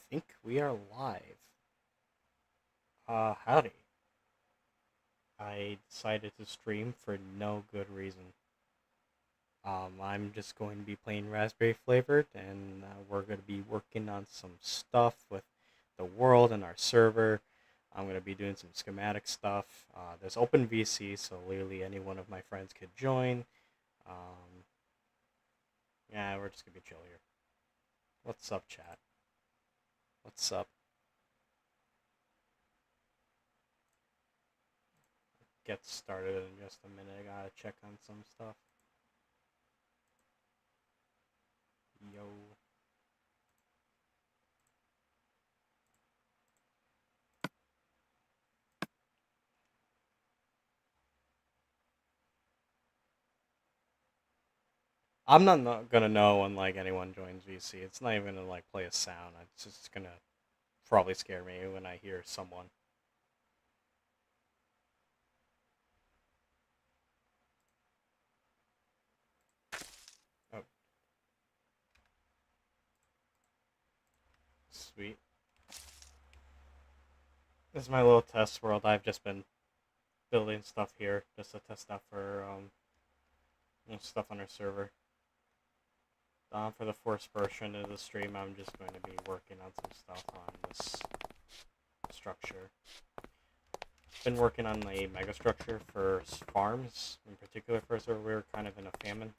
think we are live. Howdy. I decided to stream for no good reason. I'm just going to be playing Raspberry Flavored, and we're going to be working on some stuff with the world and our server. I'm going to be doing some schematic stuff. There's open VC, so literally any one of my friends could join. Um, yeah, we're just going to be chill here. What's up, chat? What's up? Get started in just a minute. I gotta check on some stuff. Yo. I'm not gonna know when like anyone joins VC. It's not even gonna like play a sound. It's just gonna probably scare me when I hear someone. Oh, sweet. This is my little test world. I've just been building stuff here just to test out for stuff on our server. For the first portion of the stream, I'm just going to be working on some stuff on this structure. Been working on a mega structure for farms, in particular for us, where we're kind of in a famine.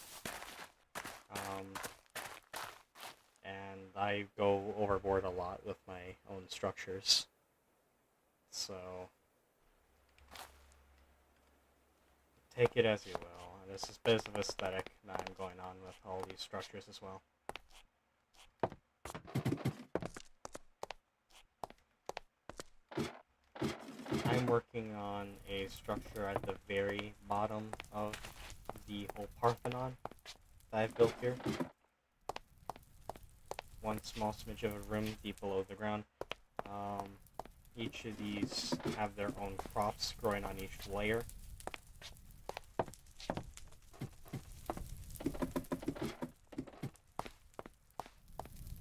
And I go overboard a lot with my own structures. So, take it as you will. This is a bit of aesthetic that I'm going on with all these structures as well. I'm working on a structure at the very bottom of the whole Parthenon that I've built here. One small smidge of a room deep below the ground. Each of these have their own crops growing on each layer.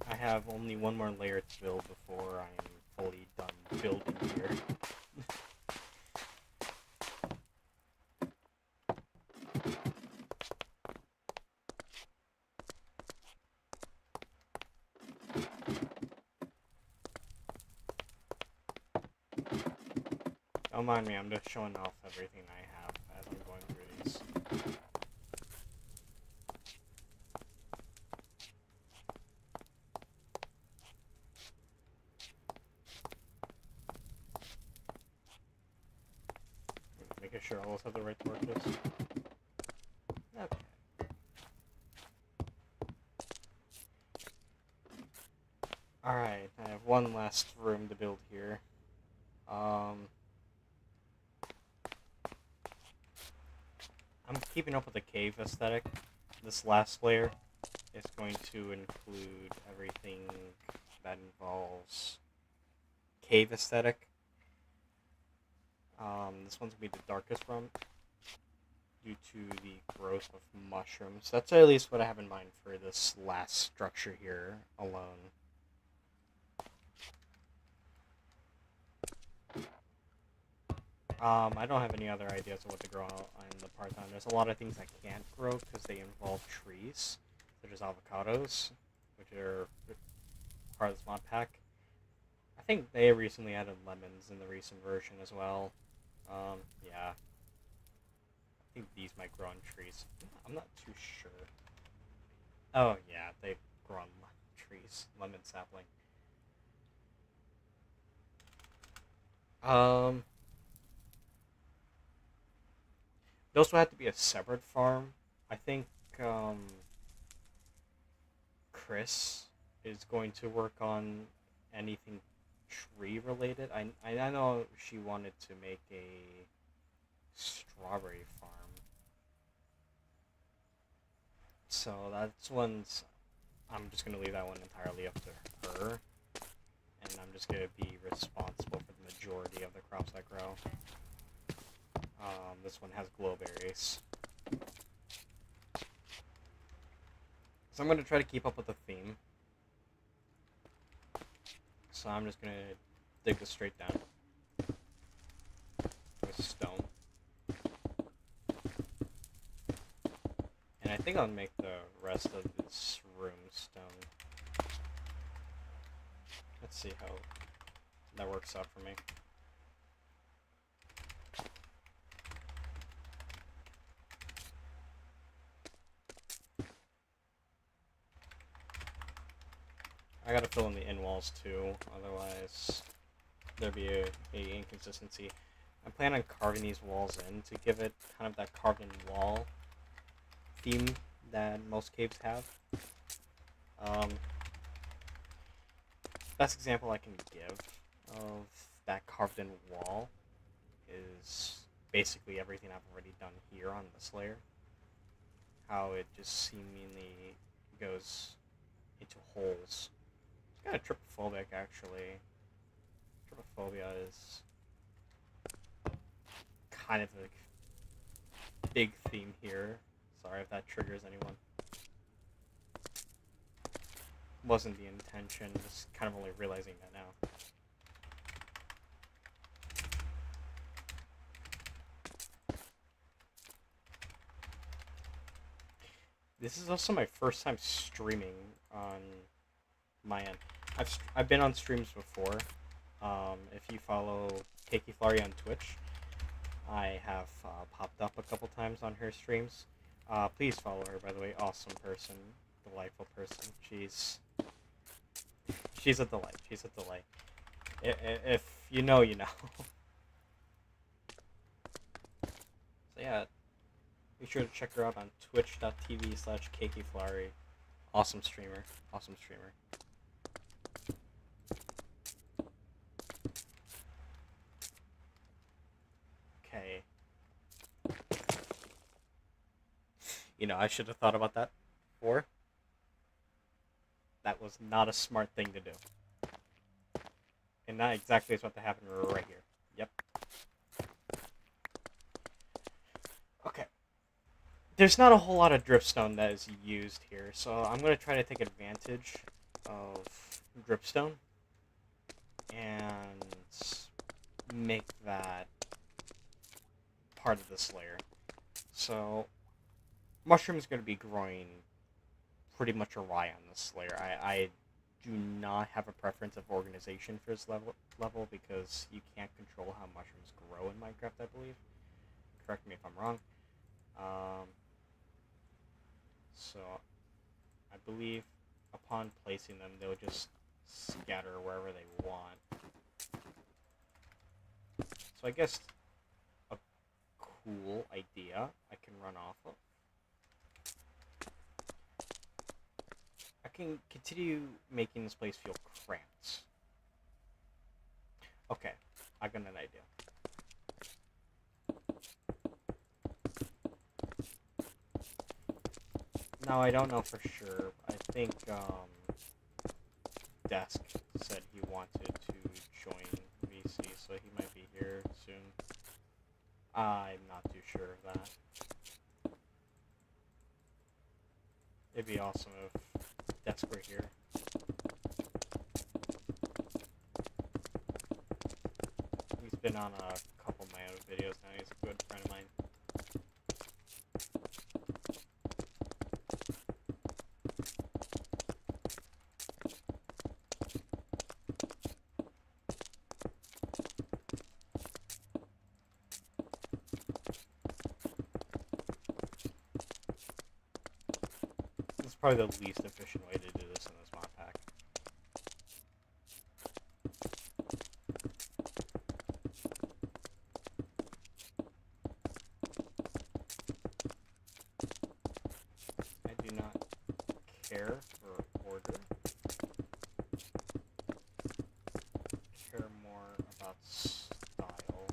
I have only one more layer to build before I'm fully done building here. Don't mind me, I'm just showing off everything I have as I'm going through these. Making sure all those have the right torches. Okay. Alright, I have one last room to build here. I'm keeping up with the cave aesthetic. This last layer is going to include everything that involves cave aesthetic. This one's going to be the darkest room due to the growth of mushrooms. That's at least what I have in mind for this last structure here alone. I don't have any other ideas of what to grow in the part-time. There's a lot of things I can't grow because they involve trees, such as avocados, which are part of this mod pack. I think they recently added lemons in the recent version as well. Yeah. I think these might grow on trees. I'm not too sure. Oh, yeah, they grow on trees. Lemon sapling. They also have to be a separate farm. I think Chris is going to work on anything tree related. I know she wanted to make a strawberry farm. So that's one's I'm just gonna leave that one entirely up to her. And I'm just gonna be responsible for the majority of the crops I grow. This one has glowberries. So I'm going to try to keep up with the theme. So I'm just gonna dig this straight down with stone. And I think I'll make the rest of this room stone. Let's see how that works out for me. I gotta fill in the in walls too, otherwise there'd be a inconsistency. I plan on carving these walls in to give it kind of that carved in wall theme that most caves have. Best example I can give of that carved in wall is basically everything I've already done here on this layer. How it just seemingly goes into holes. It's kind of trypophobic, actually. Trypophobia is kind of a big theme here. Sorry if that triggers anyone. Wasn't the intention, just kind of only realizing that now. This is also my first time streaming on my end. I've been on streams before. If you follow Keiki Flari on Twitch, I have popped up a couple times on her streams. Please follow her, by the way. Awesome person, delightful person. She's a delight. She's a delight. If you know, you know. So yeah, be sure to check her out on twitch.tv/KekiFlari. Awesome streamer. Awesome streamer. Okay. You know, I should have thought about that before. That was not a smart thing to do. And that exactly is what happened right here. Yep. Okay. There's not a whole lot of dripstone that is used here, so I'm going to try to take advantage of dripstone and make that part of this layer. So, mushroom is going to be growing pretty much awry on this layer. I do not have a preference of organization for this level because you can't control how mushrooms grow in Minecraft, I believe. Correct me if I'm wrong. So, I believe upon placing them, they'll just scatter wherever they want. So I guess a cool idea I can run off of. I can continue making this place feel cramped. Okay, I got an idea. Now, I don't know for sure. I think, Desk said he wanted to join VC, so he might be here soon. I'm not too sure of that. It'd be awesome if Desk were here. He's been on a couple of my own videos now. He's a good friend of mine. This is probably the least efficient way to do this in this Modpack. I do not care for order. Care more about style.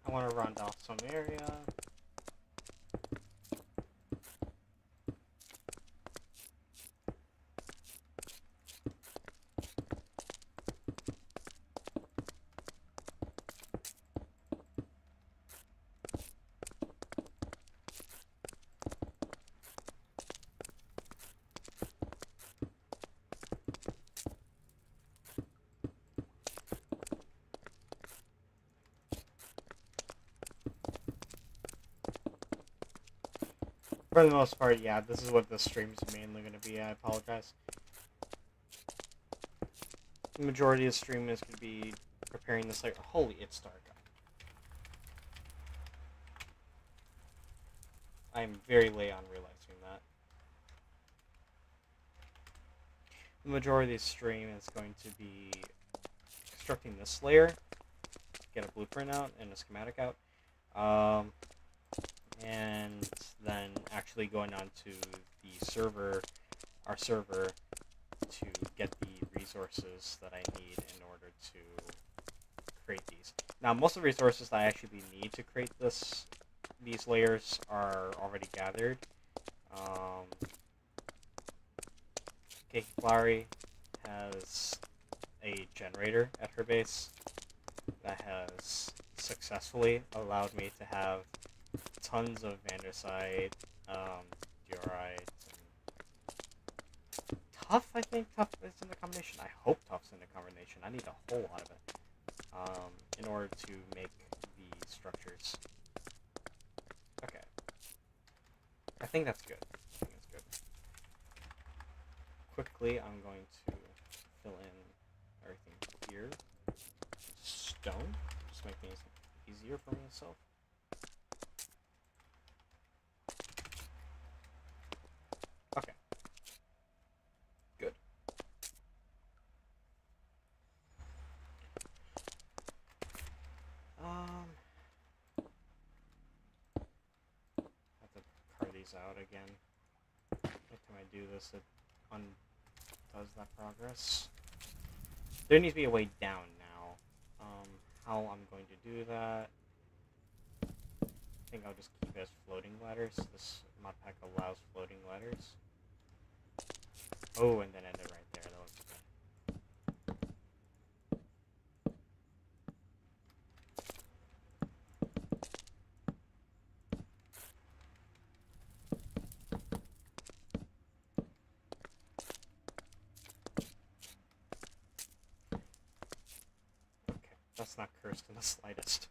I want to round off some area. For the most part, yeah, this is what the stream's mainly going to be. I apologize. The majority of the stream is going to be preparing this, like, holy, it's dark. I'm very late on realizing that. The majority of the stream is going to be constructing this layer, get a blueprint out and a schematic out, and then actually going on to the server, our server, to get the resources that I need in order to create these. Now, most of the resources that I actually need to create these layers are already gathered. Cake Flowery has a generator at her base that has successfully allowed me to have tons of andesite, diorite, and Tough. I think Tough is in the combination. I hope Tough's in the combination. I need a whole lot of it in order to make the structures. Okay. I think that's good. I think that's good. Quickly, I'm going to fill in everything here. Stone. Just make things easier for myself. Okay. Good. Have to carve these out again. Every time I do this, it undoes that progress. There needs to be a way down now. How I'm going to do that? I think I'll just keep it as floating ladders. This Modpack allows floating ladders. Oh, and then end it right there. That looks good. Okay, that's not cursed in the slightest.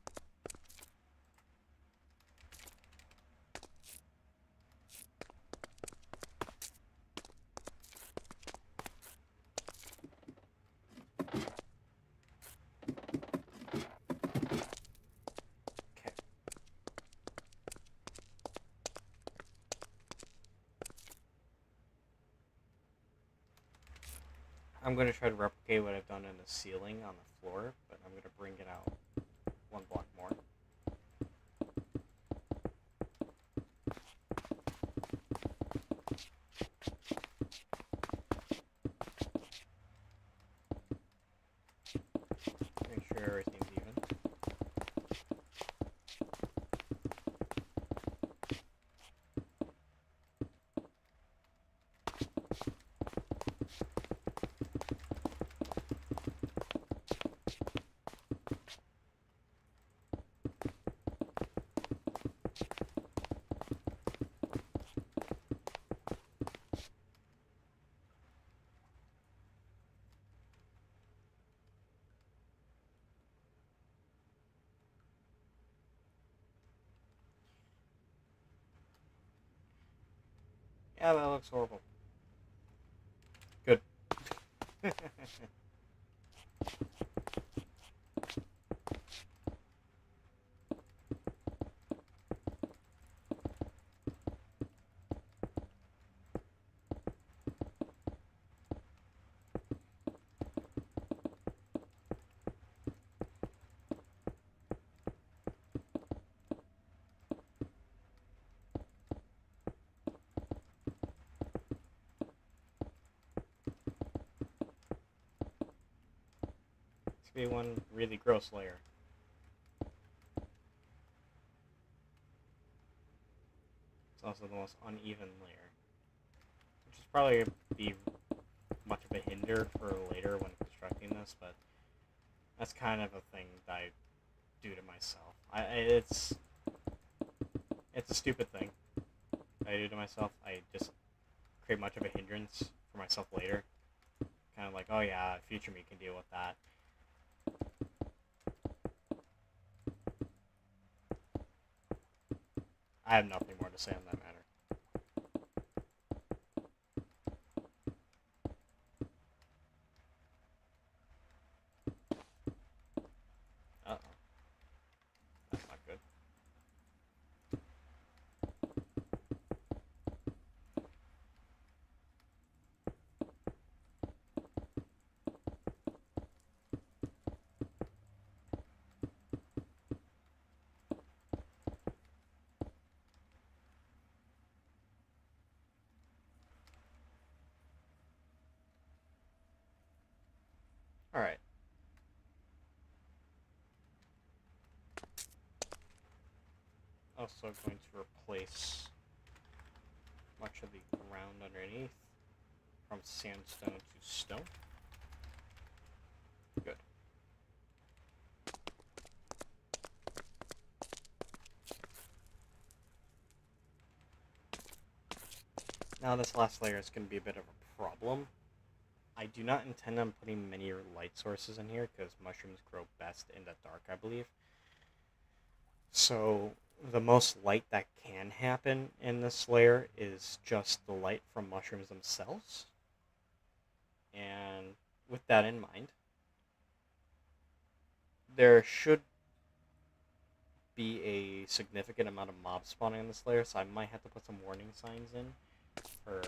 I'm going to try to replicate what I've done in the ceiling on the floor, but I'm going to bring it out one block more. Make sure everything's even. Yeah, that looks horrible. Good. This could be one really gross layer. also the most uneven layer, which is probably be much of a hinder for later when constructing this, but that's kind of a thing that I do to myself. It's a stupid thing that I do to myself. I just create much of a hindrance for myself later. Kind of like, oh yeah, future me can deal with that. I have nothing more to say on that matter. Uh-oh. That's not good. Alright. Also going to replace much of the ground underneath from sandstone to stone. Good. Now this last layer is going to be a bit of a problem. I do not intend on putting many light sources in here because mushrooms grow best in the dark, I believe. So the most light that can happen in this layer is just the light from mushrooms themselves. And with that in mind, there should be a significant amount of mob spawning in this layer, so I might have to put some warning signs in for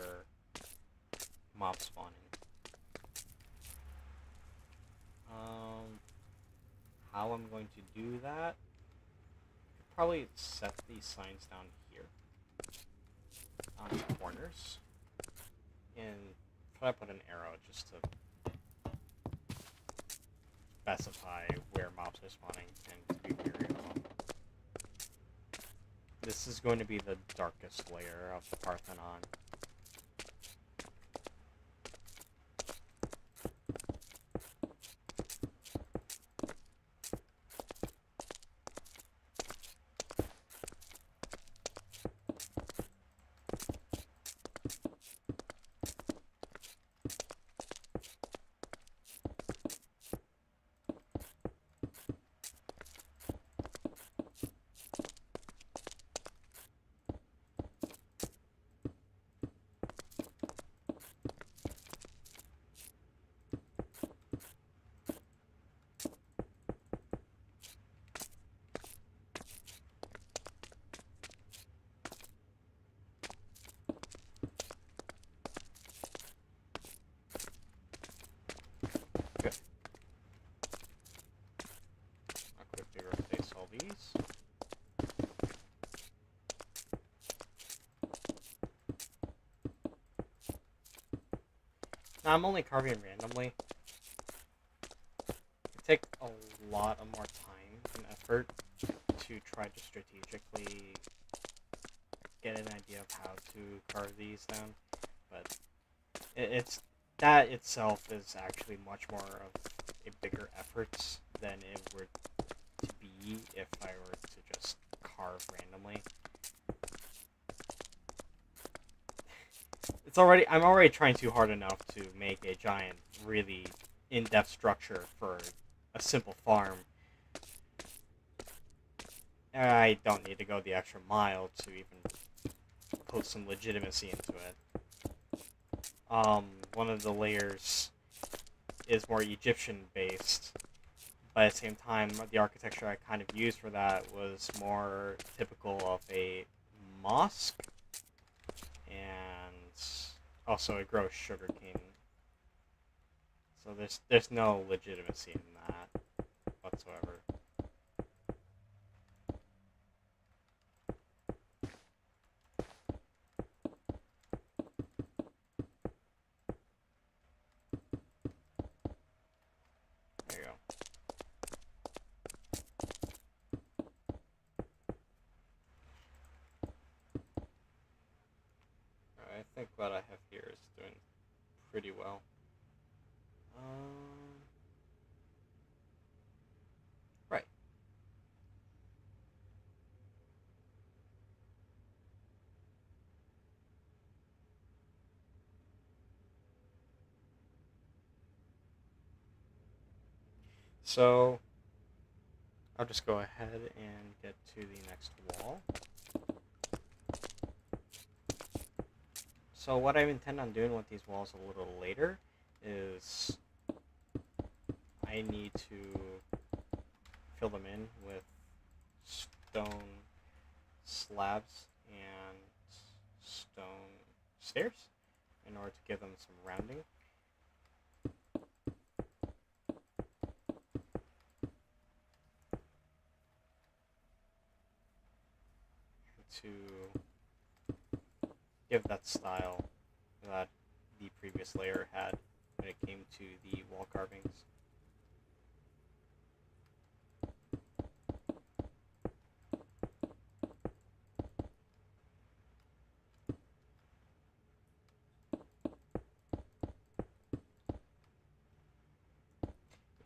mob spawning. How I'm going to do that? Probably set these signs down here on the corners, and try to put an arrow just to specify where mobs are spawning and to be wary of them. This is going to be the darkest layer of the Parthenon. Good. I'll quickly replace all these. Now I'm only carving randomly. It takes a lot of more time and effort to try to strategically get an idea of how to carve these down, but it's that itself is actually much more of a bigger effort than it were to be if I were to just carve randomly. I'm already trying too hard enough to make a giant, really in-depth structure for a simple farm. I don't need to go the extra mile to even put some legitimacy into it. One of the layers is more Egyptian-based, but at the same time, the architecture I kind of used for that was more typical of a mosque, and also it grows sugarcane. So there's no legitimacy in that whatsoever. There you go. pretty well. Right. So I'll just go ahead and get to the next wall. So what I intend on doing with these walls a little later is I need to fill them in with stone slabs and stone stairs in order to give them some rounding. To give that style that the previous layer had when it came to the wall carvings.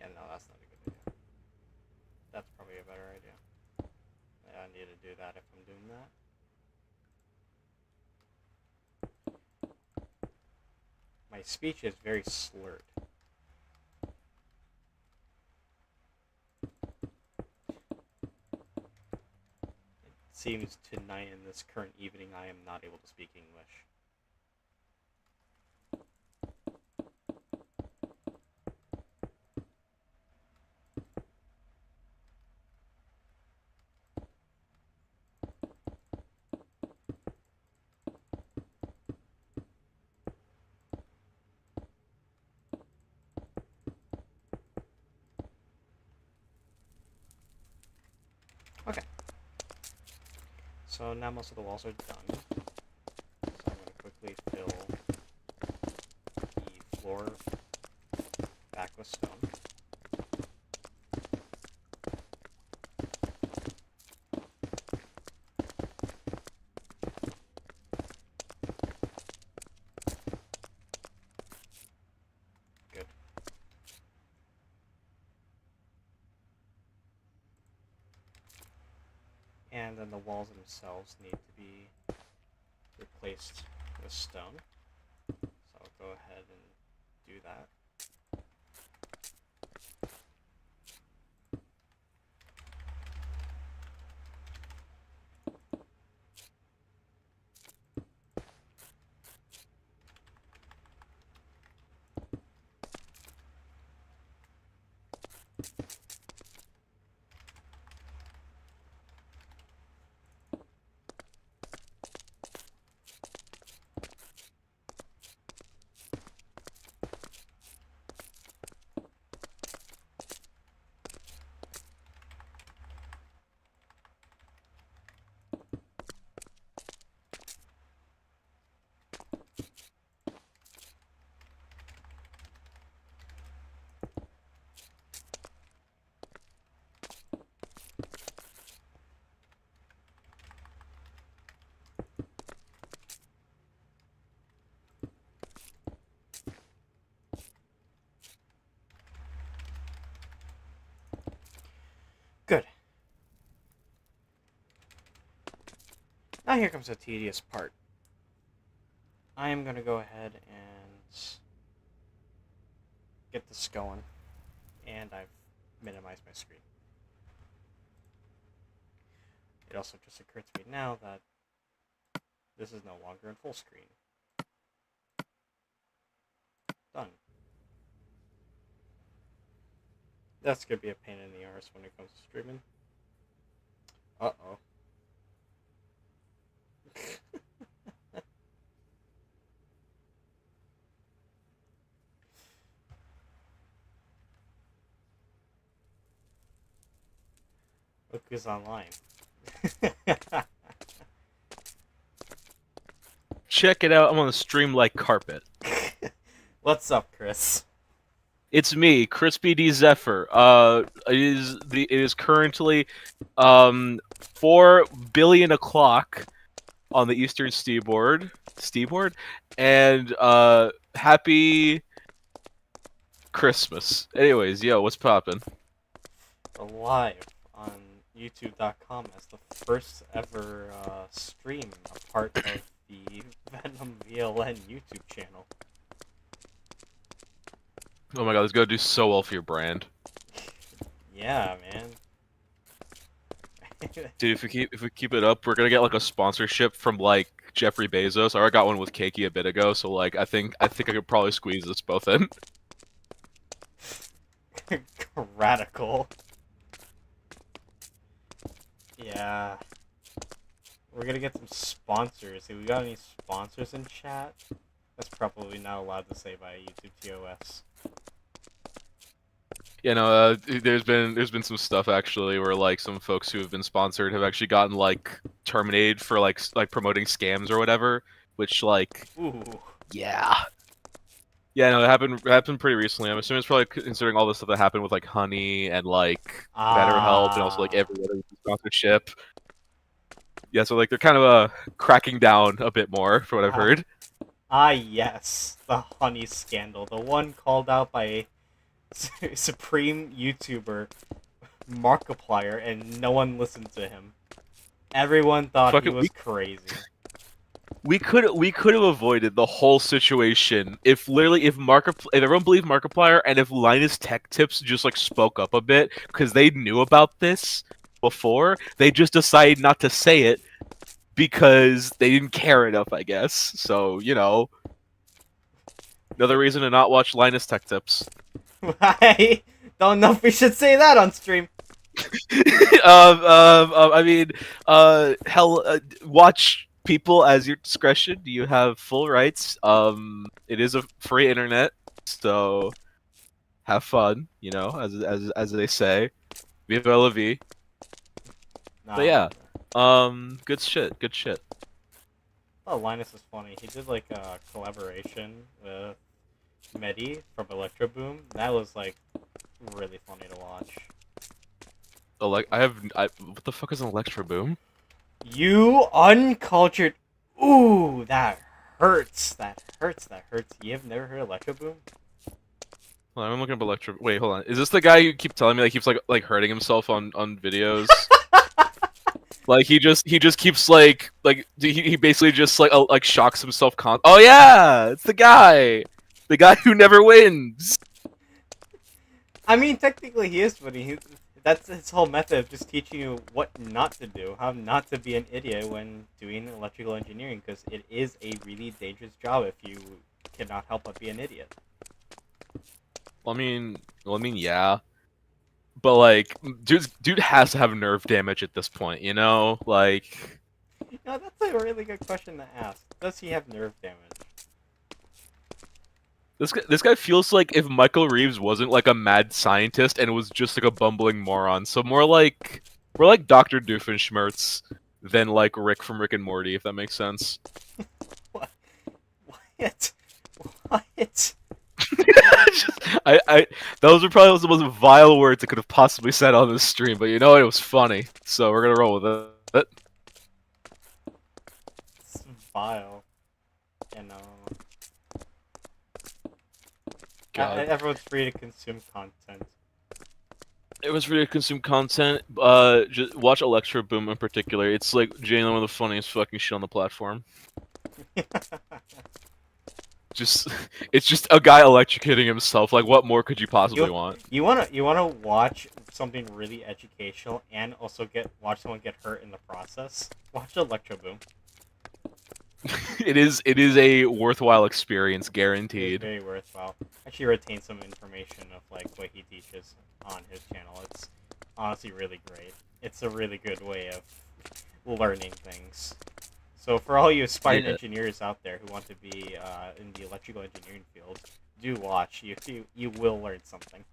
Yeah, no, that's not a good idea. That's probably a better idea. I need to do that if I'm doing that. My speech is very slurred. It seems tonight in this current evening I am not able to speak English. Okay. So now most of the walls are done. So I'm going to quickly fill the floor back with stone. Good. And then the walls themselves need to be replaced with stone. So I'll go ahead and do that. Good. Now here comes the tedious part. I am going to go ahead and get this going, and I've minimized my screen. It also just occurred to me now that this is no longer in full screen. Done. That's going to be a pain in the arse when it comes to streaming. Uh-oh. Look who's online. Check it out. I'm on the stream like carpet. What's up, Chris? It's me, Crispy D Zephyr. It is currently 4 billion o'clock on the Eastern Seaboard, and happy Christmas. Anyways, yo, what's poppin'? Live on YouTube.com as the first ever stream, a part of the Venom VLN YouTube channel. Oh my god, this is gonna do so well for your brand, Yeah, man. dude. If we keep it up, we're gonna get like a sponsorship from like Jeffrey Bezos. I already got one with Keiki a bit ago, so like I think I could probably squeeze this both in. Radical. Yeah. We're gonna get some sponsors. Have we got any sponsors in chat? That's probably not allowed to say by YouTube TOS. You know, there's been some stuff actually where like some folks who have been sponsored have actually gotten like terminated for like promoting scams or whatever, which like Ooh. yeah. Yeah, no, it happened pretty recently. I'm assuming it's probably considering all the stuff that happened with like Honey and like BetterHelp and also like every other sponsorship. Yeah, so like they're kind of cracking down a bit more for what I've heard. Yes, the Honey scandal, the one called out by Supreme YouTuber Markiplier, and no one listened to him. Everyone thought he was crazy. We could have avoided the whole situation if everyone believed Markiplier and if Linus Tech Tips just like spoke up a bit because they knew about this before. They just decided not to say it because they didn't care enough, I guess. So you know, another reason to not watch Linus Tech Tips. I don't know if we should say that on stream. I mean, watch people as your discretion. You have full rights. It is a free internet, so have fun. You know, as they say, vive la vie. Nah. But yeah, good shit. Good shit. Oh, Linus is funny. He did like a collaboration with Medi from Electro Boom. That was like really funny to watch. What the fuck is an Electro Boom? You uncultured. Ooh, that hurts. That hurts. That hurts. You have never heard Electro Boom? Hold on, I'm looking up Electro. Wait, hold on. Is this the guy you keep telling me like keeps like hurting himself on videos? Like he just keeps like he basically just like shocks himself Oh yeah, it's the guy who never wins. I mean, technically he is funny. That's his whole method of just teaching you what not to do, how not to be an idiot when doing electrical engineering, because it is a really dangerous job if you cannot help but be an idiot. I mean, yeah, but like, dude has to have nerve damage at this point, you know? Like, No, that's a really good question to ask. Does he have nerve damage? this guy feels like if Michael Reeves wasn't like a mad scientist and was just like a bumbling moron. So more like Dr. Doofenshmirtz than like Rick from Rick and Morty, if that makes sense. What? What? Those are probably the most vile words I could have possibly said on this stream, but you know what? It was funny, so we're gonna roll with it. It's vile. You know. Everyone's free to consume content. It was free to consume content. Just watch Electro Boom in particular. It's like genuinely one of the funniest fucking shit on the platform. It's just a guy electrocuting himself. Like, what more could you possibly want? You wanna watch something really educational and also watch someone get hurt in the process? Watch Electro Boom. It is a worthwhile experience, guaranteed. It's very worthwhile. Actually, retain some information of like what he teaches on his channel. It's honestly really great. It's a really good way of learning things. So for all you aspiring engineers out there who want to be in the electrical engineering field, do watch. You will learn something.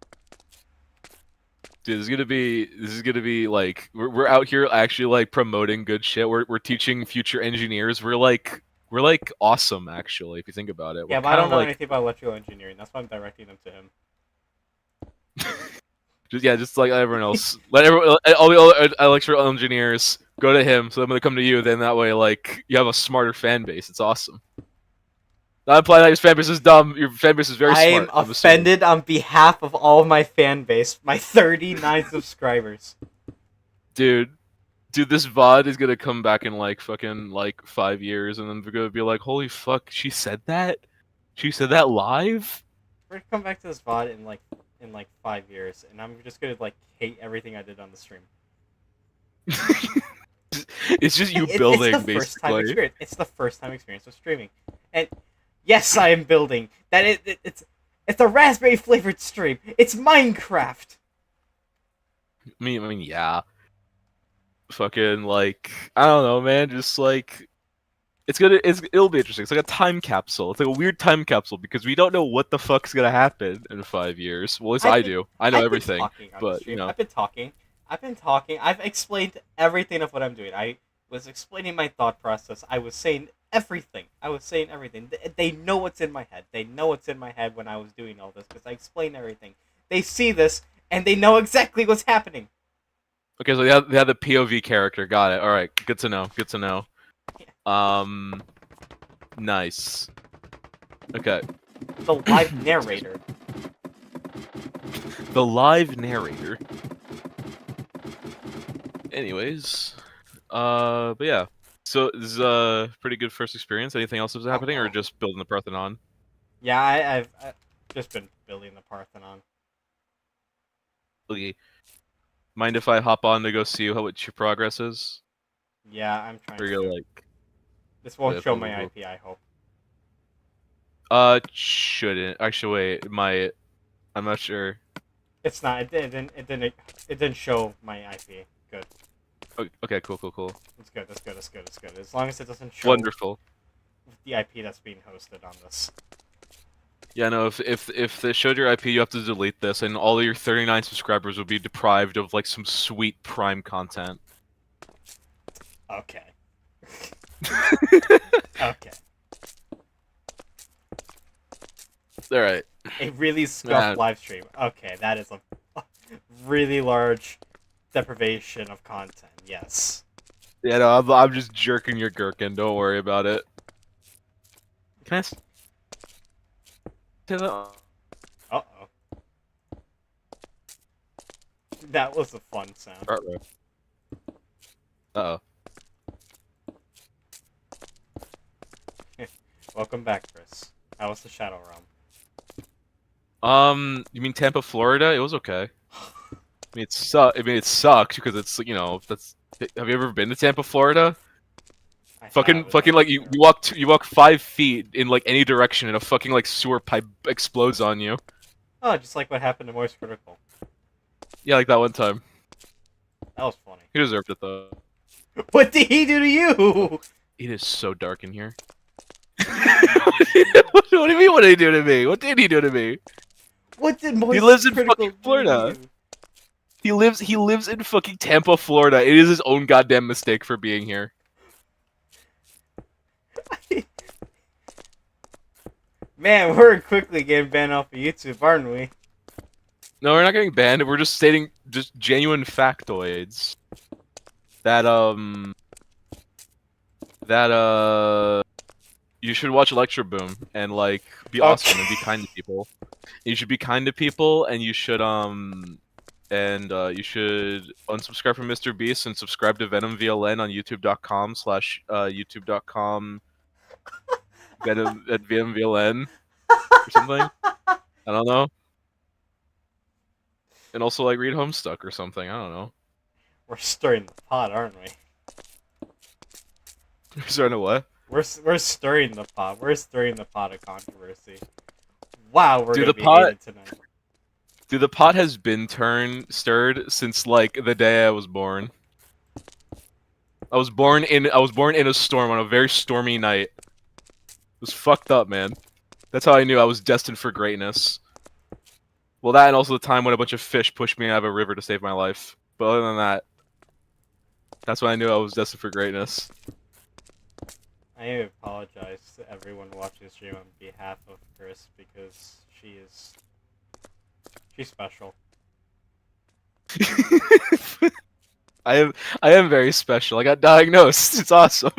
Dude, this is gonna be like we're out here actually like promoting good shit. We're teaching future engineers. We're like awesome actually if you think about it. Yeah, but I don't know anything about electrical engineering. That's why I'm directing them to him. just like everyone else. Let all the other electrical engineers Go to him, so I'm gonna come to you. Then that way, like, you have a smarter fan base. It's awesome. Not implying that your fan base is dumb. Your fan base is very I am smart. I'm assuming. offended on behalf of all of my fan base, my 39 subscribers. Dude, this VOD is gonna come back in like fucking like 5 years, and then we're gonna be like, holy fuck, she said that? She said that live? We're gonna come back to this VOD in like 5 years, and I'm just gonna like hate everything I did on the stream. It's just you It's building, the first time basically. experience. It's the first time experience with streaming, and yes, I am building. It's a raspberry flavored stream. It's Minecraft. I mean, yeah. Fucking like, I don't know, man. Just like, it'll be interesting. It's like a time capsule. It's like a weird time capsule because we don't know what the fuck's gonna happen in 5 years. Well, at least I do. I know I've everything, been talking on the but stream. you know. I've been talking. I've explained everything of what I'm doing. I was explaining my thought process. I was saying everything. They know what's in my head. They know what's in my head when I was doing all this because I explained everything. They see this and they know exactly what's happening. Okay, so they have the POV character. Got it. All right, good to know. Good to know. Nice. Okay. The live narrator. The live narrator. Anyways, but yeah. So this is a pretty good first experience. Anything else that's happening, or just building the Parthenon? Yeah, I've just been building the Parthenon. Okay. Mind if I hop on to go see what your progress is? Yeah, I'm trying Or to. you're like, This won't yeah, show cool, my cool. IP, I hope. Shouldn't. Actually, wait, it might. I'm not sure. It's not. It didn't show my IP. Good. Okay, cool. It's good. As long as it doesn't show Wonderful. the IP that's being hosted on this. Yeah, no. If they showed your IP, you have to delete this, and all of your 39 subscribers will be deprived of like some sweet Prime content. Okay. Okay. All right. A really scuffed live stream. Okay, that is a really large deprivation of content. Yes. Yeah, no, I'm just jerking your gherkin. Don't worry about it. Can I say that? Uh oh. That was a fun sound. Uh-oh. Welcome back, Chris. How was the Shadow Realm? You mean Tampa, Florida? It was okay. I mean, it sucked because it's, you know, that's. Have you ever been to Tampa, Florida? Fucking like you walk 5 feet in like any direction and a fucking like sewer pipe explodes on you. Oh, just like what happened to Moist Critical. Yeah, like that one time. That was funny. He deserved it though. What did he do to you? It is so dark in here. What do you mean? What did he do to me? What did he do to me? What did Moist He lives in Critical fucking do Florida. to you? He lives in fucking Tampa, Florida. It is his own goddamn mistake for being here. Man, we're quickly getting banned off of YouTube, aren't we? No, we're not getting banned. We're just stating just genuine factoids. That you should watch Electro Boom and like be awesome and be kind to people. You should be kind to people, and you should you should unsubscribe from Mr. Beast and subscribe to Venom VLN on youtube.com Venom at VMVLN or something. I don't know. And also like read Homestuck or something. I don't know. We're stirring the pot, aren't we? Starting to what? We're stirring the pot. We're stirring the pot of controversy. Wow, we're gonna be hated tonight. Dude, the pot has been stirred since like the day I was born. I was born in a storm on a very stormy night. It was fucked up, man. That's how I knew I was destined for greatness. Well, that and also the time when a bunch of fish pushed me out of a river to save my life. But other than that, that's when I knew I was destined for greatness. I apologize to everyone watching the stream on behalf of Chris because she's special. I am I am very special. I got diagnosed. It's awesome.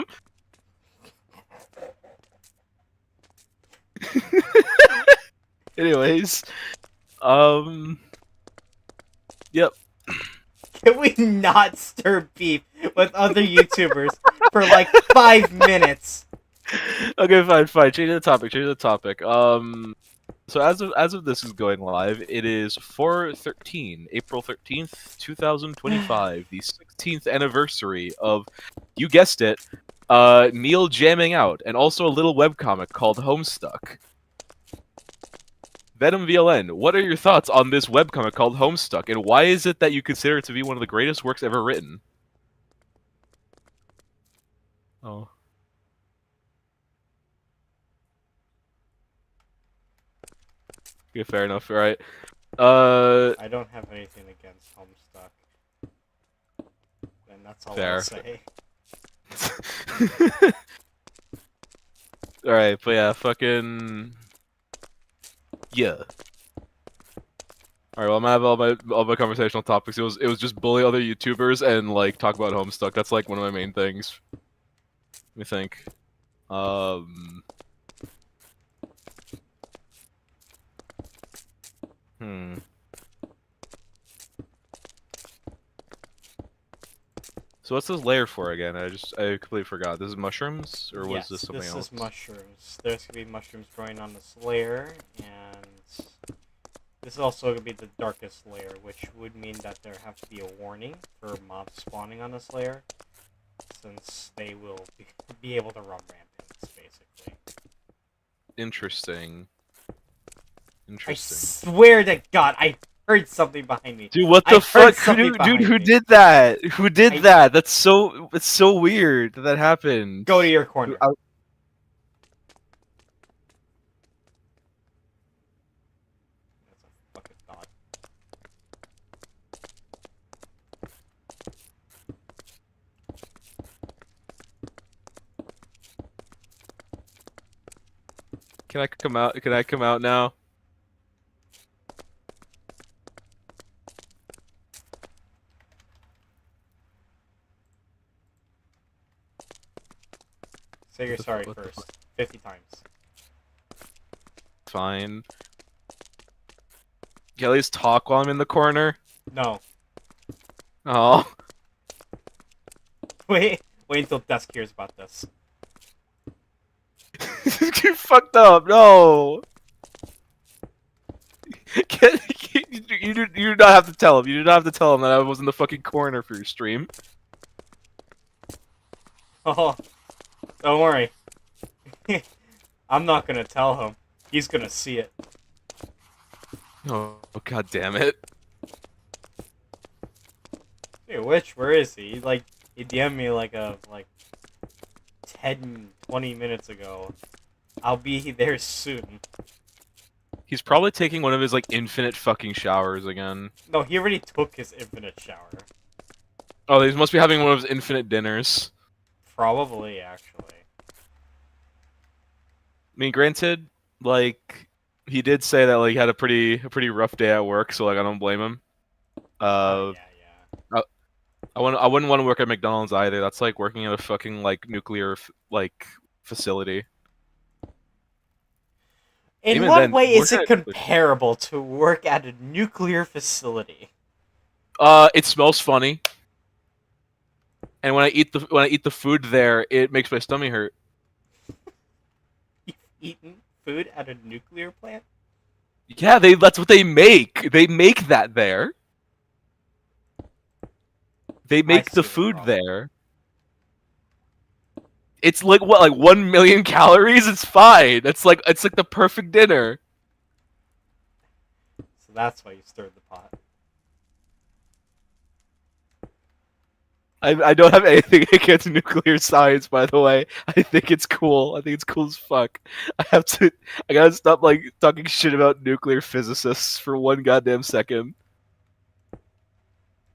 Anyways, um, yep. Can we not stir beef with other YouTubers for like 5 minutes? Okay, fine. Change the topic. Change the topic. So as of this is going live, it is 4/13, April 13th, 2025, the 16th anniversary of, you guessed it, Neil jamming out, and also a little webcomic called Homestuck. Venom VLN, what are your thoughts on this webcomic called Homestuck, and why is it that you consider it to be one of the greatest works ever written? Oh. Okay, fair enough, alright. I don't have anything against Homestuck. And that's all I'll Fair. say. Alright, but yeah, fucking... Yeah. Alright, well, I'm gonna have all my conversational topics. It was just bully other YouTubers and like talk about Homestuck. That's like one of my main things. Let me think. Hmm. So what's this layer for again? I completely forgot. This is mushrooms, or was Yes, this something else? this is mushrooms. There's gonna be mushrooms growing on this layer, and this is also gonna be the darkest layer, which would mean that there have to be a warning for mobs spawning on this layer, since they will be able to run rampant, basically. Interesting. I Interesting. swear to God, I heard something behind me. Dude, what I the heard fuck? something Dude, who behind me. did that? Who did I- that? It's so weird that happened. Go to your corner. That's a fucking thought. Can I come out? Can I come out now? Say you're What the sorry what the first. fuck? 50 times. Fine. Can I at least talk while I'm in the corner? No. Oh. Wait until Dusk hears about this. You fucked up. No. You do not have to tell him. You do not have to tell him that I was in the fucking corner for your stream. Oh, don't worry. I'm not gonna tell him. He's gonna see it. Oh, god damn it. Hey, where is he? He DM'd me like 10, 20 minutes ago. I'll be there soon. He's probably taking one of his like infinite fucking showers again. No, he already took his infinite shower. Oh, he must be having one of his infinite dinners. Probably, actually. I mean, granted, like he did say that like he had a pretty rough day at work, so like I don't blame him. Oh, yeah. I wouldn't want to work at McDonald's either. That's like working at a fucking like nuclear like facility. In Even what then, way is working it at- comparable to work at a nuclear facility? It smells funny, and when I eat the food there, it makes my stomach hurt. You've eaten food at a nuclear plant? Yeah, that's what they make. They make that there. They make see the the food problem. there. It's like what, like 1 million calories? It's fine. It's like the perfect dinner. So that's why you stirred the pot. I don't have anything against nuclear science, by the way. I think it's cool. I think it's cool as fuck. I gotta stop like talking shit about nuclear physicists for one goddamn second.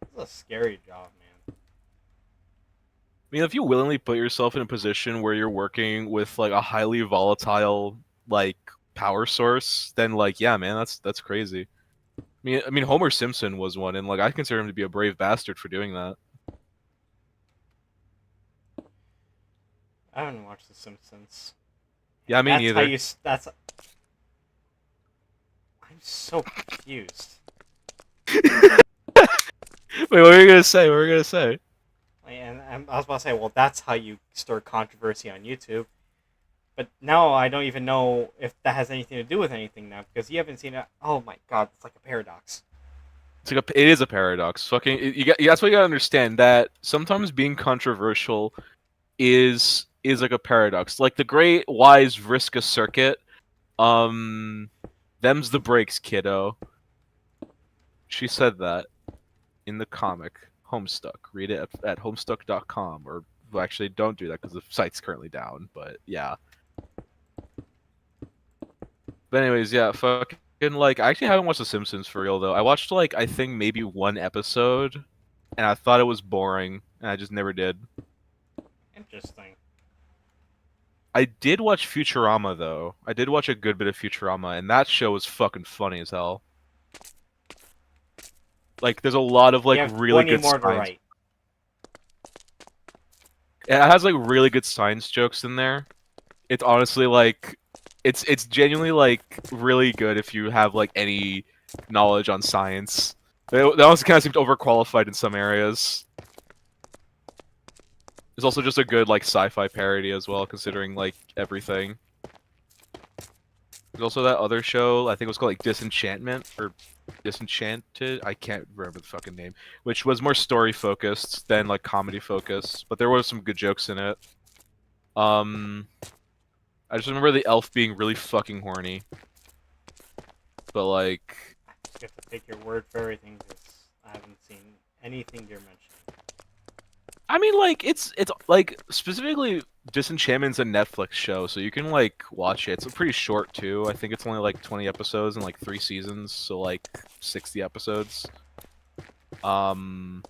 This is a scary job, man. I mean, if you willingly put yourself in a position where you're working with like a highly volatile like power source, then like yeah, man, that's crazy. I mean Homer Simpson was one, and like I consider him to be a brave bastard for doing that. I haven't watched The Simpsons. Yeah, And me that's how neither. you. That's. I'm so confused. Wait, what were you gonna say? What were you gonna say? And I was about to say, well, that's how you stir controversy on YouTube. But now I don't even know if that has anything to do with anything now because you haven't seen it. Oh my god, it's like a paradox. It is a paradox. Fucking, that's what you gotta understand. That sometimes being controversial is like a paradox. Like the great wise Vriska circuit. Um, them's the breaks, kiddo. She said that in the comic Homestuck. Read it at homestuck.com. Or well, actually, don't do that because the site's currently down. But yeah. But anyways, yeah. Fucking like, I actually haven't watched The Simpsons for real though. I watched like I think maybe one episode, and I thought it was boring, and I just never did. Interesting. I did watch Futurama though. I did watch a good bit of Futurama, and that show was fucking funny as hell. Like, there's a lot of You like have really 20 good more to science. write. It has like really good science jokes in there. It's honestly like, it's genuinely like really good if you have like any knowledge on science. They also kind of seemed overqualified in some areas. It's also just a good like sci-fi parody as well, considering like everything. There's also that other show, I think it was called like Disenchantment or Disenchanted. I can't remember the fucking name, which was more story focused than like comedy focused, but there was some good jokes in it. Um, I just remember the elf being really fucking horny, but like, I just have to take your word for everything because I haven't seen anything you're mentioning. I mean, like it's like specifically Disenchantment's a Netflix show, so you can like watch it. It's pretty short too. I think it's only like 20 episodes and like 3 seasons, so like 60 episodes. Um,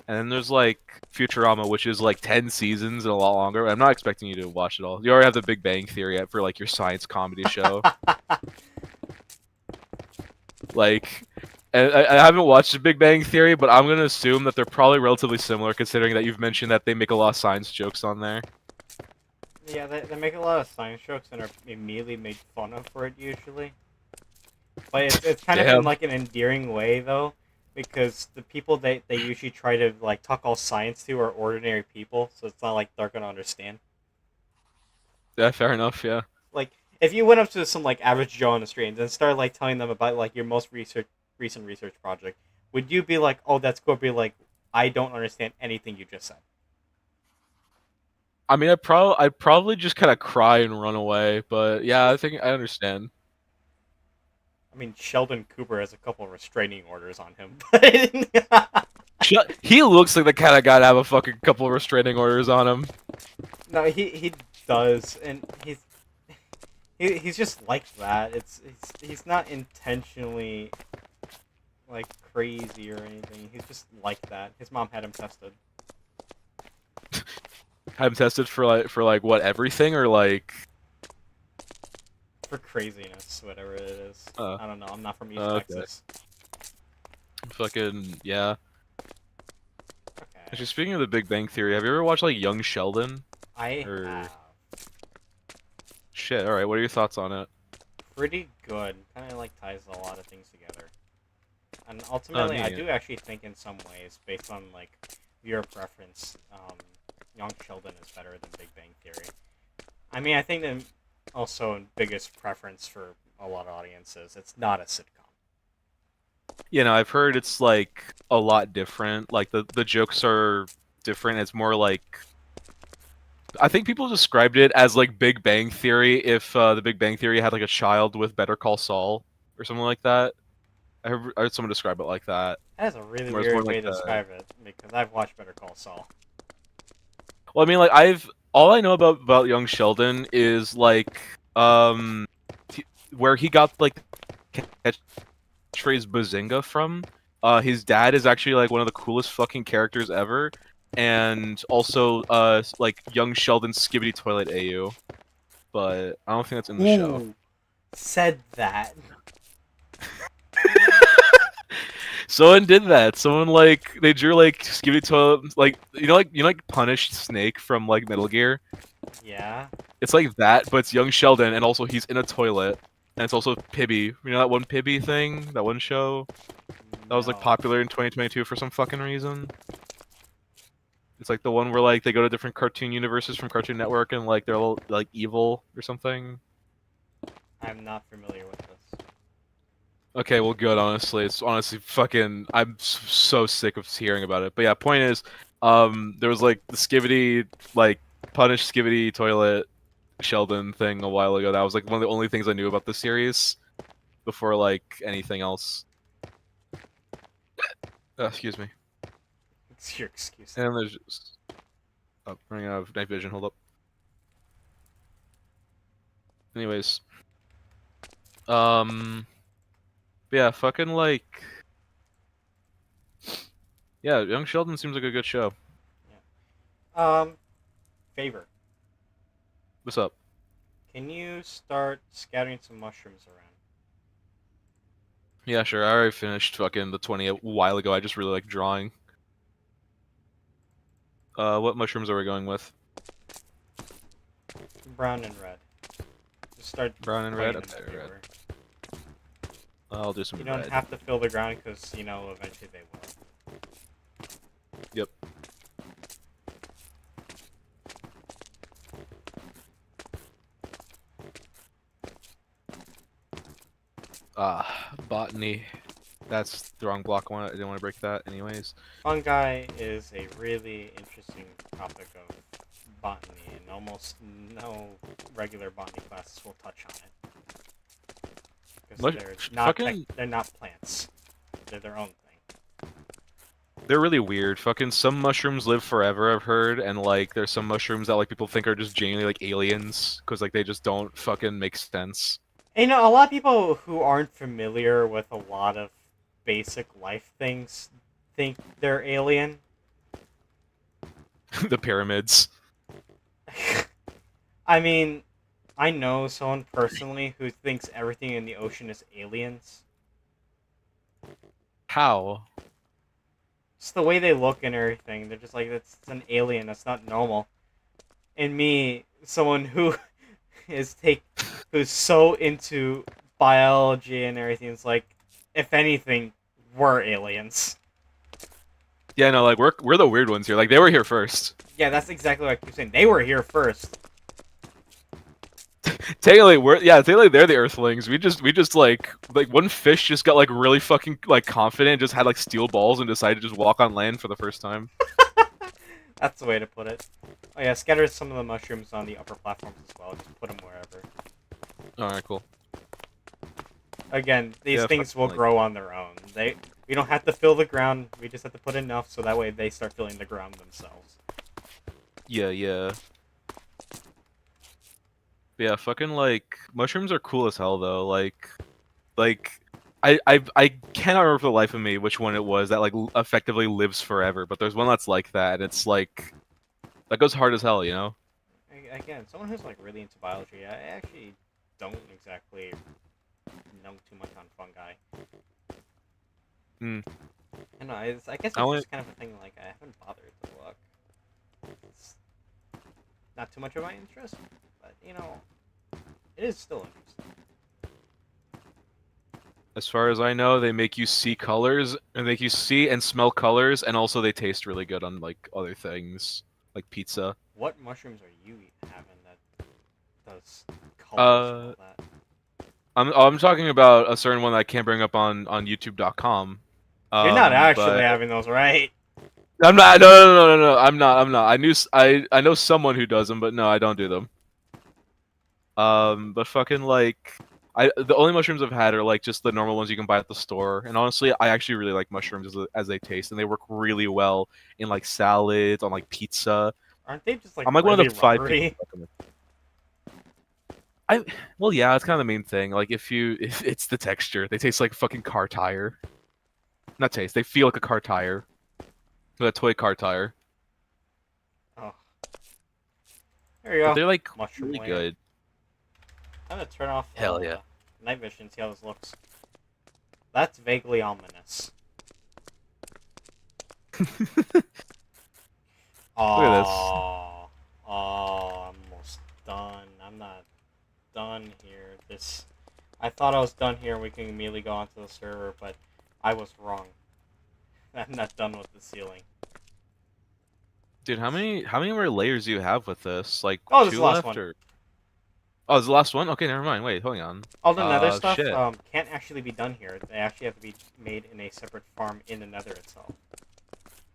and then there's like Futurama, which is like 10 seasons and a lot longer. I'm not expecting you to watch it all. You already have the Big Bang Theory for like your science comedy show. Like, and I haven't watched the Big Bang Theory, but I'm gonna assume that they're probably relatively similar, considering that you've mentioned that they make a lot of science jokes on there. Yeah, they make a lot of science jokes and are immediately made fun of for it usually. But it's kind of in Damn. like an endearing way though, because the people they usually try to like talk all science to are ordinary people, so it's not like they're gonna understand. Yeah, fair enough. Yeah. Like if you went up to some like average Joe on the street and then started like telling them about like your most recent research project, would you be like, oh, that's cool? Be like, I don't understand anything you just said. I mean, I'd probably just kind of cry and run away, but yeah, I think I understand. I mean, Sheldon Cooper has a couple of restraining orders on him, but He looks like the kind of guy to have a fucking couple of restraining orders on him. no, he does, and he's just like that. He's not intentionally like crazy or anything. He's just like that. His mom had him tested Had him tested for like what, everything, or like for craziness, whatever it is. uh I don't know. I'm not from East okay. Texas. Fucking yeah. Okay, Actually, speaking of the Big Bang Theory, have you ever watched like Young Sheldon? I Or have shit, all right, what are your thoughts on it? pretty good. Kind of like ties a lot of things together. And Oh, ultimately, I neat. do actually think in some ways, based on like your preference, Young Sheldon is better than Big Bang Theory. I mean, I think the also biggest preference for a lot of audiences, it's not a sitcom. You know, I've heard it's like a lot different. Like the jokes are different. It's more like, I think people described it as like Big Bang Theory if the Big Bang Theory had like a child with Better Call Saul or something like that. I heard someone describe it like that. That is a really Whereas more weird like way to the, describe it because I've watched Better Call Saul. well, I mean, like all I know about Young Sheldon is like um where he got like catchphrase Bazinga from. His dad is actually like one of the coolest fucking characters ever, and also like Young Sheldon's Skibbity Toilet AU. But I don't think that's in the show. Who said that? Someone did that. Someone like they drew like Skibidi Toilet, like like Punish Snake from like Metal Gear. Yeah. It's like that, but it's young Sheldon, and also he's in a toilet, and it's also Pibby. You know that one Pibby thing, that one show that was like No. popular in 2022 for some fucking reason. It's like the one where like they go to different cartoon universes from Cartoon Network, and like they're all like evil or something. I'm not familiar with this. Okay, well, good. Honestly, it's honestly fucking. I'm so sick of hearing about it. But yeah, point is, there was like the Skibidi, like Punish Skibidi Toilet Sheldon thing a while ago. That was like one of the only things I knew about the series before like anything else. Excuse me. It's your excuse. And there's just running out of night vision. Hold up. Anyways, but yeah, fucking like, yeah, Young Sheldon seems like a good show. Yeah. Favor. What's up? Can you start scattering some mushrooms around? Yeah, sure. I already finished fucking the 20 a while ago. I just really like drawing. What mushrooms are we going with? Brown and red. Just start Brown and red? playing them Okay, red. everywhere. I'll do some You don't red. have to fill the ground because, you know, eventually they will. Yep. Botany. That's the wrong block one. I didn't want to break that anyways. Fungi is a really interesting topic of botany, and almost no regular botany classes will touch on it. Because Mush- they're not, fucking- they're not plants. They're their own thing. They're really weird. Fucking some mushrooms live forever, I've heard, and like there's some mushrooms that like people think are just genuinely like aliens because like they just don't fucking make sense. And, you know, a lot of people who aren't familiar with a lot of basic life things think they're alien. The pyramids. I mean, I know someone personally who thinks everything in the ocean is aliens. How? Just the way they look and everything. They're just like, that's an alien. That's not normal. And me, someone who who's so into biology and everything, is like, if anything, we're aliens. Yeah, no, like we're the weird ones here. Like they were here first. Yeah, that's exactly what I keep saying. They were here first. Technically they're the Earthlings. We just like one fish just got like really fucking like confident, just had like steel balls and decided to just walk on land for the first time. That's the way to put it. Oh yeah, scatter some of the mushrooms on the upper platforms as well. Just put them wherever. All right, cool. Again, these Yeah, things will like- grow on their own. We don't have to fill the ground. We just have to put enough so that way they start filling the ground themselves. Yeah, yeah. But yeah, fucking like mushrooms are cool as hell though. Like I cannot remember for the life of me which one it was that like effectively lives forever. But there's one that's like that, and it's like that goes hard as hell, you know. Again, someone who's like really into biology, I actually don't exactly know too much on fungi. Hmm. I know. I guess it's I wanna- just kind of a thing. Like I haven't bothered to look. It's not too much of my interest, but you know, it is still interesting. As far as I know, they make you see colors, and make you see and smell colors, and also they taste really good on like other things, like pizza. What mushrooms are you having that does colors and all that? I'm talking about a certain one that I can't bring up on YouTube.com. You're not actually but having those, right? I'm not. No. I'm not. I know someone who does them, but no, I don't do them. But fucking like, the only mushrooms I've had are like just the normal ones you can buy at the store. And honestly, I actually really like mushrooms as they taste, and they work really well in like salads, on like pizza. Aren't they just like I'm like really one of the 5 rubbery? people. Well, yeah, it's kind of the main thing. Like if it's the texture. They taste like fucking car tire. Not taste. They feel like a car tire. Like a toy car tire. Oh, there you But go. they're like Mushroom really layer. good. I'm gonna turn off Hell yeah. night vision, see how this looks. That's vaguely ominous. Look at this. Oh, I'm almost done. I'm not done here. I thought I was done here. We can immediately go onto the server, but I was wrong. I'm not done with the ceiling. Dude, how many more layers do you have with this? Like Oh, this is two the last left one. or? Oh, is the last one? Okay, never mind. Wait, hold on. All the nether stuff Shit. can't actually be done here. They actually have to be made in a separate farm in the nether itself.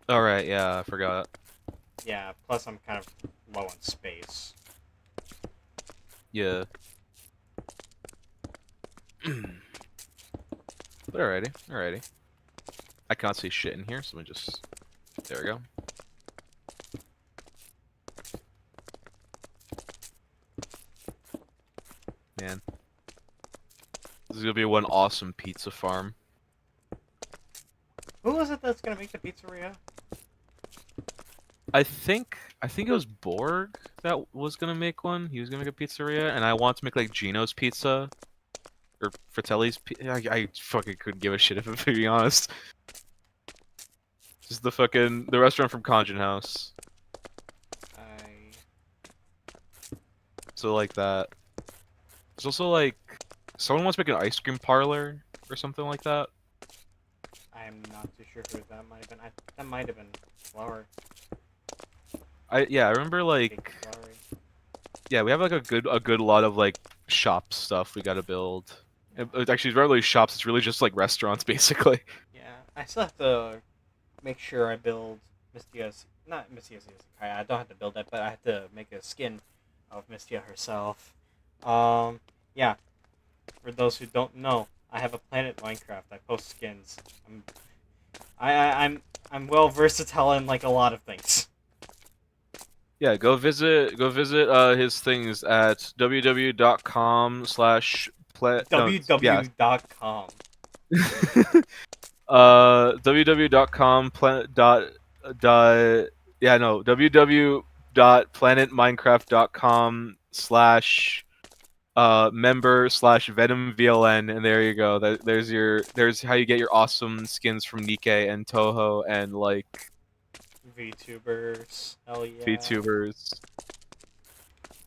All right, yeah, I forgot. Yeah, plus I'm kind of low on space. Yeah. But alrighty. I can't see shit in here, so let me just. There we go. Man, this is gonna be one awesome pizza farm. Who was it that's gonna make the pizzeria? I think it was Borg that was gonna make one. He was gonna make a pizzeria, and I want to make like Gino's Pizza or Fratelli's. I fucking couldn't give a shit if I'm being honest. Just the restaurant from Conjun House. I So like that. There's also like someone wants to make an ice cream parlor or something like that. am not too sure who that might have been. That might have been Flower. I remember Big like Flowery. yeah, we have like a good lot of like shop stuff we gotta build. It's actually not really shops, it's really just like restaurants basically. Yeah, I still have to make sure I build Mystia's. Not Mystia's Isekai. I don't have to build it, but I have to make a skin of Mystia herself. Yeah. For those who don't know, I have a Planet Minecraft. I post skins. I'm well versatile in like a lot of things. Yeah, go visit his things at www.com/no, yeah. www.com. www.com yeah, no, www.planetminecraft.com/member/venomvln, and there you go. There's how you get your awesome skins from Nikkei and Toho and like VTubers. Hell yeah. VTubers.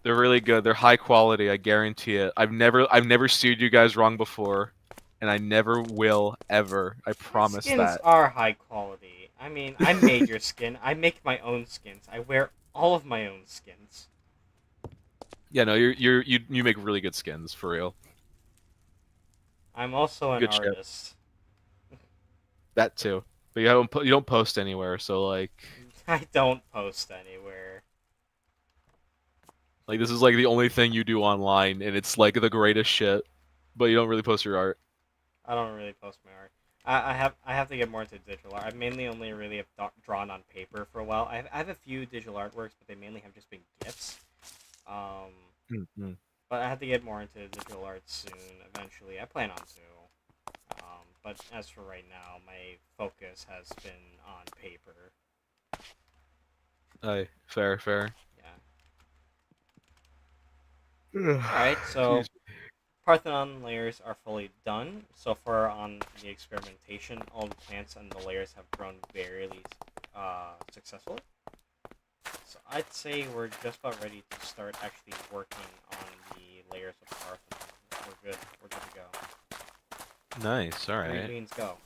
They're really good. They're high quality. I guarantee it. I've never sued you guys wrong before, and I never will ever. I My promise skins that. are high quality. I mean, I made your skin. I make my own skins. I wear all of my own skins. Yeah, no, you make really good skins for real. I'm also an Good shit. artist. That too. But you don't post anywhere, so I don't post anywhere. this is like the only thing you do online, and it's like the greatest shit. But you don't really post your art. I don't really post my art. I have to get more into digital art. I mainly only really have drawn on paper for a while. I have a few digital artworks, but they mainly have just been gifts. Um, Mm-hmm. but I have to get more into digital art soon. Eventually, I plan on to. But as for right now, my focus has been on paper. Aye, fair. Yeah. All right. So Jeez. Parthenon layers are fully done. So far on the experimentation, all the plants and the layers have grown very successfully. So I'd say we're just about ready to start actually working on the layers of Parthenon. We're good. We're good to go. Nice. All Three right. beans go.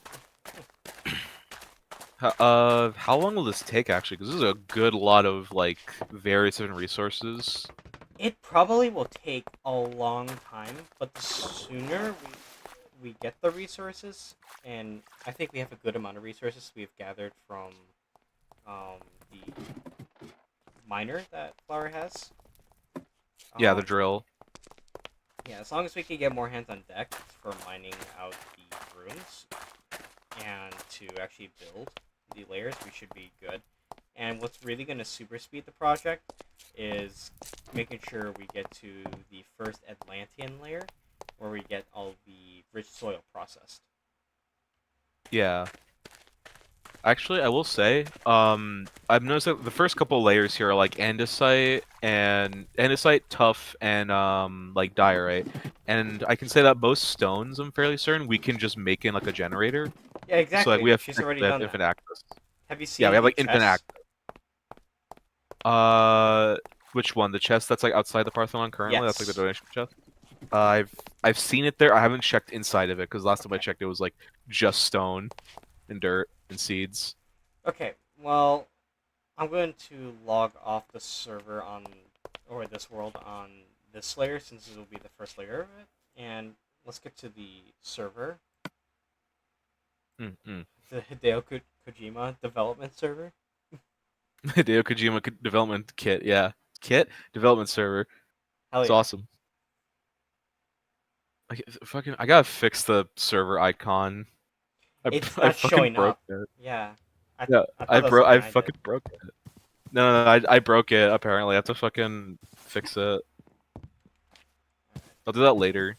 How long will this take actually? Because this is a good lot of like various different resources. It probably will take a long time, but the sooner we get the resources, and I think we have a good amount of resources we've gathered from the miner that Flower has. Yeah, the Um, drill. yeah, as long as we can get more hands on deck for mining out the runes and to actually build the layers, we should be good. And what's really going to super speed the project is making sure we get to the first Atlantean layer, where we get all the rich soil processed. Yeah. Actually, I will say, I've noticed that the first couple layers here are like andesite, tough, and like diorite. And I can say that most stones, I'm fairly certain, we can just make in like a generator. Yeah, So like exactly. we have She's already done that. infinite access. Have you Yeah, seen we have the like infinite chest? access. Which one? The chest that's like outside the Parthenon currently? That's like the Yes. donation chest. I've seen it there. I haven't checked inside of it because last time I Okay. checked, it was like just stone and dirt and seeds. Okay. Well, I'm going to log off the server on, or this world on this layer since it will be the first layer of it. And let's get to the server, Mm-mm. the Kojima development server. Hideo Kojima development kit. Yeah, kit development server. Hell It's yeah. awesome. I gotta fix the server icon. It's I not fucking showing broke up. it. Yeah. Yeah, I thought that was I something I did. fucking broke it. No, I broke it. Apparently, I have to fucking fix it. I'll do that later.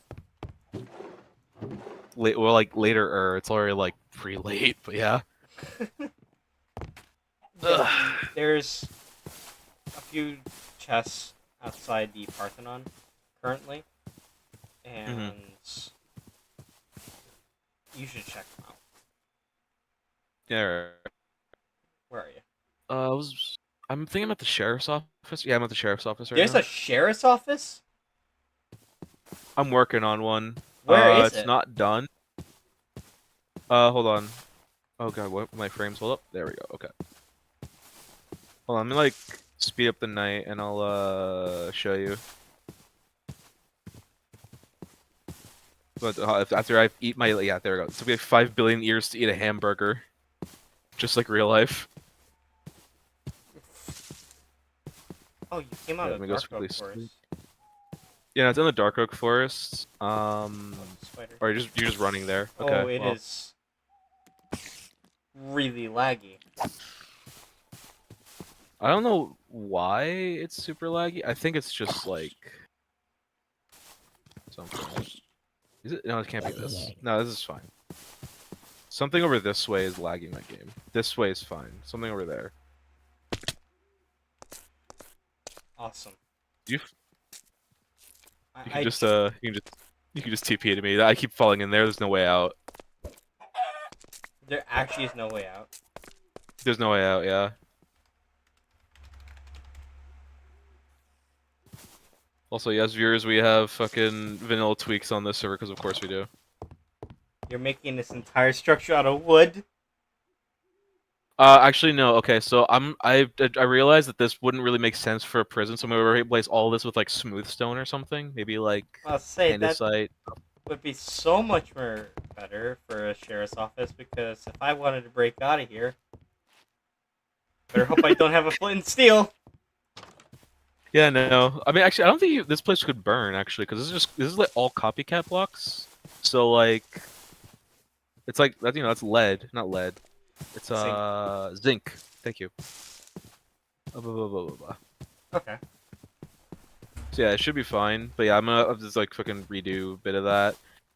Well, like later, it's already like pretty late, but yeah. Yeah, Ugh. there's a few chests outside the Parthenon currently, Mhm. and you should check them out. Yeah. Right. Where are you? I'm thinking about the sheriff's office. Yeah, I'm at the sheriff's office right There's now. a sheriff's office? I'm working on one. Where is It's it? not done. Hold on. Oh god, what my frames hold up? There we go. Okay. Hold on, let me like speed up the night and I'll show you. But after I eat my yeah, there we go. It took me like 5 billion years to eat a hamburger, just like real life. Oh, you came out Yeah, let of me the go Dark Oak quickly. Forest. Yeah, it's in the Dark Oak Forest. Oh, spider. Or you're just running there. Oh, Okay, it well, is really laggy. I don't know why it's super laggy. I think it's just like something. Is it? No, it can't be this. No, this is fine. Something over this way is lagging my game. This way is fine. Something over there. Awesome. You you can I just you can just TP to me. I keep falling in there. There's no way out. there actually is no way out. There's no way out. Yeah. Also, yes, viewers, we have fucking vanilla tweaks on this server because of course we do. You're making this entire structure out of wood. Actually, no. Okay, so I realized that this wouldn't really make sense for a prison, so I'm gonna replace all this with like smooth stone or something. Maybe like I'll say that andesite. would be so much more better for a sheriff's office because if I wanted to break out of here, better hope I don't have a flint and steel. Yeah, no. I mean, actually, I don't think this place could burn actually, because this is like all copycat blocks. So like, it's like that. That's lead, not lead. It's Zinc. zinc. Thank you. Blah, blah, blah, blah, blah. Okay. So yeah, it should be fine. But yeah, I'll just like fucking redo a bit of that.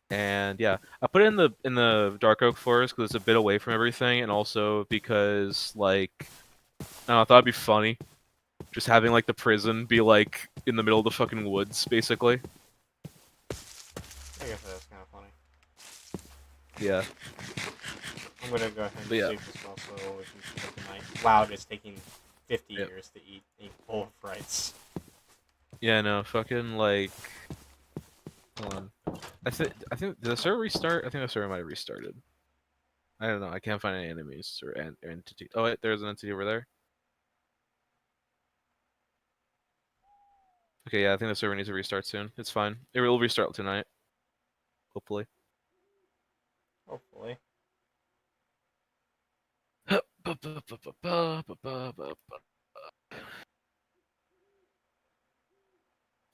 And yeah, I put it in the Dark Oak Forest because it's a bit away from everything, and also because like I don't know, I thought it'd be funny, just having like the prison be like in the middle of the fucking woods, basically. I guess that's kind of funny. Yeah. I'm gonna go ahead and But yeah. save this well so we can keep up the night. Wow, it's taking 50 Yep. years to eat a bowl of rice. Yeah, no, fucking like. Hold on. I think did the server restart? I think the server might have restarted. I don't know. I can't find any enemies or entity. Oh wait, there's an entity over there. Okay, yeah, I think the server needs to restart soon. It's fine. It will restart tonight. Hopefully. Hopefully.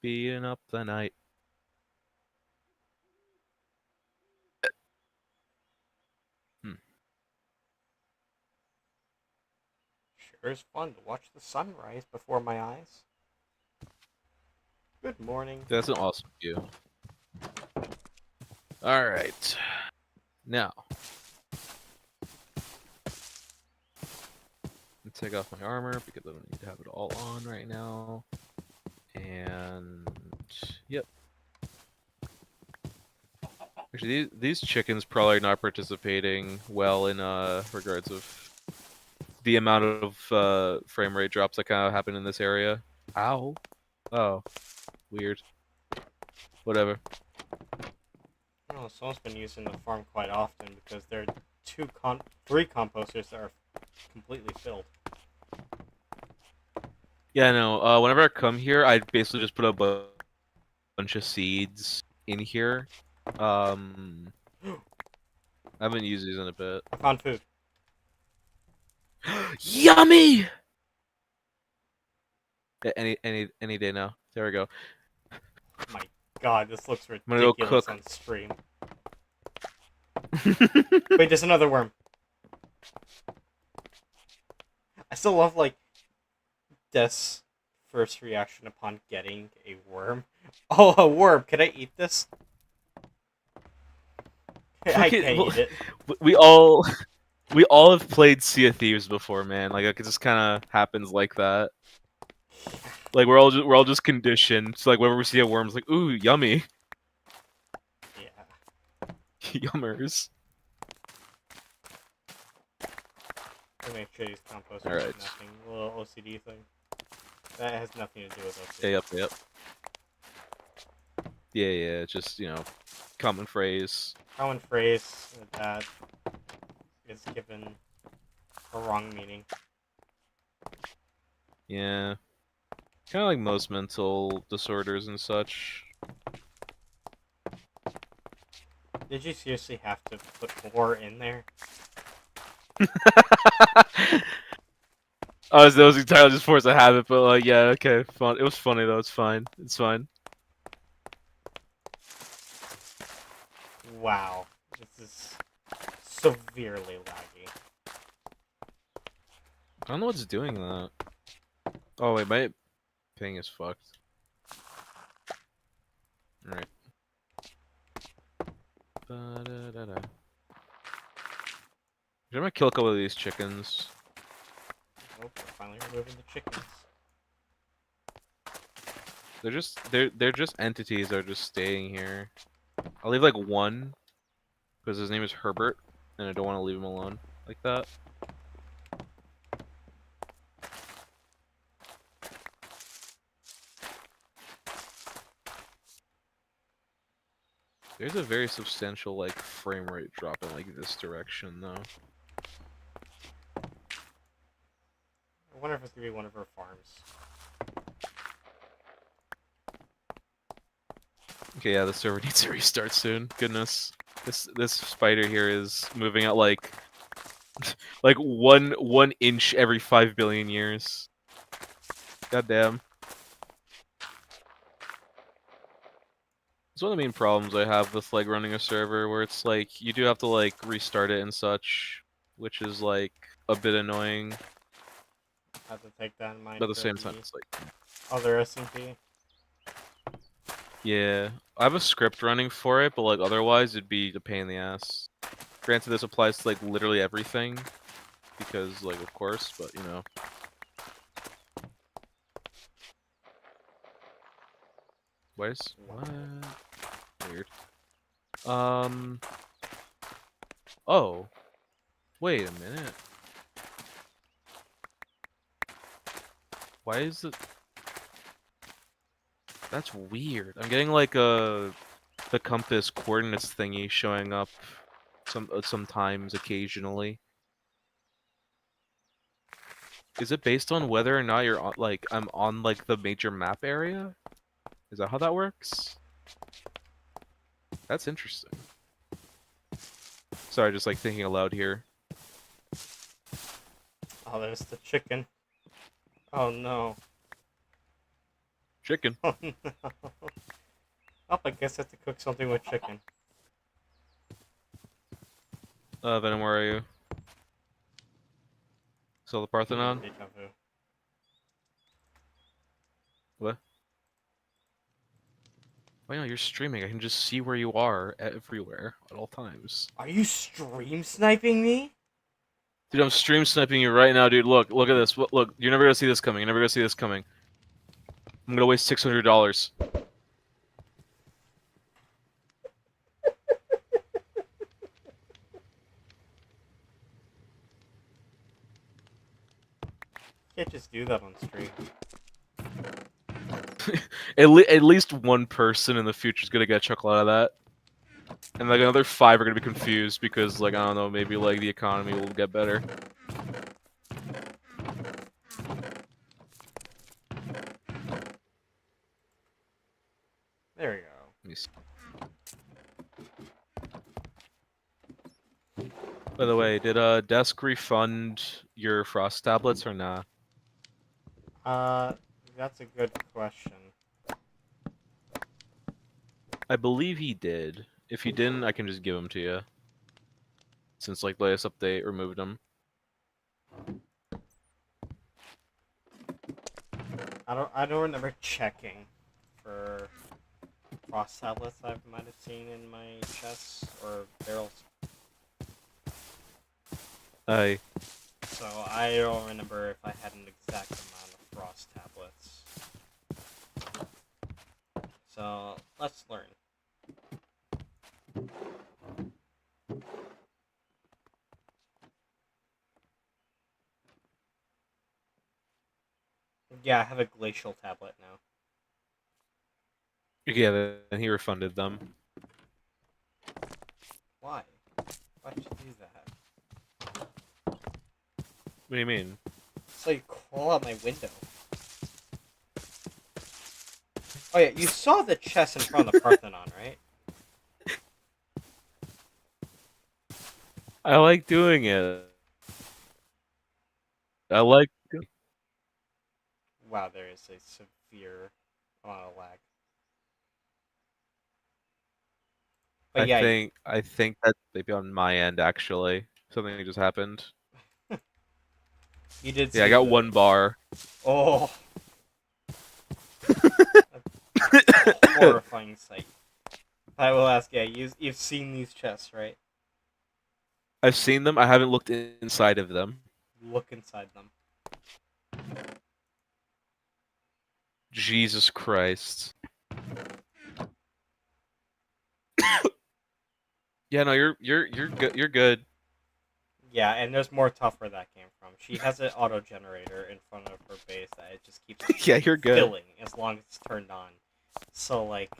Being up the night. Sure is fun to watch the sunrise before my eyes. Good morning. That's an awesome view. All right. Now, take off my armor because I don't need to have it all on right now. And yep. Actually, these chickens probably are not participating well in regards of the amount of frame rate drops that kind of happen in this area. Ow. Oh, weird. Whatever. Oh, someone's been using the farm quite often because there are three composters that are completely filled. Yeah, no. Whenever I come here, I basically just put a bunch of seeds in here. I haven't used these in a bit. I found food. Yummy! Any day now. There we go. My God, this looks I'm gonna go ridiculous cook. on stream. Wait, there's another worm. I still love like Death's first reaction upon getting a worm. Oh, a worm! Can I eat this? I can't eat it. We all have played Sea of Thieves before, man. Like it just kind of happens like that. Like we're all just conditioned. So like whenever we see a worm, it's like, ooh, yummy. Yeah. Yummers. I make sure these composters All right. have nothing. A little OCD thing. That has nothing to do with OCD. Yep. Yeah. Just common phrase. Common phrase that is given a wrong meaning. Yeah. Kind of like most mental disorders and such. Did you seriously have to put more in there? I was entirely just forced a habit, but like, yeah, okay, fun. It was funny though. It's fine. It's fine. Wow. This is severely laggy. I don't know what's doing that. Oh wait, my ping is fucked. All right. I'm gonna kill a couple of these chickens. Oh, we're finally removing the chickens. They're just entities that are just staying here. I'll leave like one because his name is Herbert, and I don't want to leave him alone like that. There's a very substantial like frame rate drop in like this direction though. I wonder if it's gonna be one of our farms. Okay, yeah, the server needs to restart soon. Goodness, this spider here is moving at like like one inch every 5 billion years. Goddamn. It's one of the main problems I have with like running a server, where it's like you do have to like restart it and such, which is like a bit annoying. Have to take that in mind But at the for same time, it's like, other SMP. yeah, I have a script running for it, but like otherwise it'd be a pain in the ass. Granted, this applies to like literally everything, because like of course, but you know. What? Weird. Oh. Wait a minute. Why is it? That's weird. I'm getting like the compass coordinates thingy showing up sometimes occasionally. Is it based on whether or not you're on like I'm on like the major map area? Is that how that works? That's interesting. Sorry, just like thinking aloud here. Oh, there's the chicken. Oh no. Chicken. Oh no. Oh, I guess I have to cook something with chicken. Venom, where are you? Still the Parthenon? Deja vu. What? Why not? You're streaming. I can just see where you are everywhere at all times. Are you stream sniping me? Dude, I'm stream sniping you right now, dude. Look at this. Look, you're never gonna see this coming. You're never gonna see this coming. I'm gonna waste $600. Can't just do that on stream. At least one person in the future is gonna get a chuckle out of that, and like another five are gonna be confused because like I don't know, maybe like the economy will get better. There we go. Let me see. By the way, did Desk refund your Frost tablets or not? Uh, that's a good question. I believe he did. If he didn't, I can just give them to you. Since like latest update removed them. I don't remember checking for frost tablets I might have seen in my chests or barrels. I So I don't remember if I had an exact amount of frost tablets. So let's learn. Yeah, I have a glacial tablet now. yeah, then he refunded them. Why? Why'd you do that? What do you mean? So you crawl out my window. Oh yeah, you saw the chest in front of the Parthenon, right? I like doing it. I like. Wow, there is a severe amount of lag. But yeah, I think that maybe on my end actually something just happened. you did Yeah, I see got the. one bar. Oh, horrifying sight. I will ask. Yeah, you've seen these chests, right? I've seen them. I haven't looked inside of them. Look inside them. Jesus Christ. Yeah, no, you're good. You're good. Yeah, and there's more tough where that came from. She has an auto generator in front of her base that it just keeps Yeah, you're good. filling as long as it's turned on. So like,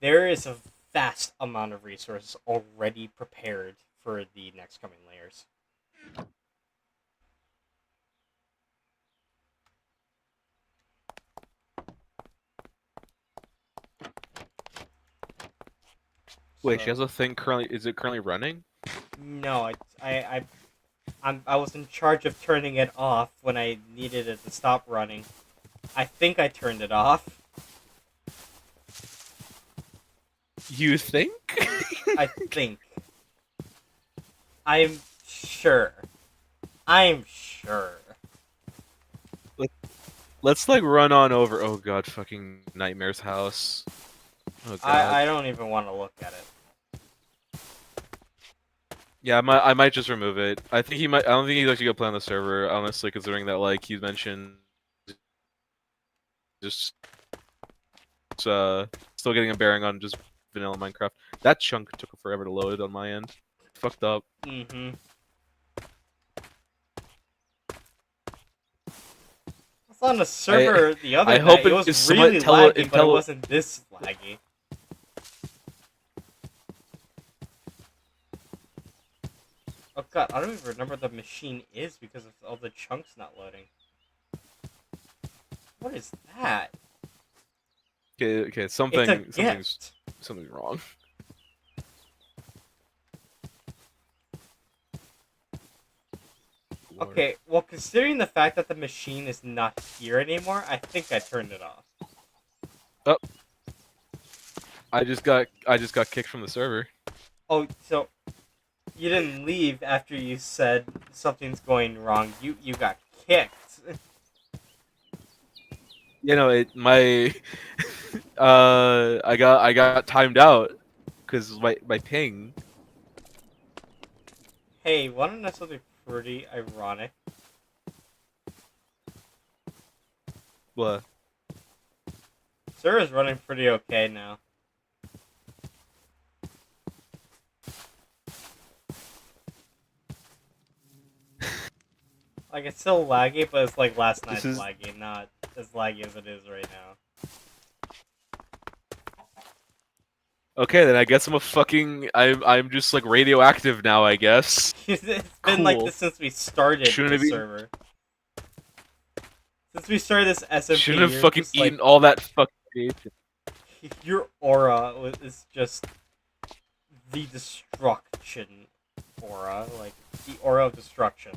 there is a vast amount of resources already prepared for the next coming layers. Wait, she So has a thing currently. Is it currently running? no, I was in charge of turning it off when I needed it to stop running. I think I turned it off. You think? I think. I'm sure. I'm sure. Let's like run on over. Oh god, fucking Nightmare's house. Oh god. I don't even want to look at it. Yeah, I might just remove it. I think he might. I don't think he's actually gonna play on the server, honestly, considering that like he's mentioned just still getting a bearing on just vanilla Minecraft. That chunk took forever to load on my end. Fucked up. Mm-hmm. It's on the server the other I hope night. It was it's somewhat really laggy, but it wasn't this laggy. Oh god, I don't even remember the machine is because of all the chunks not loading. What is that? Okay, It's a something's gift. something's wrong. Okay, well, considering the fact that the machine is not here anymore, I think I turned it off. Oh, I just got kicked from the server. Oh, so you didn't leave after you said something's going wrong. You got kicked. You know, my I got timed out because my ping. Hey, wanna know something pretty ironic? What? Server's running pretty okay now. Like, it's still laggy, but it's like last This night's is laggy, not as laggy as it is right now. okay. Then I guess I'm just like radioactive now. I guess. It's been like Cool. this since we started Shouldn't the have eaten. server. Since we started this SMP, Shouldn't have you're fucking just like eaten all that fucking radiation. your aura is just the destruction aura, like the aura of destruction.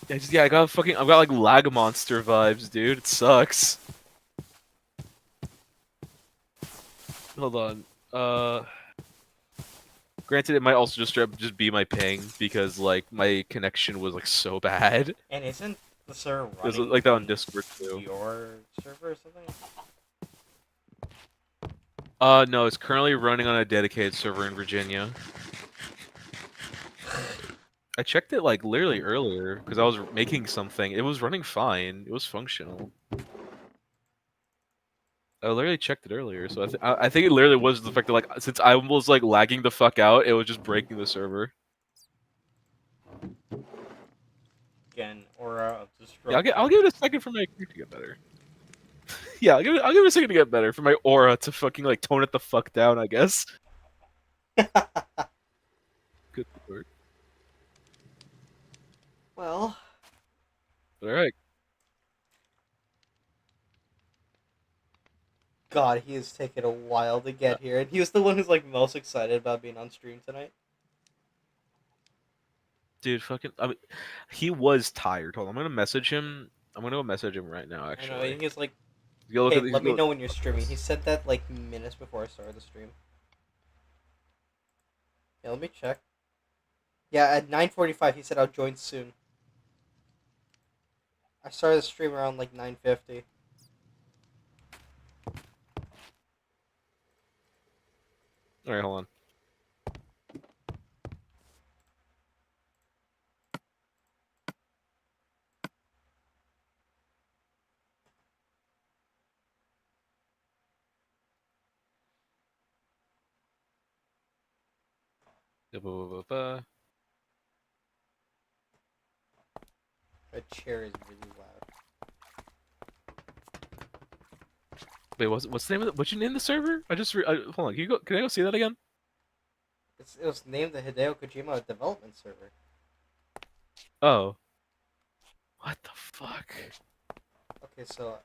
I got I've got like lag monster vibes, dude. It sucks. Hold on. Granted, it might also just be my ping because like my connection was like so bad. And isn't the server It was running like that on on Discord too. your server or something? No, it's currently running on a dedicated server in Virginia. I checked it like literally earlier because I was making something. It was running fine. It was functional. I literally checked it earlier, so I think it literally was the fact that like since I was like lagging the fuck out, it was just breaking the server. Again, aura of Yeah, destruction. I'll give it a second for my to get better. Yeah, I'll give it a second to get better for my aura to fucking like tone it the fuck down. I guess. Good lord. Well, All right. God, he has taken a while to get here, and he was the one who's like most excited about being on stream tonight. Dude, fucking. I mean, he was tired. Hold on, I'm gonna message him. I'm gonna go message him right now. I know, Actually, and he's like, go look "Hey, at these. let me know when you're streaming." He said that like minutes before I started the stream. Yeah, let me check. Yeah, at 9:45, he said I'll join soon. I started the stream around like 9:50. All right, hold on. The chair is really loud. Wait, what's the name of the, what's your name of the server? Hold on. Can I go see that again? It was named the Hideo Kojima Development Server. Oh, what the fuck? Okay, so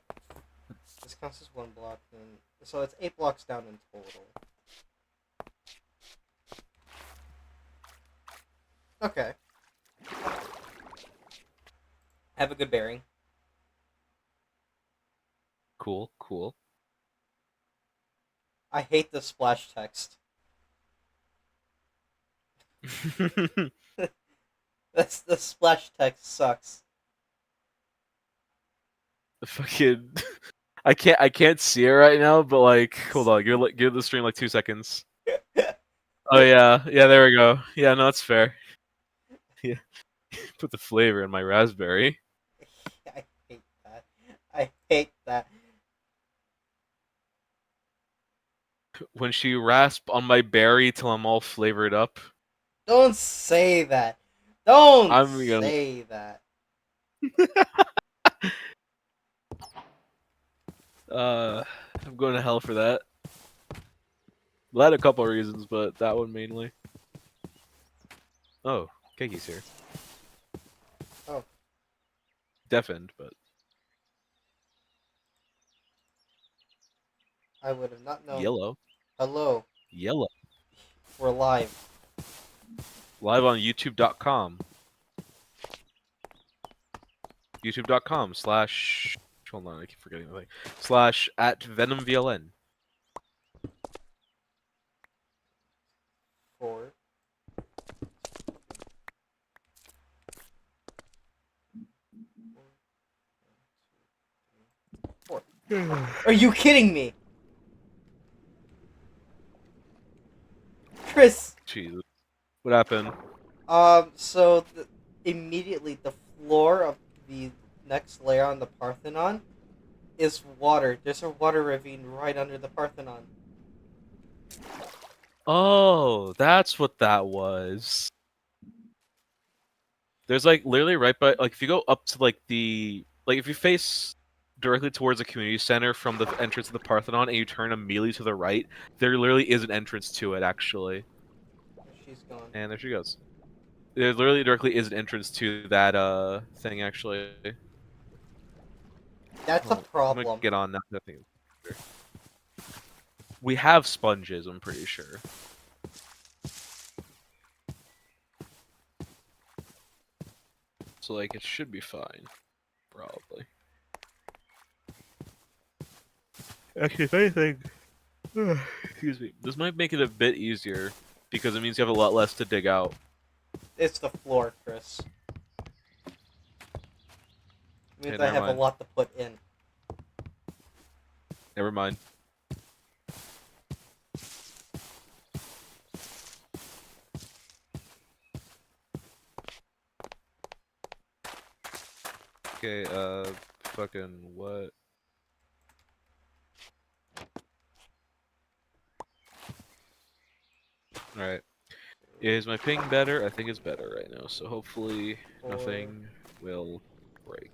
this counts as one block, and so it's 8 blocks down in total. Okay. Have a good bearing. Cool, cool. I hate the splash text. That's the splash text sucks. Fucking. I can't see it right now, but like, hold on. Give the stream like 2 seconds. Oh yeah, yeah. There we go. Yeah, no, that's fair. Yeah, put the flavor in my raspberry. I hate that. I hate that. When she rasp on my berry till I'm all flavored up. Don't say that. Don't I'm gonna. say that. I'm going to hell for that. Well, I had a couple of reasons, but that one mainly. Oh, Keki's here. Oh. Deafened, but I would have not known. yellow. Hello. Yellow. We're live. Live on YouTube.com. YouTube.com / hold on, I keep forgetting the thing. / at VenomVLN. 4. Are you kidding me? Chris! Jesus. What happened? So immediately the floor of the next layer on the Parthenon is water. There's a water ravine right under the Parthenon. Oh, that's what that was. There's like literally right by like if you go up to like if you face directly towards the community center from the entrance of the Parthenon and you turn immediately to the right, there literally is an entrance to it actually. She's gone. And there she goes. There literally directly is an entrance to that thing actually. That's a Hold on, I'm gonna problem. get on that thing. We have sponges, I'm pretty sure. So like it should be fine, probably. Actually, if anything, excuse me, this might make it a bit easier because it means you have a lot less to dig out. It's the floor, Chris. It Hey, means I never have a mind. lot to put in. Never mind. Okay, fucking what? Alright. Is my ping better? I think it's better right now, so hopefully 4. nothing will break.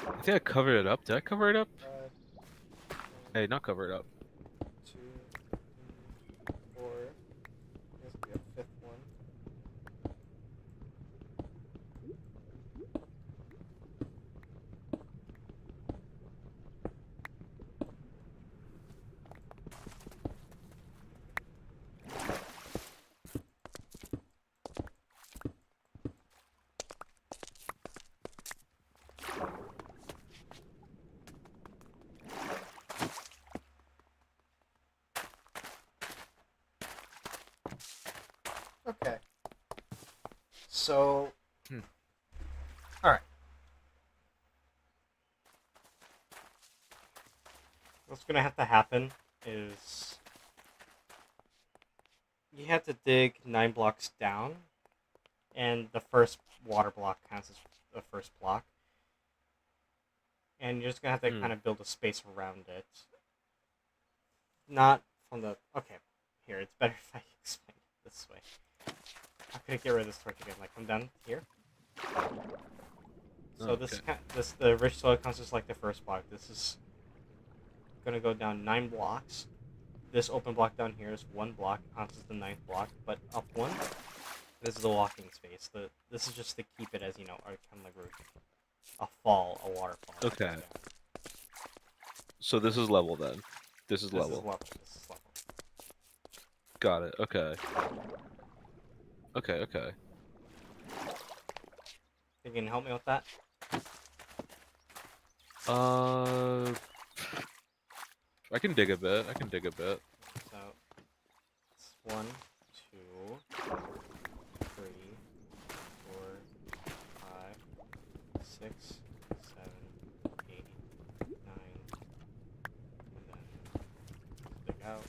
I think I covered it up. Did I cover it up? 5, Hey, not cover it up. 2, 3, 4. There's gonna be a fifth one. Okay. So. Hmm. Alright. What's gonna have to happen is. You have to dig 9 blocks down, and the first water block counts as the first block. And you're just gonna have to kind of build a space around it. Not from the. Okay, here, it's better if I explain it this way. I'm gonna get rid of this torch again. Like, come down here. So Okay. the rich soil counts as like the first block. This is gonna go down 9 blocks. This open block down here is 1 block, counts as the 9th block. But up 1, this is the walking space. This is just to keep it as, you know, kind of like a fall, a waterfall. Okay. So this is level then. This is level. This is level. Got it. Okay. Okay, okay. You can help me with that? I can dig a bit. I can dig a bit. So it's 1, 2, 3, 4, 5, 6, 7, 8, 9, and then dig out.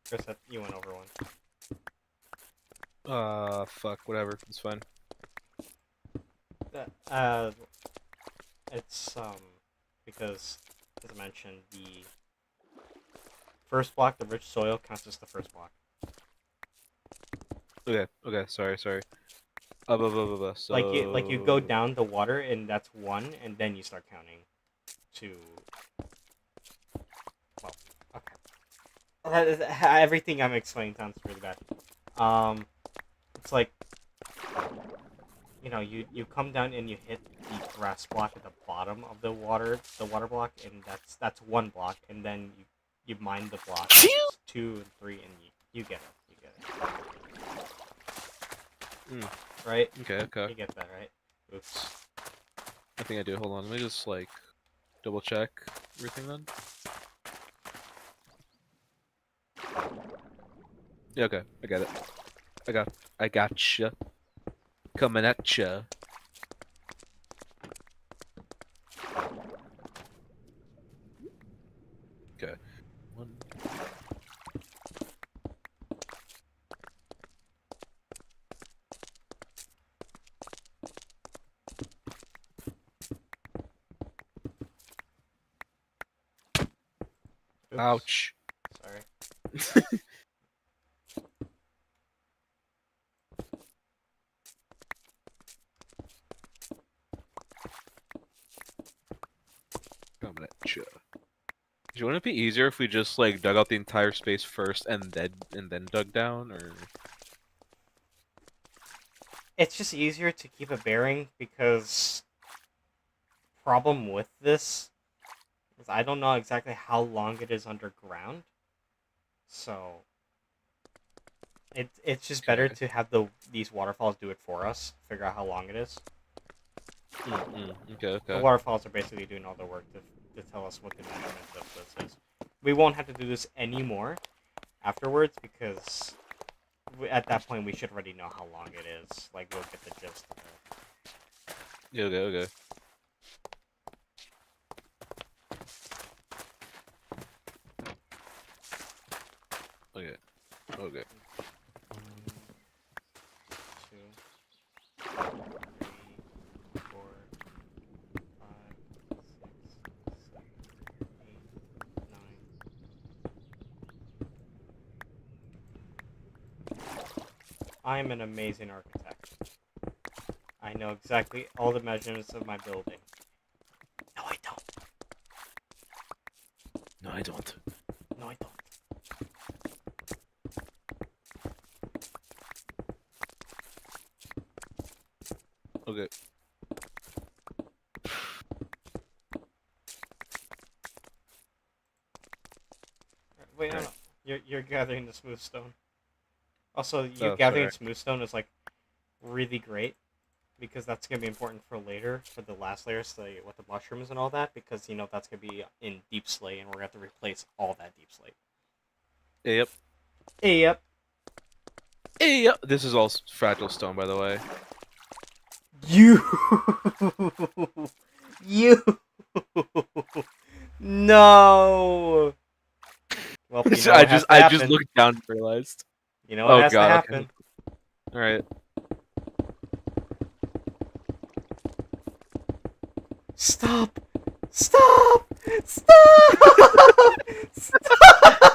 Chris, you went over one. Fuck, whatever. It's fine. It's because as I mentioned, the first block, the rich soil, counts as the first block. Okay, okay, sorry. So... Like you go down the water, and that's 1, and then you start counting to. Well, okay. Everything I'm explaining sounds really bad. It's like, you know, you come down and you hit the grass block at the bottom of the water block, and that's 1 block, and then you mine the block 2 and 3, and you get it. Right? Okay, okay. You get that, right? Oops. I think I do. Hold on. Let me just, like, double check everything then. Yeah, okay. I got it. I gotcha. Coming at ya. Oops. Ouch. Sorry. Coming at you. Wouldn't it be easier if we just like dug out the entire space first and then dug down, or? It's just easier to keep a bearing because problem with this is I don't know exactly how long it is underground. So it's just better Okay. to have these waterfalls do it for us, figure out how long it is. Okay. The Okay. waterfalls are basically doing all the work to tell us what the measurements of this is. We won't have to do this anymore afterwards because at that point we should already know how long it is. Like, we'll get the gist of it. Yeah. Okay. Okay. Okay. Okay. 1, 2, 3, 4, 5, 6, 7, 8, 9. I am an amazing architect. I know exactly all the measurements of my building. No, I don't. No, I don't. No, I don't. Okay. Wait, no, Alright. no. You're gathering the smooth stone. Also, you Oh, gathering sorry. smooth stone is like really great because that's gonna be important for later for the last layers, so with the mushrooms and all that. Because that's gonna be in deep slate, and we're gonna have to replace all that deep slate. Yep. Yep. Yep. This is all fragile stone, by the way. You. You. No. Well, you know I what just has to I just happen. looked down and realized. You know what Oh has to god. Okay. happen. All right. Stop! Stop! Stop! Stop!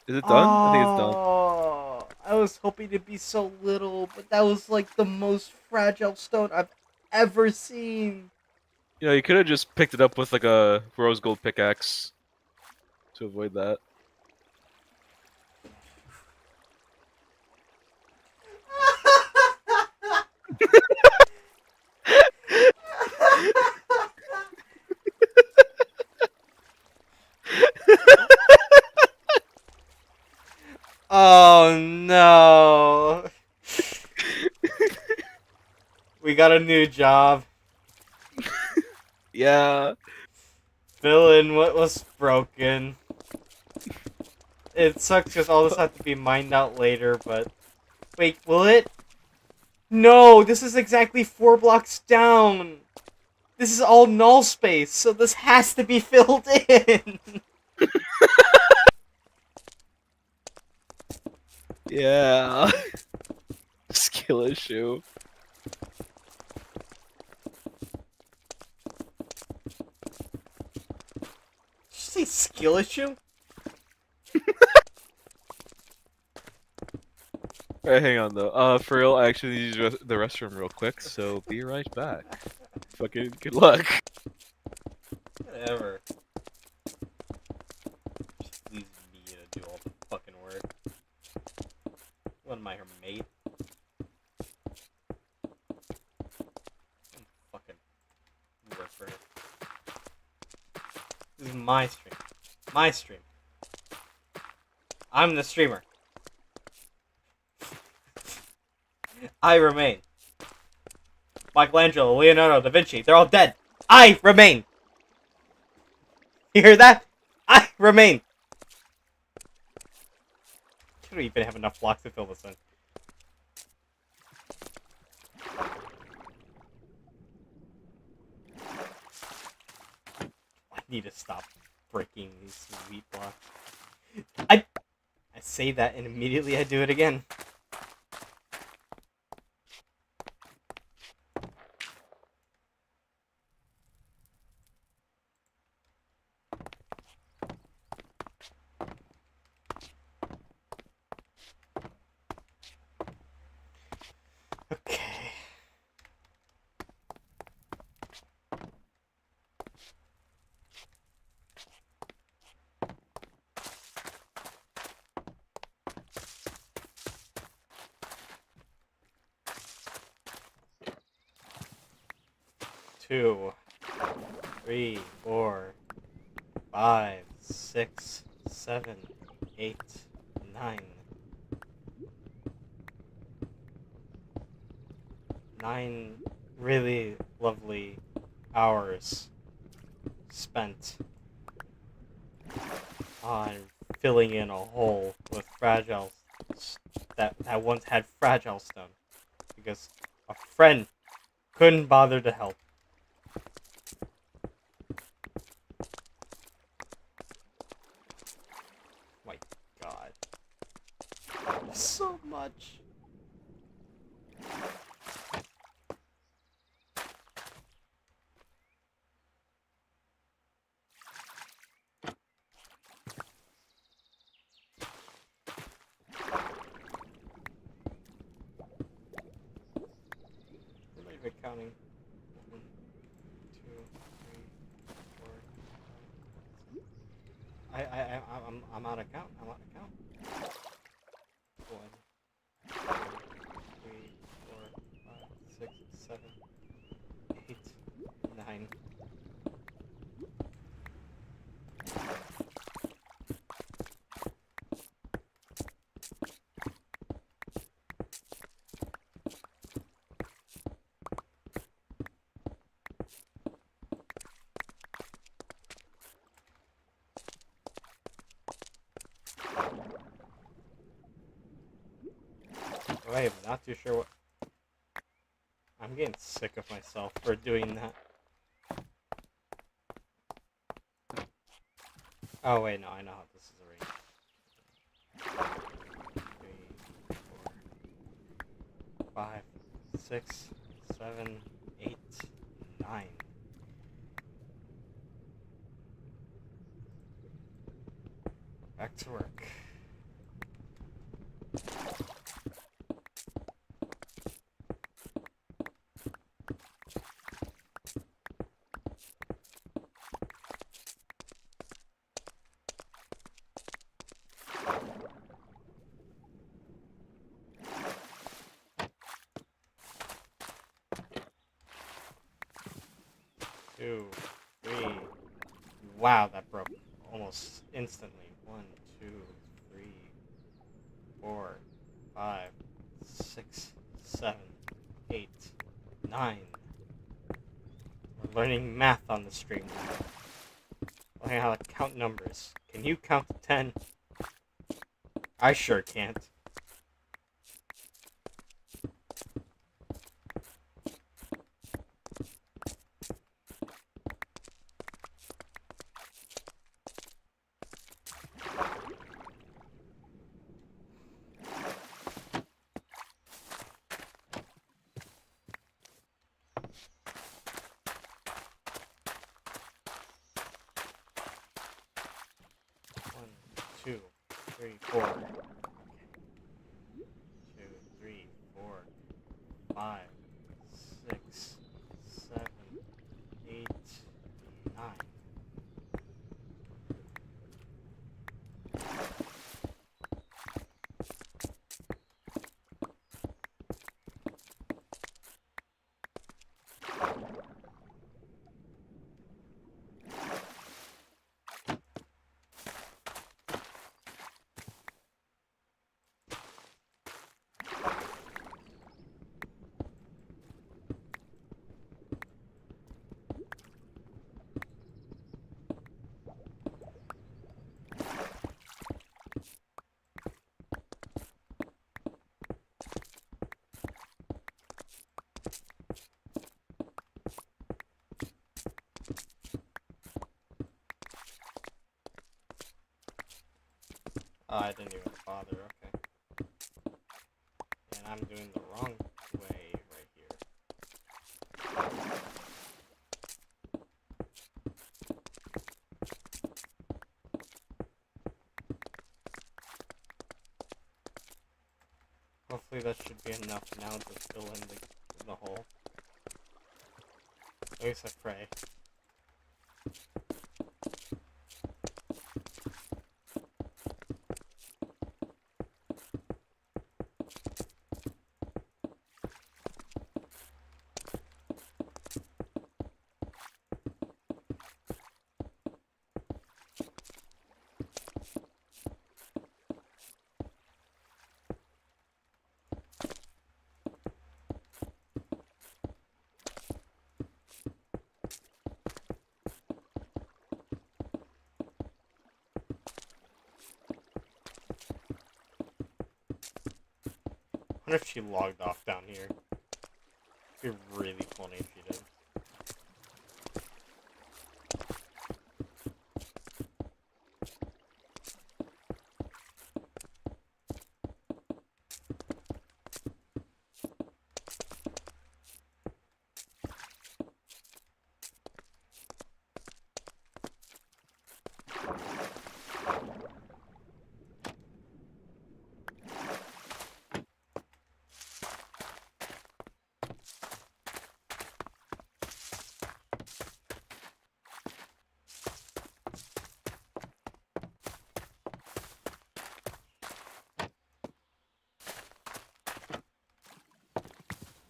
Is it done? I think it's done. Oh, I was hoping to be so little, but that was like the most fragile stone I've ever seen. You could have just picked it up with like a rose gold pickaxe to avoid that. Oh no. We got a new job. Yeah. Fill in what was broken. It sucks because all this had to be mined out later, but... Wait, will it? No, this is exactly 4 blocks down. This is all null space, so this has to be filled in. Yeah. Skill issue. Did you say skill issue? Alright, hang on though. For real, I actually need to use the restroom real quick, so be right back. Fucking good luck. Whatever. Just leaves me to do all the fucking work. What am I, her mate? Fucking work for her. This is my stream. My stream. I'm the streamer. I remain. Michelangelo, Leonardo, Da Vinci, they're all dead. I remain. You hear that? I remain. You don't even have enough blocks to fill this in. I need to stop breaking these wheat blocks. I say that and immediately I do it again. 2, 3, 4, 5, 6, 7, 8, 9. 9 really lovely hours spent on filling in a hole with fragile that once had fragile stone because a friend couldn't bother to help. My God, so much. I'm not even counting. 1, 2, 3, 4. I'm out of count. I'm out of count. 1, 2, 3, 4, 5, 6, 7, 8, 9. I am not too sure what. I'm getting sick of myself for doing that. Oh wait, no, I know how this is arranged. 3, 4, 5, 6, 7, 8, 9. Back to work. Two, 3. Wow, that broke almost instantly. 1, 2, 3, 4, 5, 6, 7, 8, 9. We're learning math on the stream now. Learning how to count numbers. Can you count to 10? I sure can't. One, 2, 3, 4. Okay. 2, 3, 4, 5, 6, 7, 8, 9. Oh, I didn't even bother, okay. And I'm doing the wrong way right here. Hopefully that should be enough now to fill in the hole. At least I pray. wonder if she logged off down here. It'd be really funny if she did.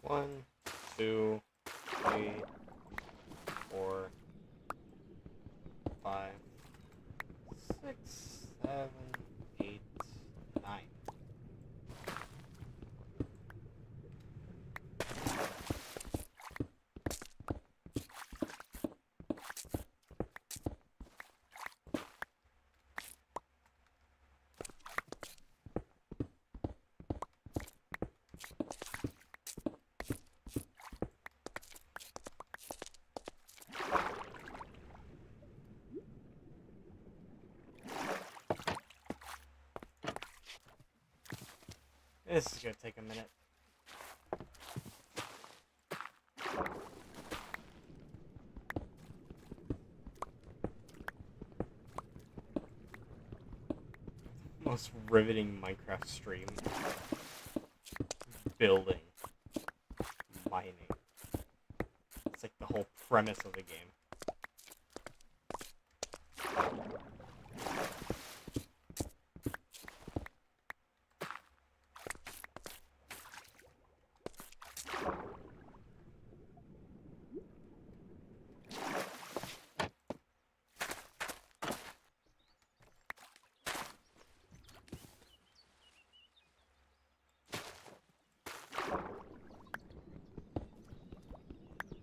One, two, three, 4, 5, 6, 7, 8, 9. This is gonna take a minute. Most riveting Minecraft stream. Building. Mining. It's like the whole premise of the game.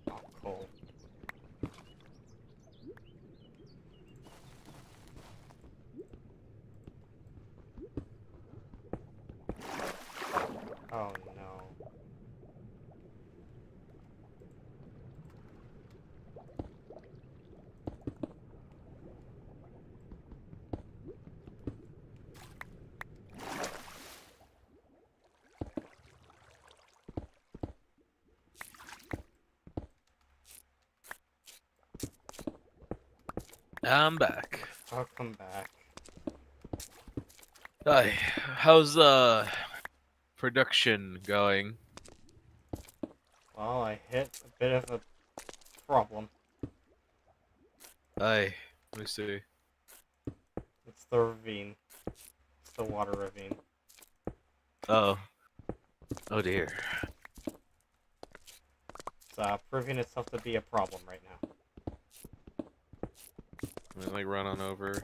Oh, cool. Oh no. I'm back. I'll come back. Hi. How's production going? Well, I hit a bit of a problem. Hi. Let me see. It's the ravine. It's the water ravine. Oh. Oh dear. It's proving itself to be a problem right now. Let me like run on over.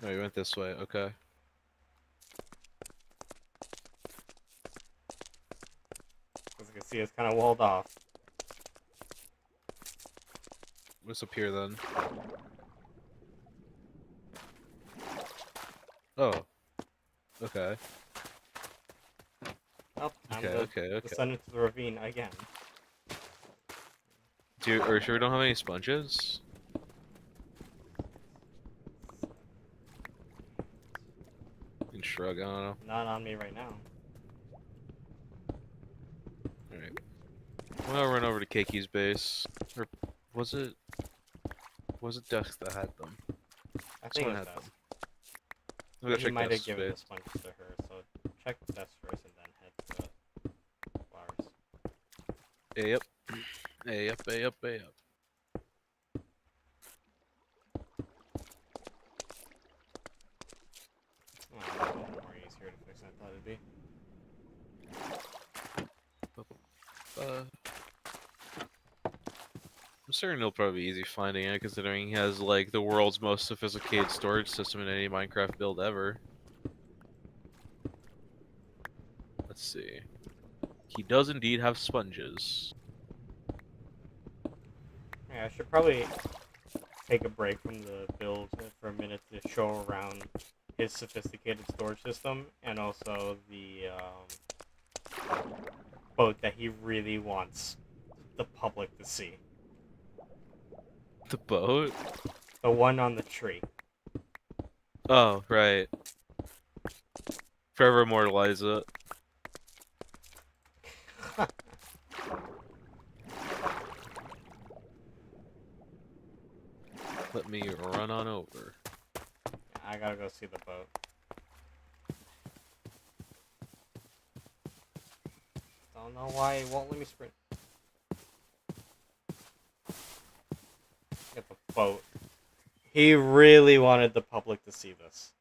Oh, you went this way. Okay. As you can see, it's kind of walled off. What's up here then? Oh. Okay. Well, time Okay. to Okay. descend into the ravine again. Are you sure we don't have any sponges? You can shrug. I don't know. Not on me right now. All right. Well, I'll run over to Keiki's base. Or was it? Was it Dusk that had them? I think Someone it's had Dusk. them. I'll go He check might have Dusk's given the base. sponges to her, so check Dusk first and then head to flowers. Hey up. Hey up. Hey up. Hey up. Oh, it's a little more easier to fix than I thought it'd be. I'm certain it'll probably be easy finding it, considering he has like the world's most sophisticated storage system in any Minecraft build ever. Let's see. He does indeed have sponges. Yeah, I should probably take a break from the build for a minute to show around his sophisticated storage system, and also the boat that he really wants the public to see. The boat? The one on the tree. Oh, right. Forever immortalize it. Let me run on over. I gotta go see the boat. Don't know why it won't let me sprint. Get the boat. He really wanted the public to see this.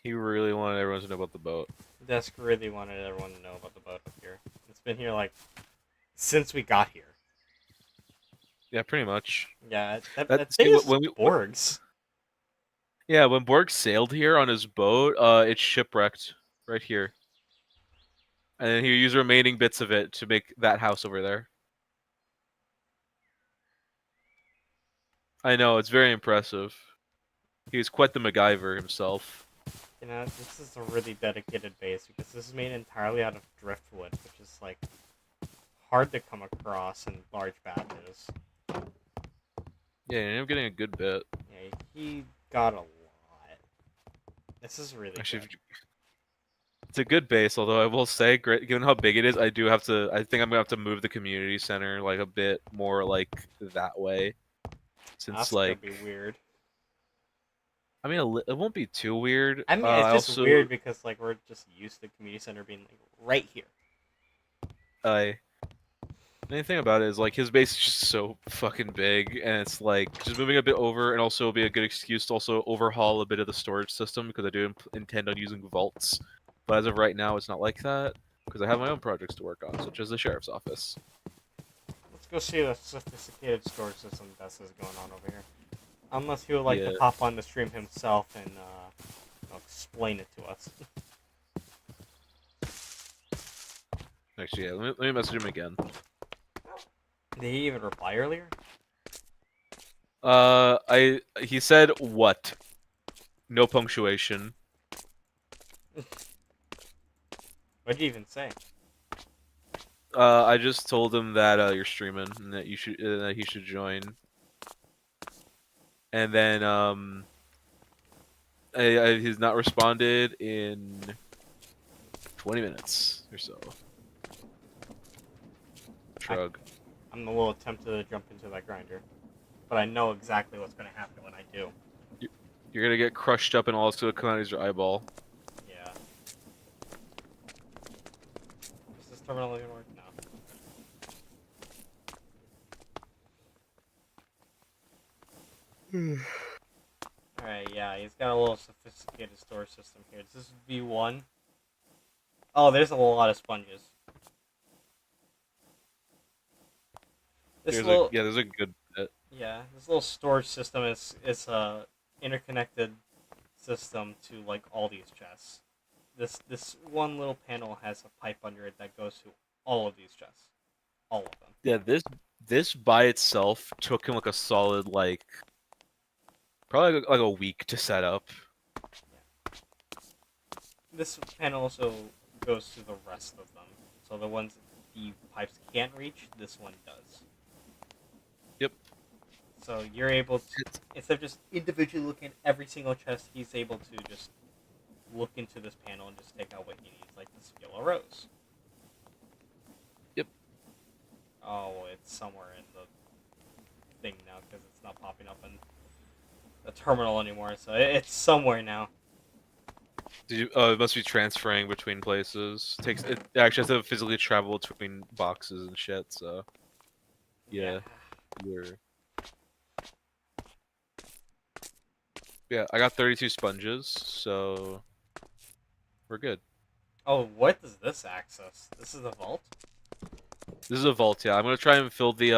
He really wanted everyone to know about the boat. Desk really wanted everyone to know about the boat up here. It's been here like since we got here. Yeah, pretty much. Yeah, that See, thing is when we, Borg's. yeah, when Borg sailed here on his boat, it's shipwrecked right here. And then he used the remaining bits of it to make that house over there. I know, it's very impressive. He's quite the MacGyver himself. You know, this is a really dedicated base because this is made entirely out of driftwood, which is like hard to come across in large batches. Yeah, you end up getting a good bit. Yeah, he got a lot. This is really Actually, good. it's a good base, although I will say, given how big it is, I think I'm gonna have to move the community center like a bit more like that way. Since That's like, gonna be weird. I mean, it won't be too weird. I mean, it's just weird because like we're just used to community center being like right here. I The main thing about it is like his base is just so fucking big, and it's like just moving a bit over, and also be a good excuse to also overhaul a bit of the storage system because I do intend on using vaults. But as of right now, it's not like that because I have my own projects to work on, such as the sheriff's office. Let's go see the sophisticated storage system Dess is going on over here. Unless he would like to Yeah. pop on the stream himself and explain it to us. Actually, yeah. Let me message him again. Did he even reply earlier? He said what? No punctuation. What'd you even say? I just told him that you're streaming and that that he should join. And then he's not responded in 20 minutes or so. Shrug. I'm a little tempted to jump into that grinder, but I know exactly what's going to happen when I do. You're gonna get crushed up and all it's gonna come out as your eyeball. Yeah. Is this terminal even work? No. Alright, yeah, he's got a little sophisticated storage system here. This is V1. Oh, there's a lot of sponges. There's a good bit. Yeah, this little storage system is a interconnected system to like all these chests. This one little panel has a pipe under it that goes to all of these chests, all of them. Yeah, this by itself took him like a solid probably like a week to set up. Yeah. This panel also goes to the rest of them. So the ones the pipes can't reach, this one does. Yep. So you're able to, instead of just individually looking at every single chest, he's able to just look into this panel and just take out what he needs, like this yellow rose. Yep. Oh, it's somewhere in the thing now because it's not popping up in the terminal anymore. So it's somewhere now. Did you? Oh, it must be transferring between places. It actually has to physically travel between boxes and shit. So yeah. Yeah, I got 32 sponges, so we're good. Oh, what does this access? This is the vault? This is a vault, yeah. I'm gonna try and fill the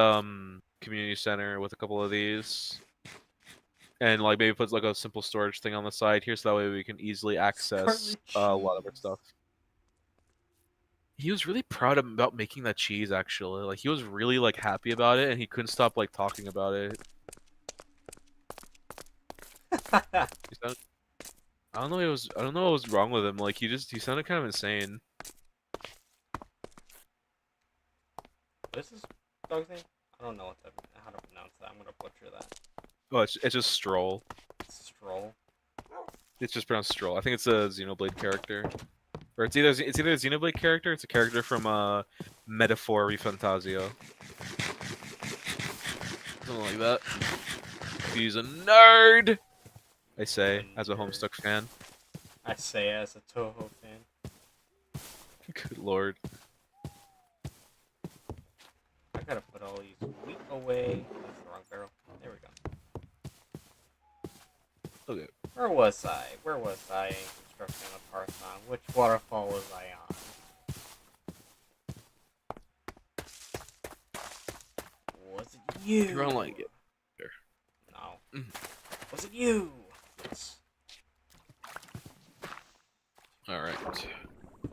community center with a couple of these. And like maybe put like a simple storage thing on the side here so that way we can easily access a lot of our stuff. He was really proud about making that cheese actually. Like he was really like happy about it and he couldn't stop like talking about it. I don't know. I don't know what was wrong with him. Like he sounded kind of insane. What is this dog's name? I don't know how to pronounce that. I'm gonna butcher that. Oh, it's just Stroll. Stroll. It's just pronounced Stroll. I think it's a Xenoblade character, or it's either a Xenoblade character. It's a character from Metaphor Refantasio. Something like that. He's a nerd. I say, as a Homestuck fan. I say as a Toho fan. Good lord. I gotta put all these wheat away. That's the wrong barrel. There we go. Okay. Where was I? In constructing a Parthon? Which waterfall was I on? Was it you? You're on like it. Sure. No. Was it you? Yes. Alright.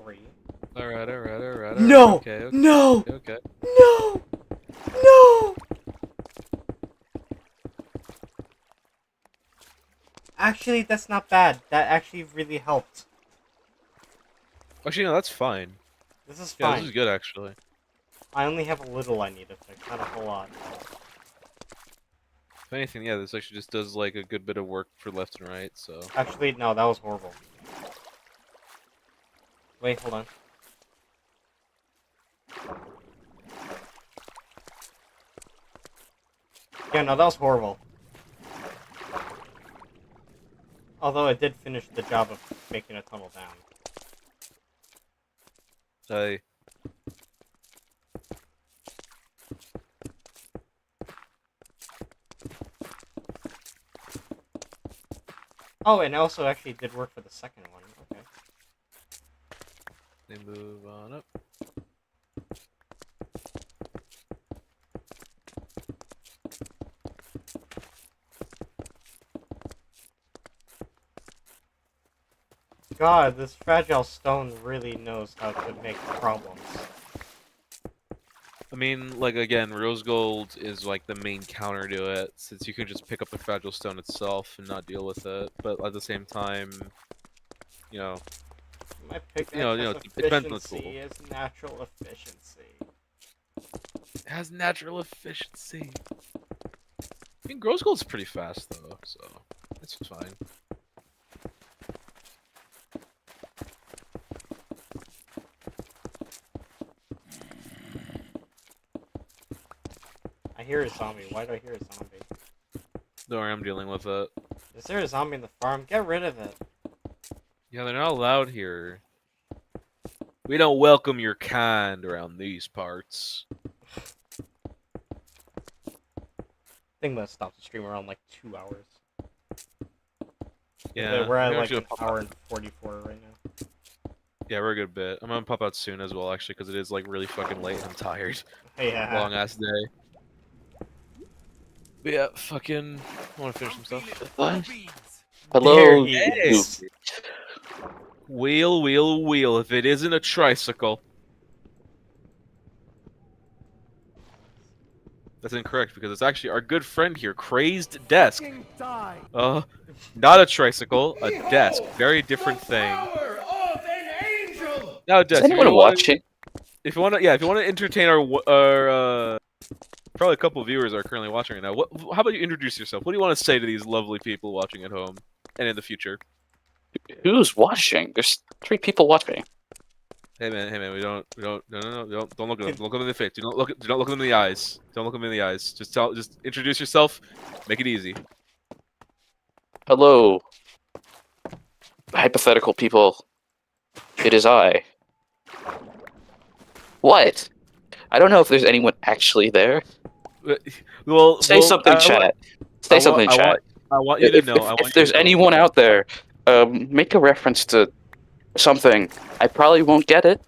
3. Alright. No! Okay. No! Okay. No! No! Actually, that's not bad. That actually really helped. Actually, no, that's fine. This is Yeah, fine. this is good, actually. I only have a little I need to fix, not a whole lot. If anything, yeah, this actually just does, like, a good bit of work for left and right, so... Actually, no, that was horrible. Wait, hold on. Yeah, no, that was horrible. Although it did finish the job of making a tunnel down. I... Oh, and also actually did work for the second one. Okay. They move on up. God, this fragile stone really knows how to make problems. I mean, like, again, Rose Gold is, like, the main counter to it, since you can just pick up the Fragile Stone itself and not deal with it, but at the same time, you know... My pickaxe it depends on the tool. efficiency is natural efficiency. It has natural efficiency. I mean, Rose Gold's pretty fast, though, so it's fine. I hear a zombie. Why do I hear a zombie? Don't worry, I'm dealing with it. Is there a zombie in the farm? Get rid of it. Yeah, they're not allowed here. We don't welcome your kind around these parts. I think I'm gonna stop the stream around like 2 hours. Yeah, we're at like an hour and 44 right now. Yeah, we're a good bit. I'm gonna pop out soon as well, actually, because it is like really fucking late and I'm tired. Yeah. Long ass day. But yeah, fucking. I want to finish some stuff. What? Hello. Hey. Wheel. If it isn't a tricycle. That's incorrect because it's actually our good friend here, Crazed Desk. Not a tricycle, a desk. Very different thing. Now, Desk, Is anyone watching? If you want to entertain our probably a couple of viewers are currently watching right now. How about you introduce yourself? What do you want to say to these lovely people watching at home and in the future? Who's watching? There's 3 people watching. Hey man, no, don't look at them. Don't look at them in the face. Do not look at them in the eyes. Don't look them in the eyes. Just introduce yourself. Make it easy. Hello. Hypothetical people. It is I. What? I don't know if there's anyone actually there. Well, Say something, chat. Say something, chat. I want you to know. If there's anyone out there, make a reference to something. I probably won't get it,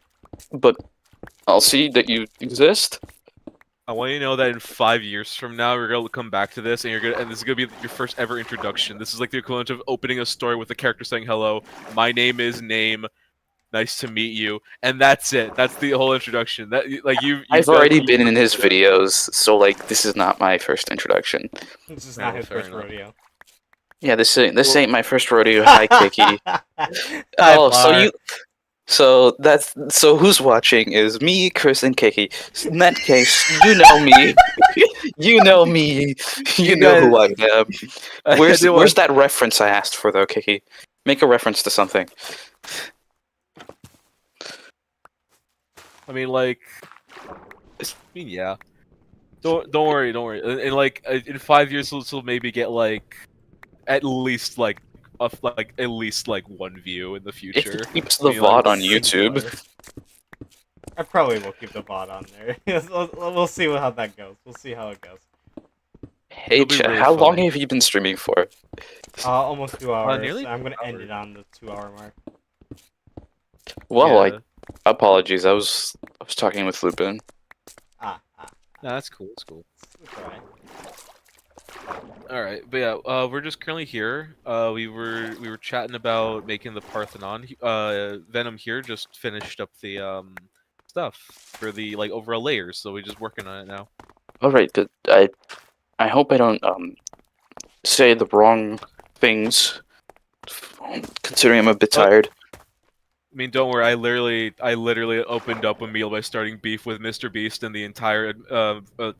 but I'll see that you exist. I want you to know that in 5 years from now, we're gonna come back to this, and this is gonna be your first ever introduction. This is like the equivalent of opening a story with the character saying, "Hello, my name is Name. Nice to meet you," and that's it. That's the whole introduction. I've already been in his videos, so like this is not my first introduction. This is not his first rodeo. Yeah, this Well- ain't my first rodeo. Hi, Kiki. High Oh, bar. so who's watching is me, Chris, and Kiki. In that case, you know me. You know me. You You know guys, who I am. I Where's didn't where's want. that reference I asked for though, Kiki? Make a reference to something. I mean, like, I mean, yeah. Don't worry, don't worry. In 5 years, we'll maybe get like at least like at least like one view in the If it future. keeps I the mean, like, VOD on YouTube, Singular. I probably will keep the bot on there. We'll see how that goes. We'll see how it goes. hey, it'll be Chet, really how long funny. have you been streaming for? Almost 2 hours. Nearly I'm gonna 2 end it hours. on the 2 hour mark. Well, Yeah, apologies. I was talking with Lupin. Ah, nah, that's cool. That's cool. it's alright. All right, but yeah, we're just currently here. We were chatting about making the Parthenon. Venom here just finished up the stuff for the like overall layers, so we're just working on it now. All right, but I hope I don't say the wrong things, considering I'm a bit What? tired. I mean, don't worry. I literally opened up a meal by starting beef with Mr. Beast and the entire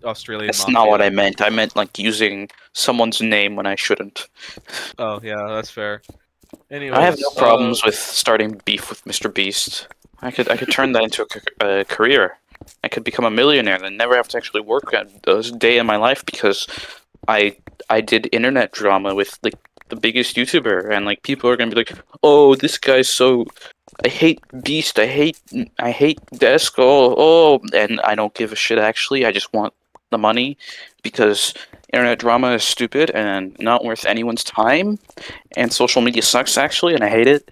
Australian That's mafia. not what I meant. I meant like using someone's name when I shouldn't. Oh yeah, that's fair. I have no Anyways, problems with starting beef with Mr. Beast. I could turn that into a career. I could become a millionaire and never have to actually work a day in my life because I did internet drama with like the biggest YouTuber and like people are gonna be like, oh, this guy's so. I hate Beast. I hate Desk. Oh, and I don't give a shit. Actually, I just want the money because internet drama is stupid and not worth anyone's time, and social media sucks actually, and I hate it.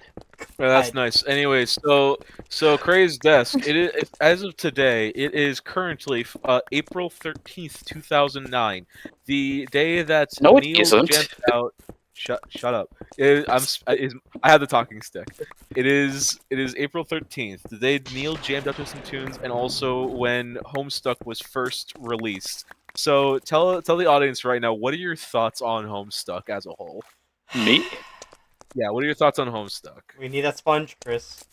well, that's nice. Anyways, so Craig's desk. It is as of today. It is currently April 13th, 2009, the day that No, it Neil isn't. jammed out. Shut up. I have the talking stick. It is April 13th, the day Neil jammed up to some tunes, and also when Homestuck was first released. So tell the audience right now, what are your thoughts on Homestuck as a whole? Me? Yeah, what are your thoughts on Homestuck? We need that sponge, Chris.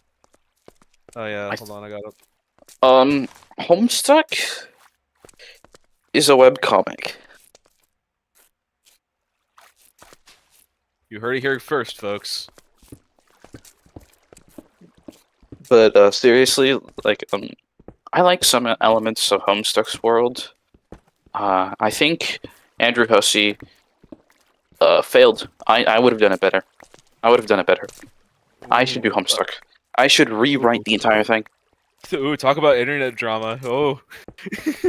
Oh yeah, I hold on, I got it. Homestuck is a webcomic. You heard it here first, folks. But seriously, like I like some elements of Homestuck's world. I think Andrew Hussey failed. I would have done it better. I would have done it better. I should do Homestuck. I should rewrite the entire thing. Ooh, talk about internet drama. Oh,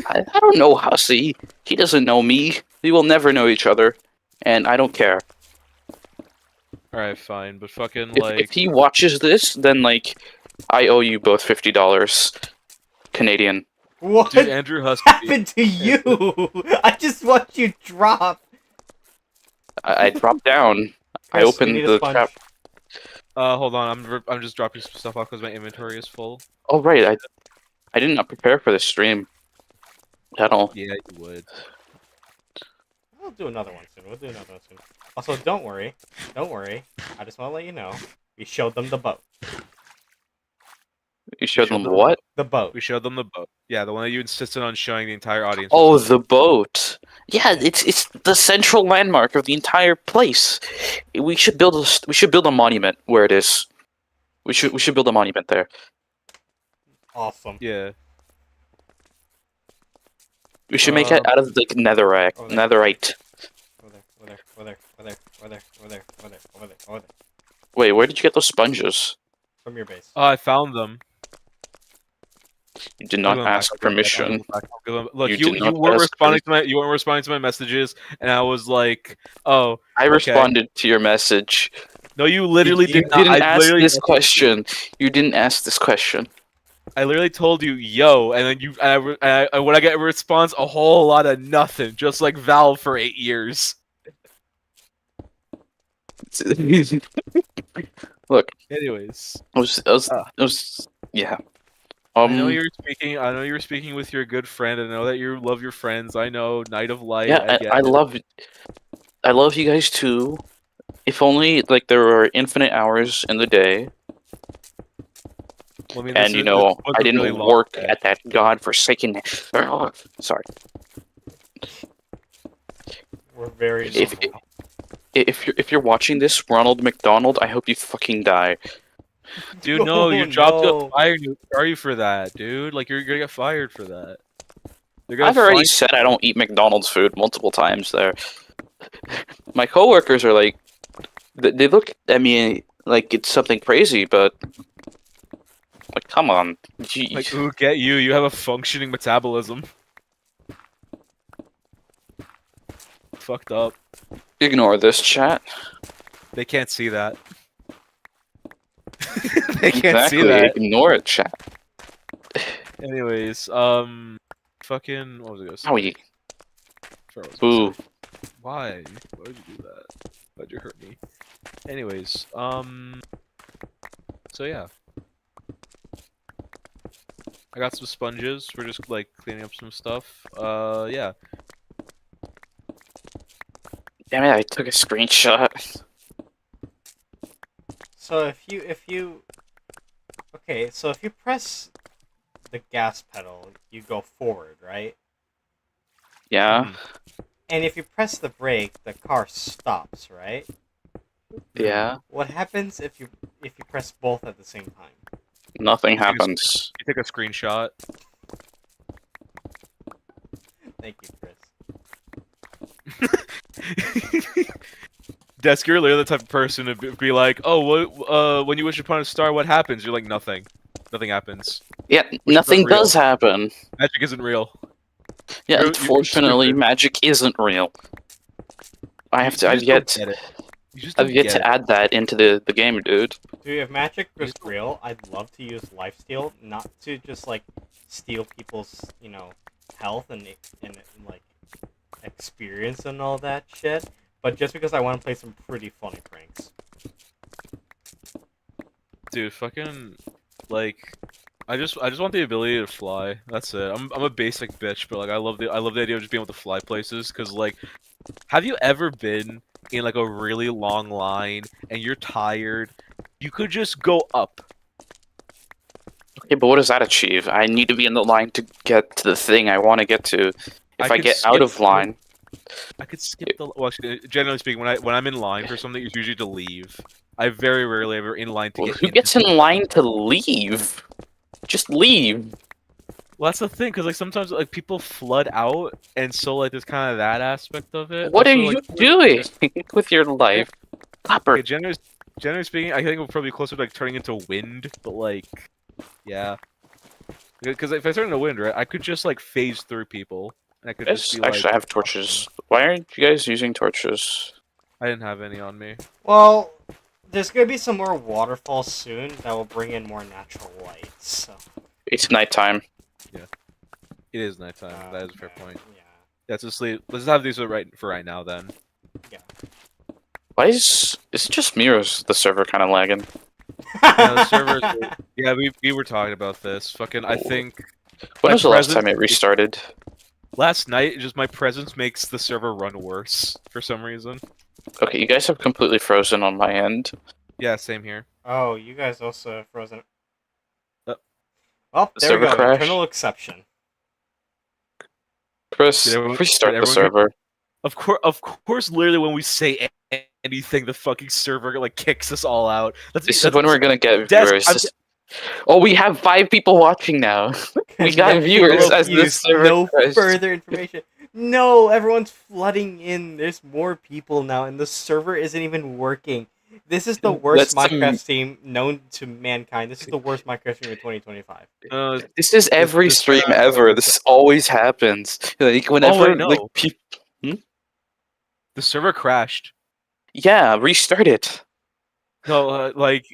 I don't know Hussey. He doesn't know me. We will never know each other, and I don't care. all right, fine, but fucking If like, he watches this, then like I owe you both $50 Canadian. What dude, Andrew Husky. happened to you? I just watched you drop. I dropped down. I Chris, we opened need a the sponge. trap. Hold on, I'm just dropping some stuff off because my inventory is full. Oh right, I did not prepare for this stream at all. Yeah, you would. We'll do another one soon. Also, don't worry. I just want to let you know. We showed them the boat. You showed showed them them what? The boat. We showed them the boat. Yeah, the one that you insisted on showing the entire audience. Oh, the boat. Yeah, it's the central landmark of the entire place. We should build a monument where it is. We should build a monument there. Awesome. Yeah. We should make it out of like netherite. Over there. Netherite. Over there. Wait, where did you get those sponges? From your base. Oh, I found them. You did I'll not give them back, ask I'll give them back, permission. I'll give them back, I'll give them- Look, You you did not weren't ask responding to my messages, and I was like, oh, I okay. responded to your message. No, you literally You did not. didn't I ask literally this messaged you. question. You didn't ask this question. I literally told you, yo, and then when I get a response, a whole lot of nothing, just like Valve for 8 years. Look, Anyways, yeah. I know you were speaking. I know you were speaking with your good friend. I know that you love your friends. I know Night of Light. Yeah, I get I it. love you guys too. If only like there were infinite hours in the day, Well, I mean, and this I was a didn't really long work day. at that godforsaken. Sorry. We're very If normal. if you're watching this, Ronald McDonald, I hope you fucking die. Dude, no, your Oh, job got no. fired. Sorry for that, dude. Like, you're gonna get fired for that. They're gonna I've already find said I don't eat McDonald's food multiple times there. My coworkers are like, they look at me like it's something crazy, but like, come on. like, ooh, get you. You have a functioning metabolism. Fucked up. Ignore this, chat. They can't see that. They can't see Exactly, that. ignore it, chat. Anyways, fucking, what was I gonna say? Owie. Forgot what I was Boo. gonna say. Why? Why would you do that? Why'd you hurt me? Anyways, so yeah. I got some sponges. We're just like cleaning up some stuff. Yeah. Damn it, I took a screenshot. So if you okay, so if you press the gas pedal, you go forward, right? Yeah, Mhm. And if you press the brake, the car stops, right? yeah. What happens if you press both at the same time? Nothing You take a happens. You take a screenshot. Thank you, Chris. Desk, you're literally the type of person to be like, oh, what, when you wish upon a star, what happens? You're like, nothing. Nothing happens. Yeah, Which is nothing unreal. does happen. Magic isn't real. Yeah, You're unfortunately, stupid. magic isn't real. I've You just don't yet get it. You just I've don't yet get to it. add that into the game, dude. Dude, if magic was Just- real, I'd love to use lifesteal, not to just like steal people's, health and like experience and all that shit, but just because I want to play some pretty funny pranks. Dude, fucking, like, I just want the ability to fly. That's it. I'm a basic bitch, but like I love the idea of just being able to fly places. Cause like, have you ever been in like a really long line and you're tired? You could just go up. Okay, but what does that achieve? I need to be in the line to get to the thing I want to get to. If I could get out skip of line, I could skip the. Well, actually, generally speaking, when I'm in line for something, it's usually to leave. I very rarely ever in line to well, get who into gets in something. line to leave? Just leave. Well, that's the thing, because like sometimes like people flood out, and so like there's kind of that aspect of it. What are Also, you like, doing with your life? Copper. okay, generally speaking, I think we're probably closer to like turning into wind, but like, yeah, because if I turn into wind, right, I could just like phase through people, and I could just Yes, be actually, I like, have torches. Why aren't you guys using torches? I didn't have any on me. Well, there's gonna be some more waterfalls soon that will bring in more natural light. So It's nighttime. It is nighttime. That is a fair point. Yeah. Let's just leave. Let's just have these for right now then. Why is it just me or is the server kind of lagging? Yeah, the servers. Yeah, we were talking about this. Fucking, I think When my was the last presence- time it restarted? last night, just my presence makes the server run worse for some reason. Okay, you guys have completely frozen on my end. Yeah, same here. Oh, you guys also have frozen. Uh, Well, the there we server go. crashed. Internal exception. Chris, Did everyone- restart did the everyone server. Of course. Literally, when we say anything, the fucking server like kicks us all out. This is when we're gonna get Desk, viewers. I'm- Oh, we have 5 people watching now. We got Connecting viewers as the refused. server No crashed. further information. No, everyone's flooding in. There's more people now, and the server isn't even working. This is the worst That's Minecraft team known to mankind. This is the worst Minecraft team in 2025. This is every this, stream ever. This always happens. Like whenever I know. like people. the server crashed. Yeah, restart it. No, like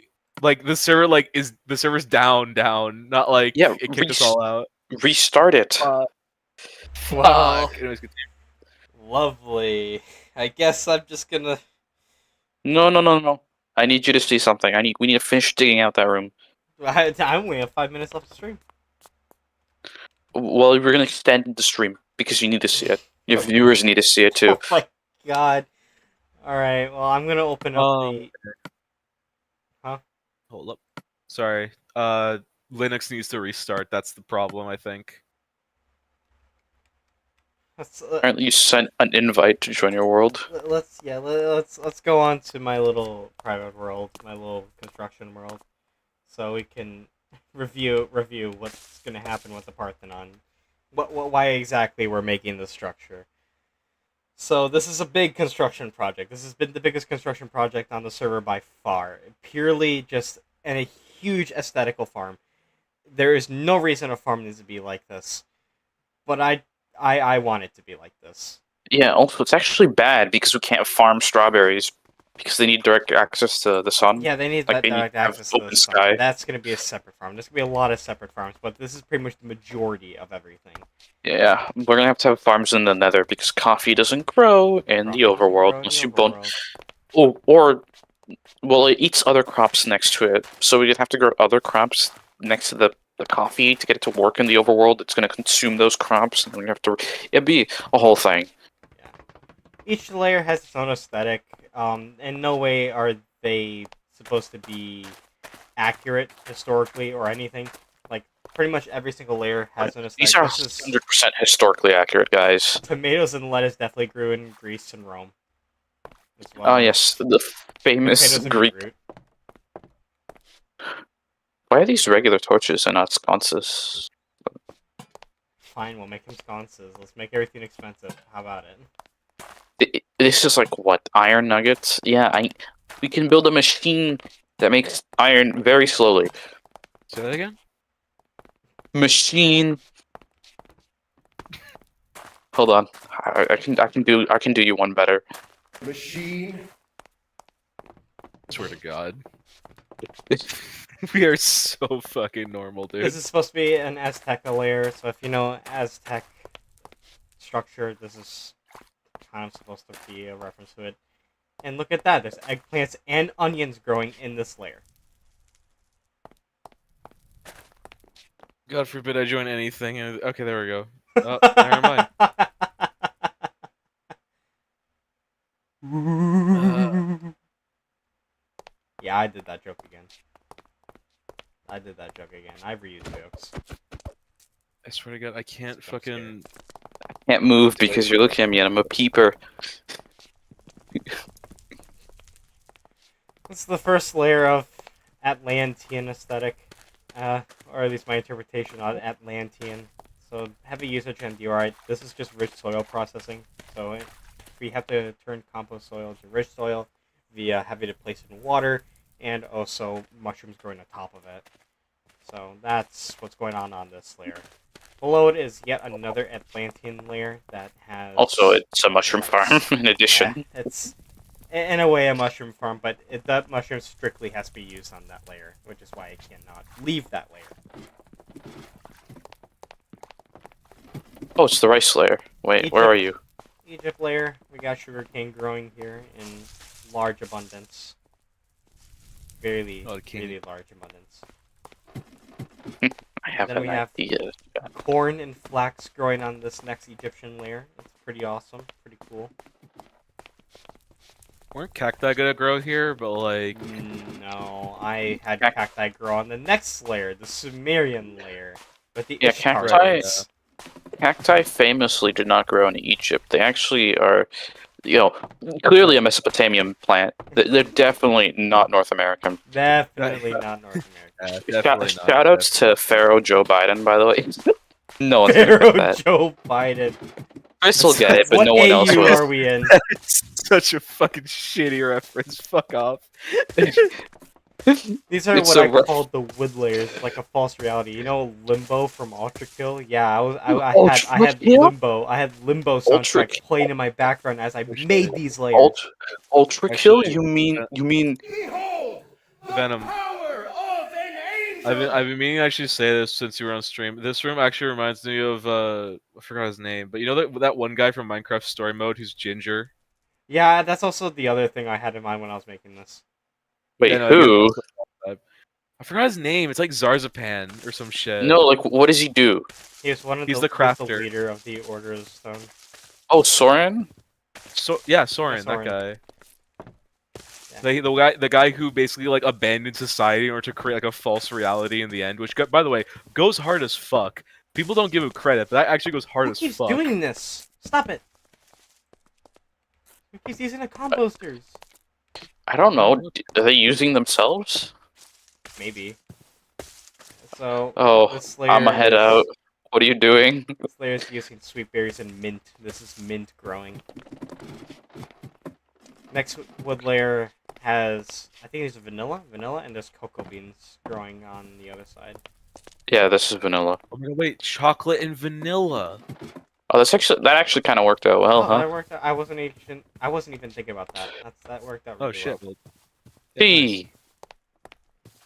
the server the server's down, not like Yeah, it kicked us all out. Restart it. Well, Fuck. Anyways, lovely. I guess I'm just gonna. No. I need you to see something. We need to finish digging out that room. I only have 5 minutes left to stream. Well, we're gonna extend the stream because you need to see it. Your viewers need to see it too. Oh my god. Alright, well, I'm gonna open up the... Huh? Hold up. Sorry. Linux needs to restart. That's the problem, I think. Let's, Apparently, you sent an invite to join your world. let's go on to my little private world, my little construction world, so we can review what's gonna happen with the Parthenon, why exactly we're making this structure. So this is a big construction project. This has been the biggest construction project on the server by far. Purely just and a huge aesthetical farm. There is no reason a farm needs to be like this, but I want it to be like this. Yeah, also, it's actually bad because we can't farm strawberries because they need direct access to the sun. Yeah, they need Like, that they need direct to have access to open the sun. sky. That's going to be a separate farm. There's going to be a lot of separate farms, but this is pretty much the majority of everything. Yeah, we're gonna have to have farms in the Nether because coffee doesn't grow in the overworld unless you build. Or, well, it eats other crops next to it, so we'd have to grow other crops next to the coffee to get it to work in the overworld. It's gonna consume those crops, and then we have to. It'd be a whole thing. Yeah. Each layer has its own aesthetic. In no way are they supposed to be accurate historically or anything. Like, pretty much every single layer has an aesthetic. These are This is 100% historically accurate, guys. tomatoes and lettuce definitely grew in Greece and Rome. As well. Oh yes, the famous Potatoes and Greek. beetroot. Why are these regular torches and not sconces? Fine, we'll make them sconces. Let's make everything expensive. How about it? This is like what, iron nuggets? Yeah, we can build a machine that makes iron very slowly. Say that again? Machine. Hold on, I can do you one better. Machine. Swear to God. We are so fucking normal, dude. This is supposed to be an Azteca layer, so if you know Aztec structure, this is kind of supposed to be a reference to it. And look at that, there's eggplants and onions growing in this layer. God forbid I join anything. Okay, there we go. Oh, never mind. Yeah, I did that joke again. I reuse jokes. I swear to God, I can't fucking... Can't move because you're looking at me and I'm a peeper. This is the first layer of Atlantean aesthetic, or at least my interpretation on Atlantean. So heavy usage on diorite. This is just rich soil processing. So we have to turn compost soil into rich soil via having to place it in water, and also mushrooms growing on top of it. So that's what's going on this layer. Below it is yet another Atlantean layer that has... Also, it's a mushroom farm in addition. Yeah, it's in a way a mushroom farm, but that mushroom strictly has to be used on that layer, which is why I cannot leave that layer. Oh, it's the rice layer. Wait, where are you? Egypt layer, we got sugarcane growing here in large abundance. Really large abundance. I have Then an we have idea. corn and flax growing on this next Egyptian layer. It's pretty awesome, pretty cool. Weren't cacti gonna grow here, but like... No, I had cacti grow on the next layer, the Sumerian layer. With the Yeah, Ishtar cacti. Cacti famously did not grow in Egypt. They actually are, clearly a Mesopotamian plant. They're definitely not North American. Definitely not North American. Shoutouts to Pharaoh Joe Biden, by the way. No one's gonna Pharaoh get that. Joe Biden. Chris will get it, but What no one else AU will. are we in? It's such a fucking shitty reference. Fuck off. These are It's what so I rough. call the wood layers, like a false reality. You know Limbo from Ultra Kill? Yeah, I had Kill? Limbo. I had Limbo soundtrack Kill? playing in my background as I made these layers. Ultra kill? Actually, You mean Behold the Venom. power of an angel. I've been meaning to actually say this since you were on stream. This room actually reminds me of I forgot his name, but you know that one guy from Minecraft Story Mode who's ginger. Yeah, that's also the other thing I had in mind when I was making this. wait, Yeah, no, who? I forgot his name. It's like Zarzapan or some shit. No, like what does he do? He's He's the he's the crafter. leader of the Order of Stone. Oh, Soren? So yeah, Soren, Soren. that guy. The guy who basically like abandoned society in order to create like a false reality in the end, which by the way goes hard as fuck. People don't give him credit, but that actually goes hard Who as keeps fuck. doing this? Stop it! Who keeps using the composters? I don't know. Are they using themselves? Maybe. So Oh, this layer I'ma head is, out. What are you doing? This layer is using sweet berries and mint. This is mint growing. Next wood layer has, I think it's vanilla, and there's cocoa beans growing on the other side. Yeah, this is vanilla. Oh, wait, chocolate and vanilla. Oh, that actually kind of worked out well, huh? That worked out. I wasn't even thinking about that. That worked out really Oh shit. well. Yeah, Tea. nice.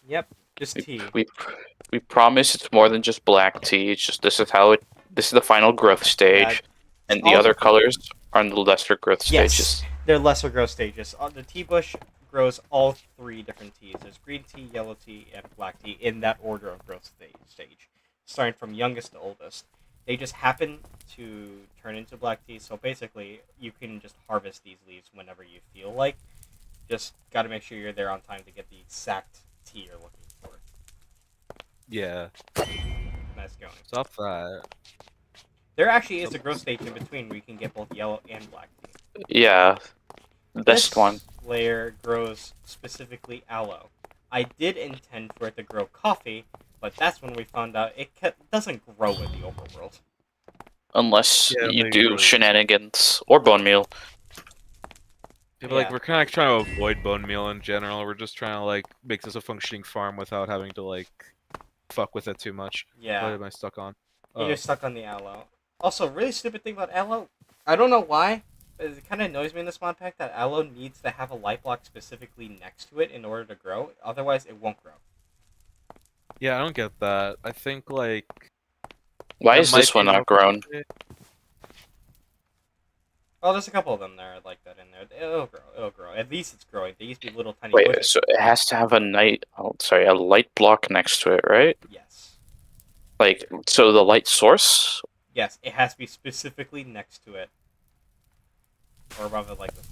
Yep, just tea. We promise it's more than just black tea. It's just this is the final growth stage, and the also other colors are in the lesser growth stages. Yes, they're lesser growth stages. The tea bush grows all 3 different teas. There's green tea, yellow tea, and black tea in that order of growth stage, starting from youngest to oldest. They just happen to turn into black tea, so basically you can just harvest these leaves whenever you feel like. Just got to make sure you're there on time to get the exact tea you're looking for. Yeah. Nice going. Stop that. There actually is a growth stage in between where you can get both yellow and black tea. Yeah, best This one. layer grows specifically aloe. I did intend for it to grow coffee, but that's when we found out it doesn't grow in the overworld. Unless Yeah, you maybe do really. shenanigans or bone meal. Yeah, but, like, we're kind of trying to avoid bone meal in general. We're just trying to like make this a functioning farm without having to like fuck with it too much. Yeah. What am I stuck on? And you're stuck on the aloe. Also, really stupid thing about aloe, I don't know why, but it kind of annoys me in this mod pack that aloe needs to have a light block specifically next to it in order to grow. Otherwise, it won't grow. Yeah, I don't get that. I think like Why that is might this be one not grown? Well, there's a couple of them there like that in there. It'll grow. It'll grow. At least it's growing. They used to be little tiny Wait, bushes. so it has to have a light block next to it, right? Yes. Like, so the light source? Yes, it has to be specifically next to it. Or above it like this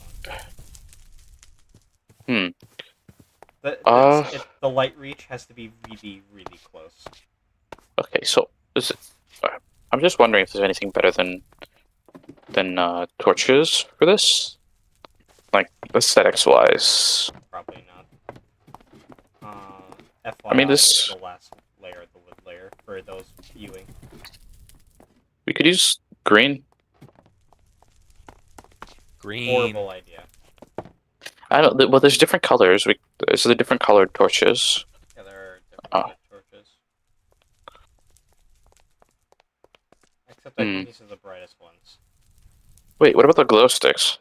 one. The light reach has to be really, really close. Okay, so is it? I'm just wondering if there's anything better than torches for this, like aesthetics wise. Probably not. FYI, I mean, this this is the last layer, the wood layer, for those viewing. we could use green. green. Horrible idea. I don't. Well, there's different colors. There's the different colored torches. Yeah, there are different Oh. wood torches. Except I think these are the brightest ones. Wait, what about the glow sticks?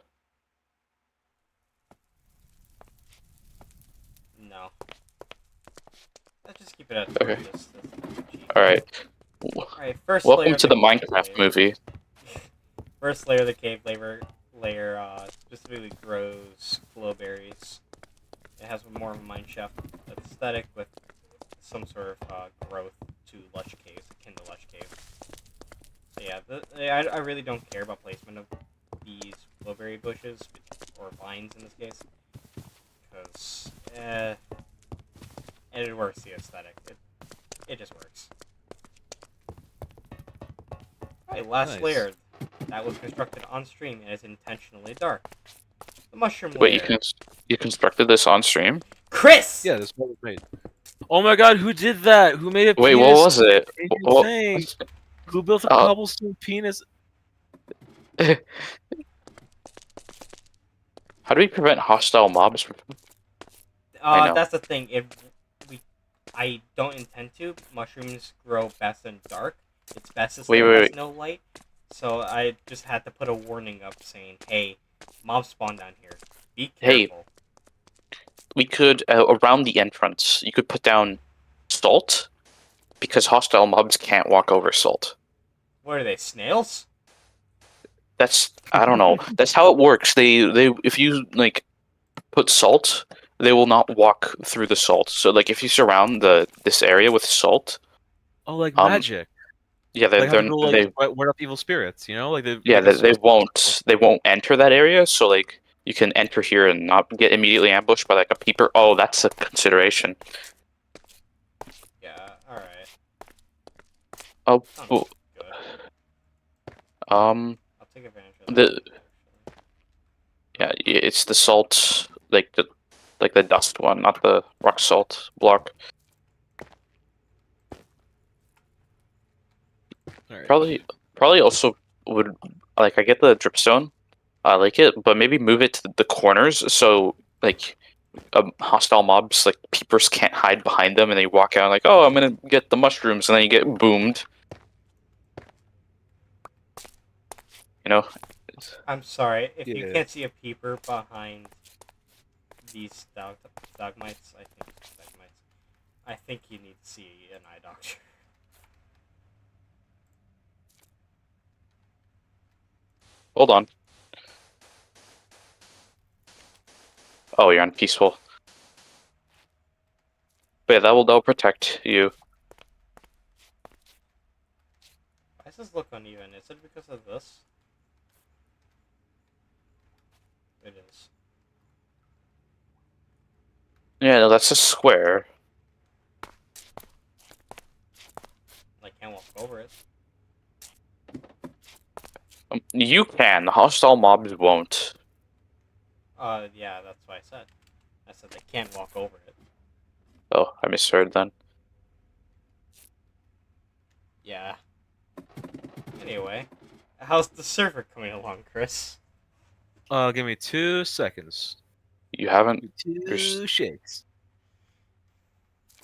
No. Let's just keep it at Okay. torches. All right. Alright, first Welcome layer to of the cave Minecraft layer. movie. First layer of the cave layer specifically grows glowberries. It has more of a mineshaft aesthetic with some sort of growth to lush caves, akin to lush cave. So yeah, I really don't care about placement of these glowberry bushes, or vines in this case, because it works the aesthetic. It just works. Alright, last Nice. layer. That was constructed on stream and is intentionally dark. The mushroom Wait, layer. you constructed this on stream? Chris! Yeah, this was made. Oh my god, who did that? Who made a Wait, penis? what was it? Asian What- thing? Who built a Oh. cobblestone penis? How do we prevent hostile mobs from? I know. That's the thing. I don't intend to. Mushrooms grow best in dark. It's best as there Wait. is no light. So I just had to put a warning up saying, "Hey, mobs spawn down here. Be Hey. careful." We could around the entrance. You could put down salt, because hostile mobs can't walk over salt. What are they, snails? I don't know. That's how it works. They if you like put salt, they will not walk through the salt. So like if you surround this area with salt, Oh, like Um, magic. yeah, Like how they're people like ward off evil spirits, you know? Like they won't enter that area. So like you can enter here and not get immediately ambushed by like a peeper. Oh, that's a consideration. Yeah, alright. Oh, Sounds oh, good. um, I'll take advantage of that. the actually. yeah, it's the salt, like the dust one, not the rock salt block. Alright. Probably also would like I get the dripstone, I like it, but maybe move it to the corners so like hostile mobs like peepers can't hide behind them and they walk out like, oh, I'm gonna get the mushrooms, and then you get boomed. You know, I'm sorry, if you Yeah. can't see a peeper behind these stalagmites, I think you need to see an eye doctor. hold on. Oh, you're on peaceful. But yeah, that'll protect you. Why does this look uneven? Is it because of this? It is. Yeah, no, that's a square. I can't walk over it. You can. Hostile mobs won't. Yeah, that's what I said. I said they can't walk over it. Oh, I misheard then. Yeah. Anyway, how's the server coming along, Chris? Give me 2 seconds. You haven't. Give me There's 2 shakes.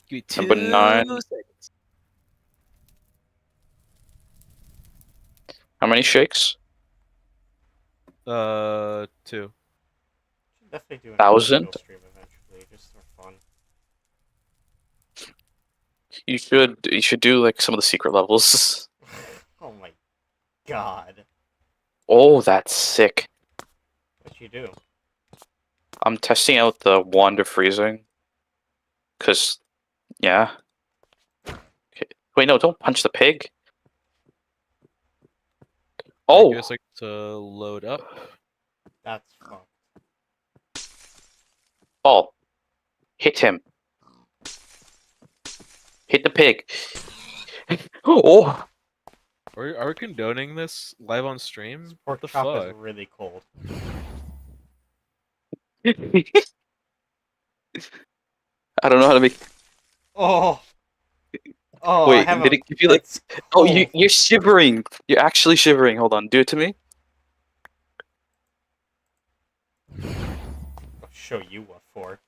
Give me 2 number 9. seconds. How many shakes? 2. Should definitely do an 1,000? illegal stream eventually, just for fun. You should do like some of the secret levels. Oh my god. Oh, that's sick. What you do? I'm testing out the wand of freezing. Cause, yeah. Okay. Wait, no, don't punch the pig. Oh. Oh, Give us like to load up. That's fucked. oh, hit him. Hit the pig. Oh, Are we condoning this live on stream? This What pork the chop is fuck? really cold. I don't know how to make. Oh! Oh, I Wait, have did a... it give you like? It's Oh, cold. you're shivering. You're actually shivering. Hold on, do it to me. I'll show you what for.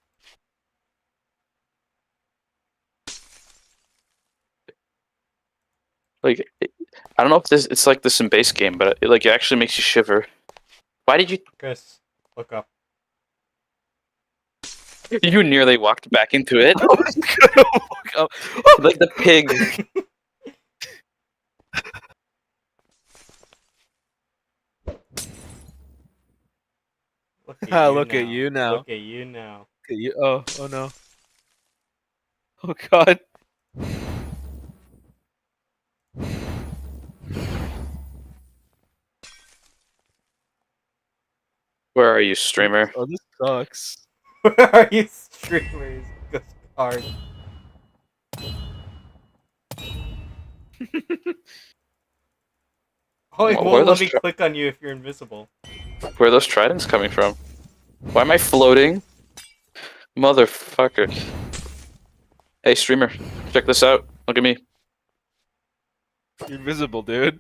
Like, I don't know if it's like this in base game, but it actually makes you shiver. Why did you? Chris, look up. You nearly walked back into it. Oh, Like the pig. Look at Ah, you look now. at you now. Look at you now. Look at you. Oh no. Oh god. Where are you, streamer? Oh, this sucks. Where are you, streamers? Good card. Oh, it Where are won't let those me click on you if you're invisible. Where are those tridents coming from? Why am I floating? Motherfucker. Hey, streamer, check this out. Look at me. You're invisible, dude.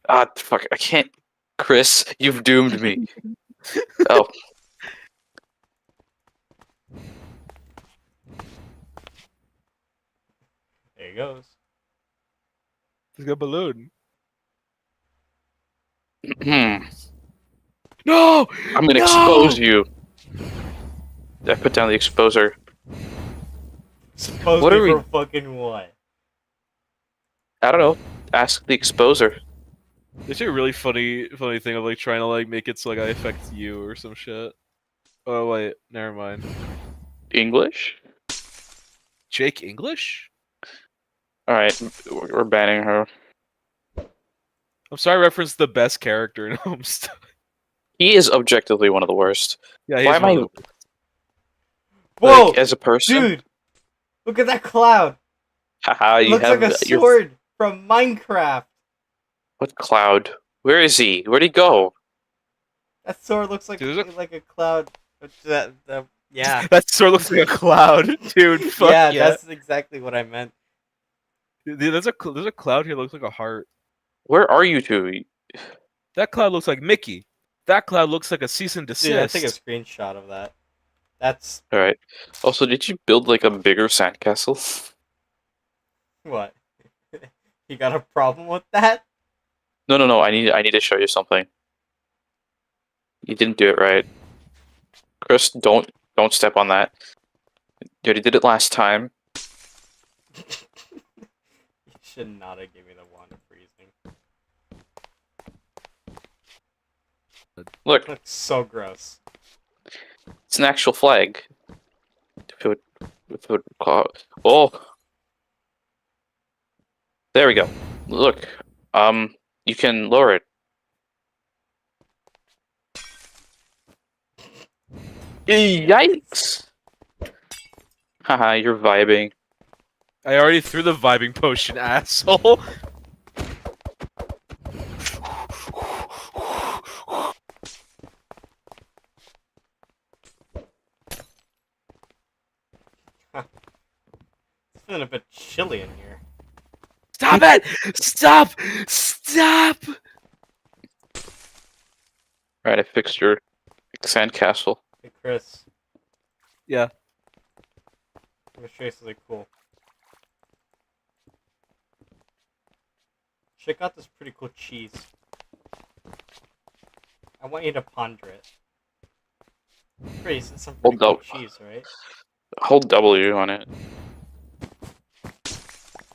Ah, fuck, I can't. Chris, you've doomed me. Oh. There he goes. He's got a balloon. Hmm. No! I'm gonna No! expose you. I put down the exposer. Suppose What me are we- for fucking what? I don't know. Ask the exposer. It's a really funny thing of like trying to like make it so like I affect you or some shit. Oh wait, never mind. English? Jake English? Alright, we're banning her. I'm sorry I referenced the best character in Homestuck. He is objectively one of the worst. Yeah, Why he's am one I of the Whoa, like as a person? dude! Look at that cloud. Haha, It you looks have like a your sword from Minecraft. what cloud? Where is he? Where'd he go? That sword looks like Dude, there's like a cloud. Yeah. That sword looks like a cloud, dude. Fuck Yeah, yeah. that's exactly what I meant. Dude, there's a cloud here that looks like a heart. Where are you two? That cloud looks like Mickey. That cloud looks like a cease and desist. Dude, I take a screenshot of that. That's All right. Also, did you build like a bigger sandcastle? what. You got a problem with that? No. I need to show you something. You didn't do it right, Chris. Don't step on that. You already did it last time. You should not have given me the wand of freezing. Look, It looks so gross. it's an actual flag. If it would oh, there we go. Look, you can lower it. Yikes! Haha, you're vibing. I already threw the vibing potion, asshole. It's feeling a bit chilly in here. Stop it! Stop! Stop! Alright, I fixed your sandcastle. Hey, Chris. Yeah. I'm gonna show you something cool. Check out this pretty cool cheese. I want you to ponder it. Chris, it's some pretty Hold cool up. cheese, right? Hold W on it.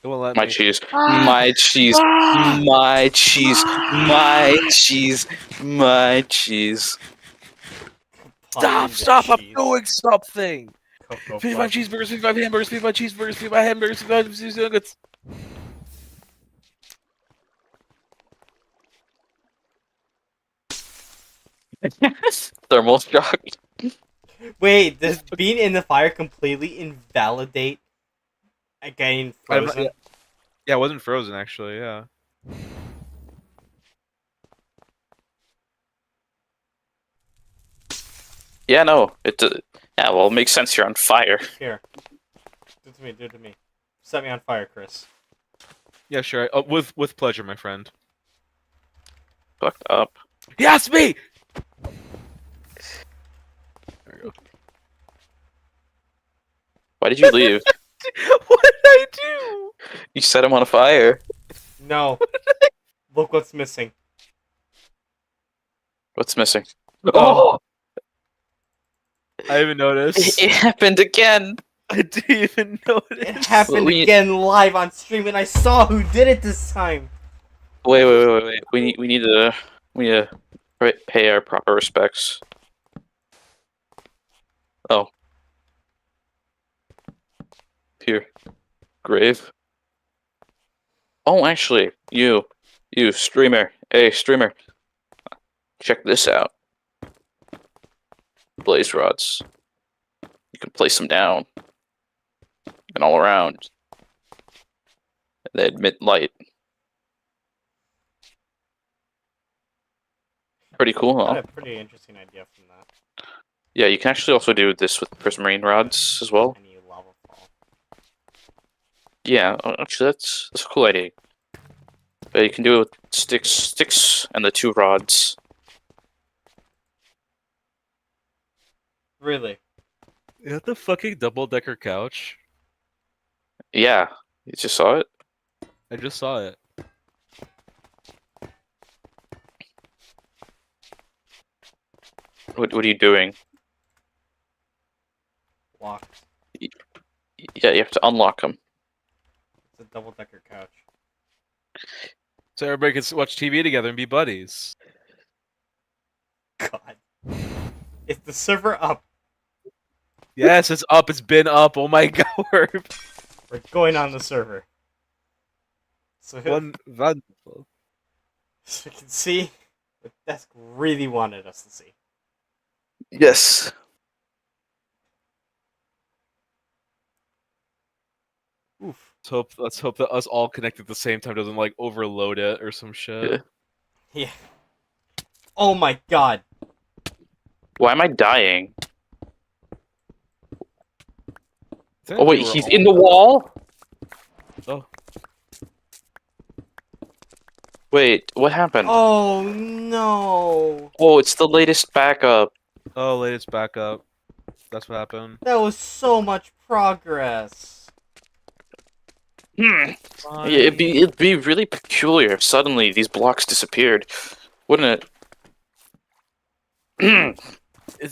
It won't let My me. cheese. My cheese. My cheese. My cheese. My cheese. Ponder Stop! the I'm cheese. doing something! Cocoa 55 fudge. cheeseburgers, 55 hamburgers, 55 cheeseburgers, 55 hamburgers, 55 cheese nuggets. Thermal shock. Wait, does being in the fire completely invalidate getting frozen? Yeah, it wasn't frozen actually, yeah. Yeah, no. Yeah, well, it makes sense you're on fire. Here. Do it to me, do it to me. Set me on fire, Chris. Yeah, sure. With pleasure, my friend. Fucked up. Yes, me! There we go. Why did you leave? What did I do? You set him on fire. No. Look what's missing. What's missing? Oh! I didn't even notice. It happened again. I didn't even notice. It happened We- again live on stream, and I saw who did it this time. Wait. We need to pay our proper respects. Oh. Here. Grave. Oh, actually, you streamer. Hey, streamer. Check this out. Blaze rods. You can place them down and all around. They emit light. Pretty cool, I huh? had a pretty interesting idea from that. Yeah, you can actually also do this with prismarine rods as well. Any lava fall. Yeah, actually, that's a cool idea. But you can do it with sticks, and the 2 rods. Really? Is that the fucking double-decker couch? Yeah, you just saw it. I just saw it. What are you doing? Locked. Yeah, you have to unlock them. It's a double-decker couch. So everybody can watch TV together and be buddies. God. Is the server up? Yes, it's up. It's been up. Oh my god. We're going on the server. So Wonderful. As you can see, the desk really wanted us to see. Yes. Oof. Let's hope that us all connected at the same time doesn't like overload it or some shit. Yeah. Yeah. Oh my god. Why am I dying? I Oh think we wait, were he's all- in the wall? Oh, Wait, what happened? Oh no. Oh, it's the latest backup. oh, latest backup. That's what happened. That was so much progress. Hmm. Fine. Yeah, it'd be really peculiar if suddenly these blocks disappeared, wouldn't it?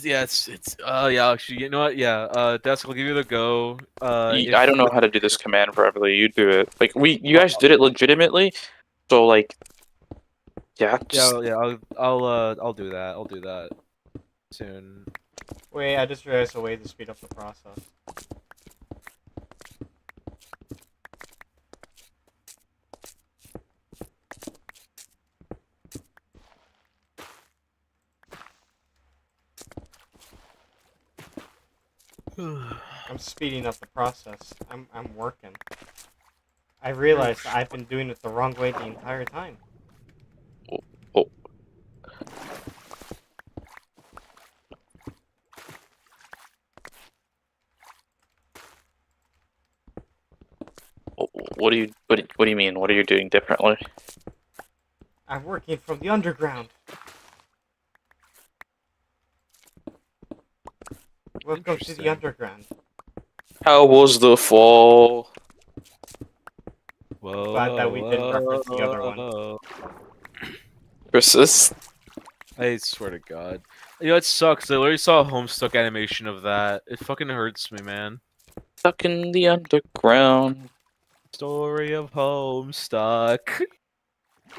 Yeah, actually, you know what? Yeah, Desk, I'll give you the go. I don't know how to do this command properly. You do it. Like you guys did it legitimately. So like, yeah, just I'll do that. I'll do that soon. Wait, I just realized a way to speed up the process. I'm speeding up the process. I'm working. I realized I've been doing it the wrong way the entire time. oh, what do you mean? What are you doing differently? I'm working from the underground. Welcome to Interesting. the underground. How was the fall? Whoa, Glad that we didn't reference the other one. whoa. Persist. I swear to God. You know, it sucks. I literally saw a Homestuck animation of that. It fucking hurts me, man. Stuck in the underground. Story of Homestuck.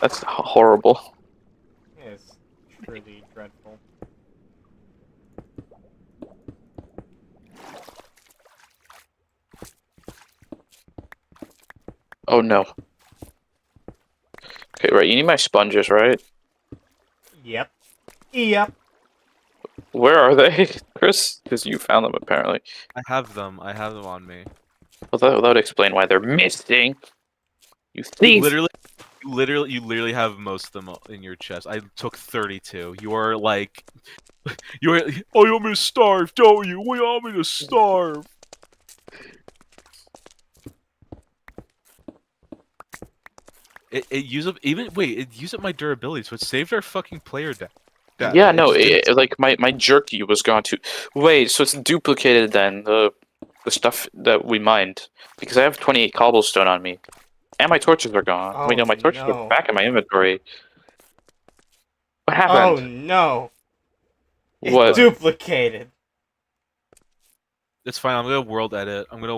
That's horrible. It's truly dreadful. Oh no. Okay, right. You need my sponges, right? Yep. Yep. Where are they, Chris? Because you found them apparently. I have them. I have them on me. Well, that would explain why they're missing. You You thief! literally have most of them in your chest. I took 32. You are like, you are. Oh, you want me to starve, don't you? We want me to starve. It used up even wait. It used up my durability, so it saved our fucking player data. Yeah, no, just didn't- like my jerky was gone too. Wait, so it's duplicated then the stuff that we mined because I have 28 cobblestone on me, and my torches are gone. Oh Wait, no, my torches are no. back in my inventory. What Oh happened? no. It What? duplicated. It's fine. I'm gonna world edit. I'm gonna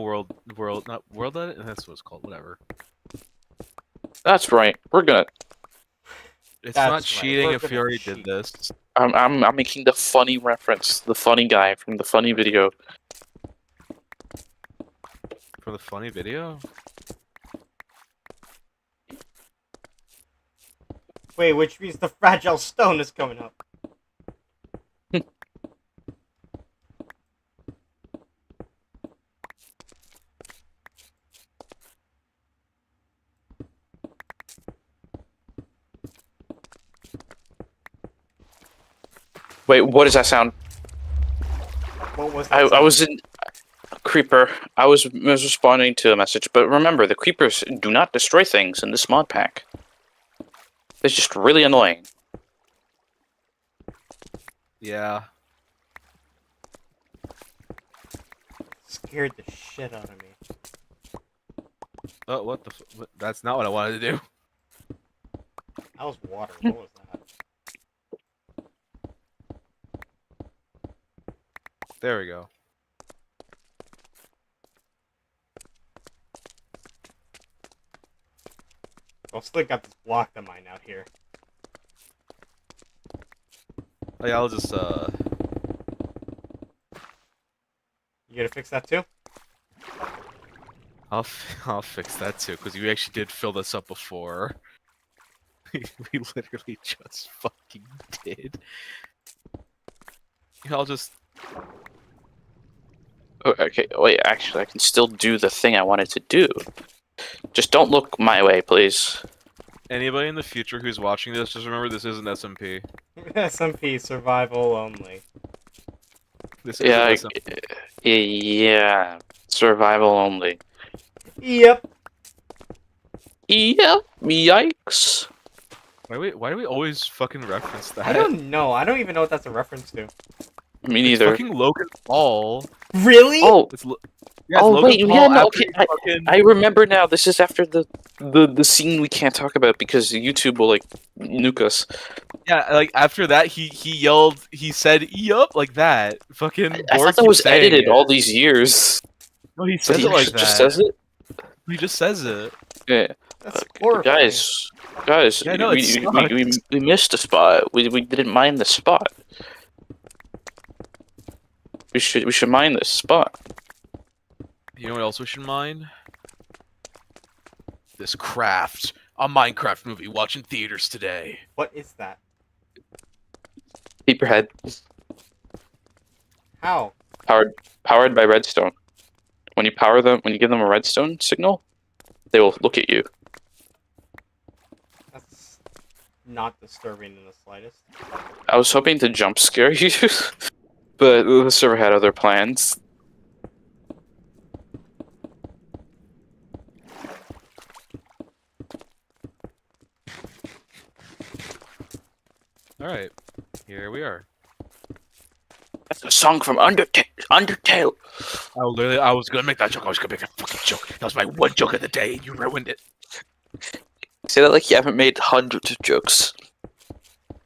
not world edit. That's what it's called. Whatever. That's right. We're gonna. It's That's not right, cheating we're if you gonna already cheat. did this. I'm making the funny reference, the funny guy from the funny video. For the funny video? Wait, which means the fragile stone is coming up. Wait, what does that sound? What was I that? was in creeper. I was responding to a message, but remember, the creepers do not destroy things in this mod pack. It's just really annoying. Yeah. Scared the shit out of me. Oh, what the? That's not what I wanted to do. That was water. What was that? There we go. Well, still got this block to mine out here. Oh, yeah, I'll just You gonna fix that too? I'll fix that too, because you actually did fill this up before. We literally just fucking did. I'll just. Okay, wait, actually, I can still do the thing I wanted to do. Just don't look my way, please. Anybody in the future who's watching this, just remember this isn't SMP. SMP survival only. This Yeah, isn't SMP. yeah, survival only. Yep. Yep, yikes. Why do we always fucking reference that? I don't know. I don't even know what that's a reference to. Me It's neither. fucking Logan Paul. Really? Oh, It's yeah, it's Logan wait, Paul yeah, no, after okay, he fucking... I remember now. This is after the scene we can't talk about because YouTube will like nuke us. Yeah, like after that, he yelled, he said "yup" like that. Fucking I Borg thought that keeps was saying edited it. all these years. No, he But says he it like actually that. just says it. He just says it. Yeah, That's horrifying. guys, Yeah, no, it we missed a spot. We didn't mind the spot. We should mind this spot. You know what else we should mind? This Craft, a Minecraft movie watching theaters today. What is that? Keep your head. How? Powered by redstone. When you power them, when you give them a redstone signal, they will look at you. That's not disturbing in the slightest. I was hoping to jump scare you, but the server had other plans. All right, here we are. That's a song from Undertale. I was gonna make that joke. I was gonna make a fucking joke. That was my one joke of the day, and you ruined it. Say that like you haven't made hundreds of jokes.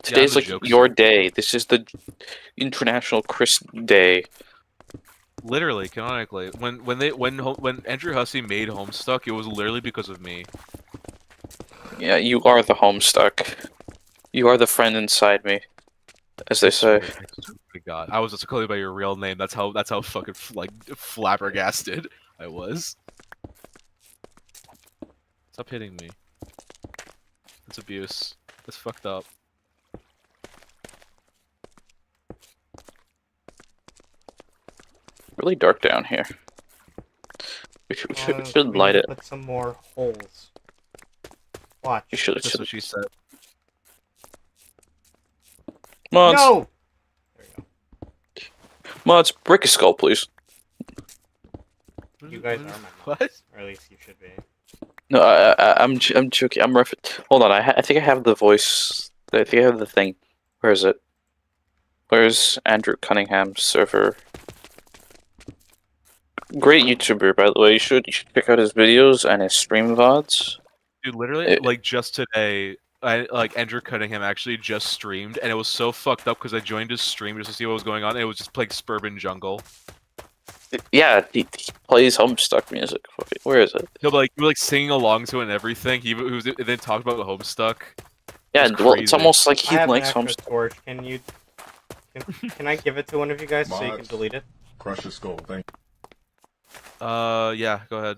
Today's the like jokes. your day. This is the International Chris Day. Literally, canonically, when Andrew Hussey made Homestuck, it was literally because of me. Yeah, you are the Homestuck. You are the friend inside me, as they say. I swear to God, I was just calling you by your real name. That's how fucking like flabbergasted I was. Stop hitting me. That's abuse. That's fucked up. Really dark down here. We should We light need it. to Put some more holes. Watch. We should. That's what she said. Mods, No! There we go. mods, break a skull, please. You guys are my mom. What? Or at least you should be. No, I'm joking. I'm Hold on. I think I have the voice. I think I have the thing. Where is it? Where's Andrew Cunningham's server? Great YouTuber, by the way. You should check out his videos and his stream VODs. Dude, literally, like just today, Andrew Cunningham actually just streamed, and it was so fucked up because I joined his stream just to see what was going on, and it was just playing Suburban Jungle. Yeah, he plays Homestuck music. Where is it? He was like singing along to it and everything. He was then talked about the Homestuck. Yeah, It's well, it's crazy. almost like I he have likes an extra Homestuck. torch. Can you... Can I give it to one of you guys so you can Mods. delete it? Crush your skull. Thank Yeah, go ahead.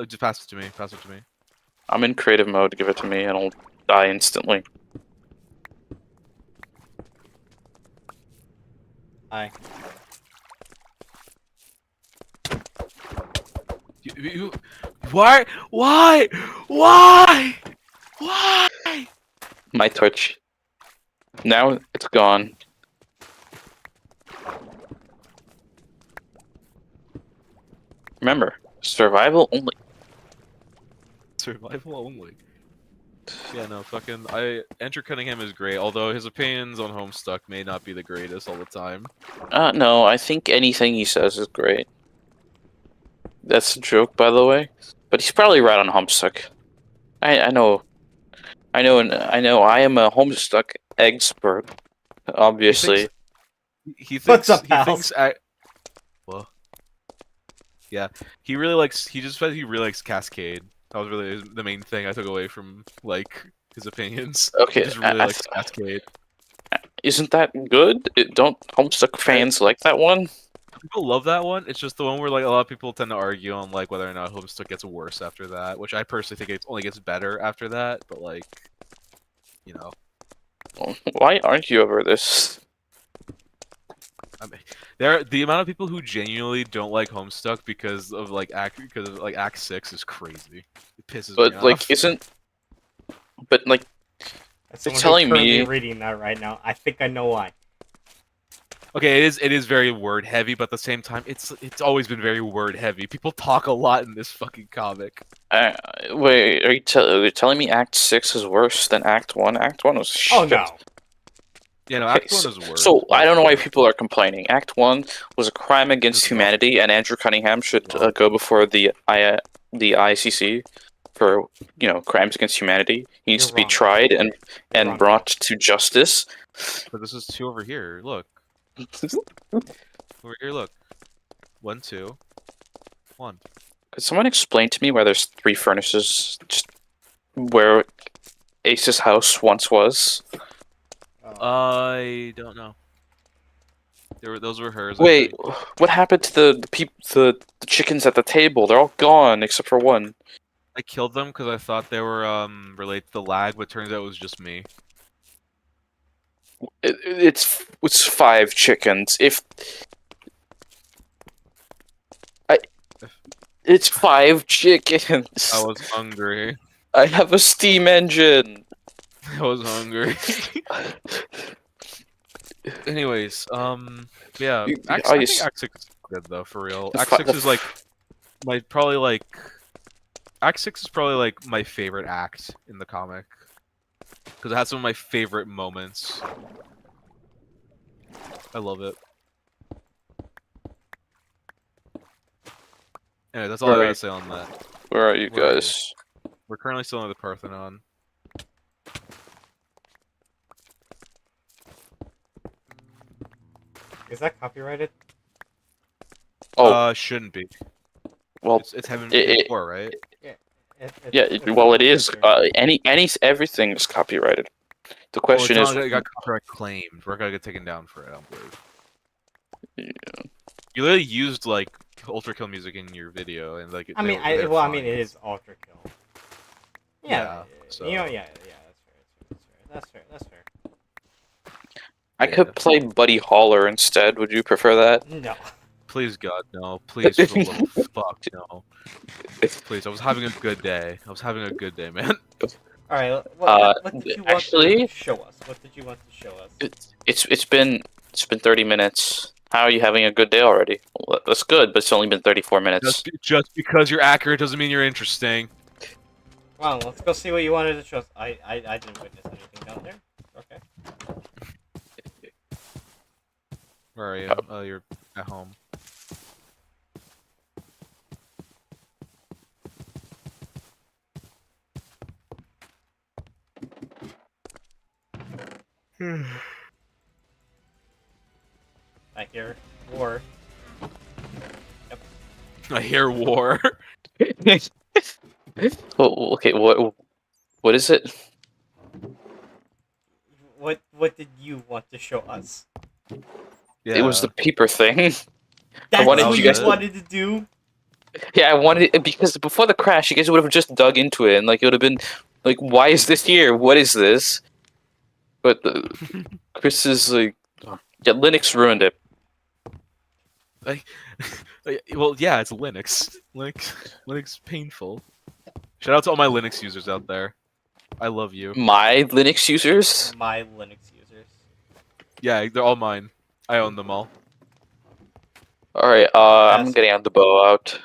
Just pass it to me. Pass it to me. I'm in creative mode. Give it to me, and I'll die instantly. Hi. Why? Why? Why? Why? My torch. Now it's gone. Remember, survival only. Survival only. Yeah, no, fucking. Andrew Cunningham is great, although his opinions on Homestuck may not be the greatest all the time. No, I think anything he says is great. That's a joke, by the way. But he's probably right on Homestuck. I know. I am a Homestuck expert. Obviously. He thinks. What's up, he pals? thinks. Well. Yeah, he really likes. He just said he really likes Cascade. That was really the main thing I took away from like his opinions. Okay, He just really likes Cascade. Isn't that good? Don't Homestuck fans like that one? People love that one. It's just the one where like a lot of people tend to argue on like whether or not Homestuck gets worse after that, which I personally think it only gets better after that. But like, you know. Why aren't you over this? I mean, the amount of people who genuinely don't like Homestuck because of Act 6 is crazy. It pisses me But like, off. but like, As you're someone who's telling currently me. reading that right now, I think I know why. Okay, it is very word heavy, but at the same time, it's always been very word heavy. People talk a lot in this fucking comic. Wait, are you telling me Act 6 is worse than Act 1? Act 1 was shit. Oh no. Yeah, no, Okay, Act 1 is worse. so I don't know why but- people are complaining. Act 1 was a crime against It's wrong. humanity, and Andrew Cunningham should Wrong. go before the ICC for, crimes against humanity. He needs You're to be wrong. tried You're and wrong. brought to justice. But this is 2 over here. Look. Over here, look. 1, 2, 1. Could someone explain to me why there's 3 furnaces just where Ace's house once was? I don't know. Those were hers. I Wait, think. what happened to the chickens at the table? They're all gone except for one. I killed them because I thought they were related to the lag, but turns out it was just me. It's 5 chickens. It's 5 chickens. I was hungry. I have a steam engine. I was hungry. Anyways, yeah, I think Act 6 is good though, for real. Act 6 is like Act 6 is probably like my favorite act in the comic because it has some of my favorite moments. I love it. Anyway, that's all I gotta say on that. Where are you Where are you? guys? We're currently still in the Parthenon. Is that copyrighted? Oh, Shouldn't be. well, It's Heaven it- 4, right? it is. Everything is copyrighted. The question well, is, it got copyright claimed. We're gonna get taken down for it, I don't believe. Yeah. You literally used like Ultra Kill music in your video, and like. I mean, they're I fine. mean, it is Ultra Kill. Yeah. so- Yeah. That's fair. I could play Buddy Holler instead. Would you prefer that? No. Please, God, no. Please, for the love of fuck, no. Please, I was having a good day. Man. All right. What did you want actually- to show us? What did you want to show us? It's been 30 minutes. How are you having a good day already? Well, that's good, but it's only been 34 minutes. Just because you're accurate doesn't mean you're interesting. Well, let's go see what you wanted to show us. I didn't witness anything down there. Okay. Where are you? Oh, you're at home. I hear war. I hear war. Oh, okay, what is it? What did you want to show us? Yeah. It was the paper thing. That's wanted what you you guys to- wanted to do. Yeah, I wanted it because before the crash, you guys would have just dug into it, and like it would have been like, "Why is this here? What is this?" But Chris is like, yeah, Linux ruined it. Well, yeah, it's Linux. Linux painful. Shout out to all my Linux users out there. I love you. My Linux users. My Linux users. Yeah, they're all mine. I own them all. All right, I'm Yes. getting the bow out.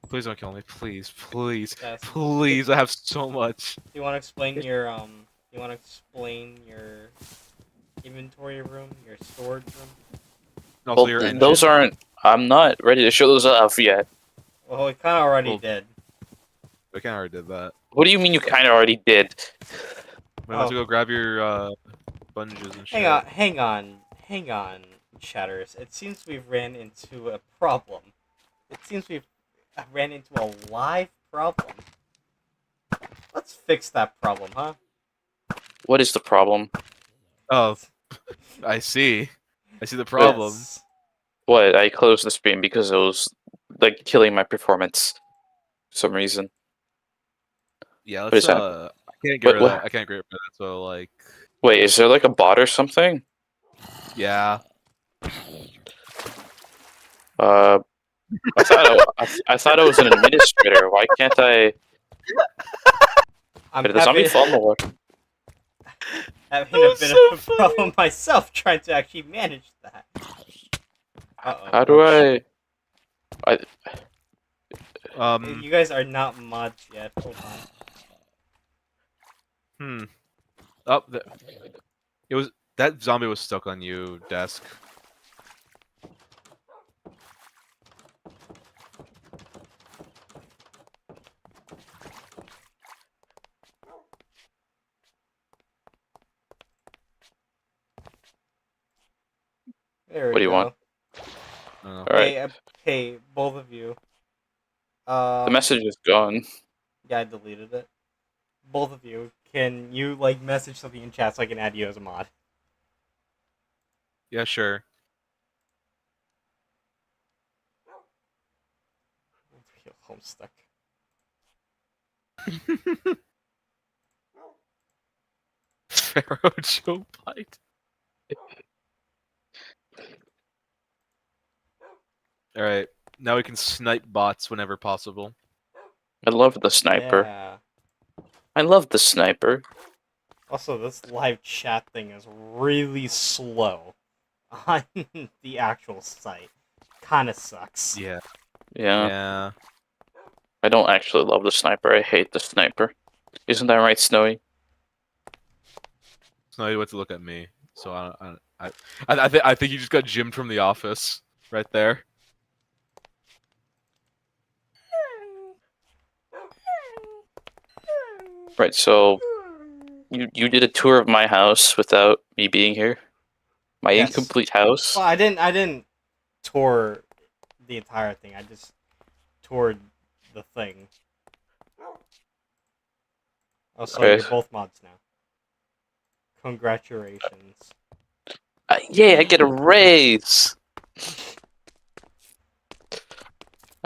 Please don't kill me. Please, please, Yes. please. I have so much. Do you want to explain your You want to explain your inventory room, your storage room? Also, Well, your engine. those aren't. I'm not ready to show those off yet. Well, we kind of already Well, did. I kind of already did that. What do you mean you kind of already did? We have to go grab your sponges and shit. Hang on, chatters. It seems we've ran into a problem. It seems we've ran into a live problem. Let's fix that problem, huh? What is the problem? Oh, I see. I see the problem. Yes. What? I closed the stream because it was like killing my performance for some reason. Yeah, What let's is that? can't get What, rid of what? that. I can't get rid of that. So like, Wait, is there like a bot or something? yeah. Uh, I thought I was an administrator. Why can't I? I'm Did the zombie having fall in the water? having a was bit so of a funny. problem myself trying to actually manage that. Uh-oh. How do I? You guys are not mods yet. Hold on. Oh, it was that zombie was stuck on you, desk. There What we do you go. want? Oh. All right. Hey, both of you. The message is gone. Yeah, I deleted it. Both of you, can you like message something in chat so I can add you as a mod? Yeah, sure. Real Homestuck. Pharaoh Joe Bite. All right, now we can snipe bots whenever possible. I love the sniper. Yeah. I love the sniper. Also, this live chat thing is really slow on the actual site. Kinda sucks. Yeah. Yeah. Yeah. I don't actually love the sniper. I hate the sniper. Isn't that right, Snowy? So now you have to look at me. So I think you just got Jim from The Office right there. Right. So you did a tour of my house without me being here. My Yes. incomplete house. Well, I didn't tour the entire thing. I just toured the thing. Oh, so Okay. you're both mods now. Congratulations. Yay! I get a raise.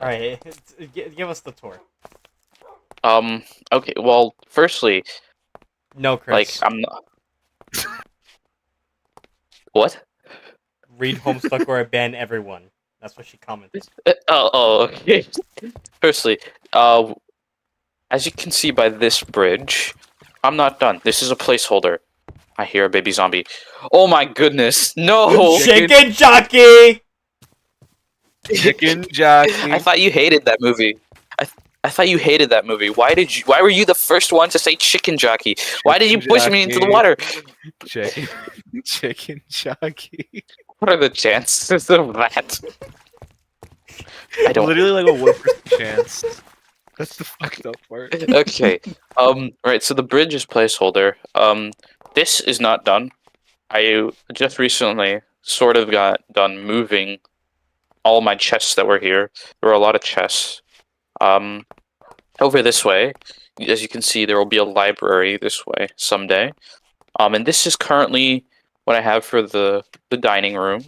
Alright, give us the tour. Okay. Well, firstly, No, like Chris. I'm not. What? Read Homestuck or ban everyone. That's what she commented. Okay. Firstly, as you can see by this bridge, I'm not done. This is a placeholder. I hear a baby zombie. Oh my goodness! No! Chicken jockey! Chicken jockey. I thought you hated that movie. I thought you hated that movie. Why were you the first one to say chicken jockey? Why did you push me into the water? Chicken. Chicken jockey. What are the chances of that? I don't. Literally like a 1% chance. That's the fucked up part. Okay. Right. So the bridge is placeholder. This is not done. I just recently sort of got done moving all my chests that were here. There were a lot of chests. Over this way, as you can see, there will be a library this way someday. And this is currently what I have for the dining room.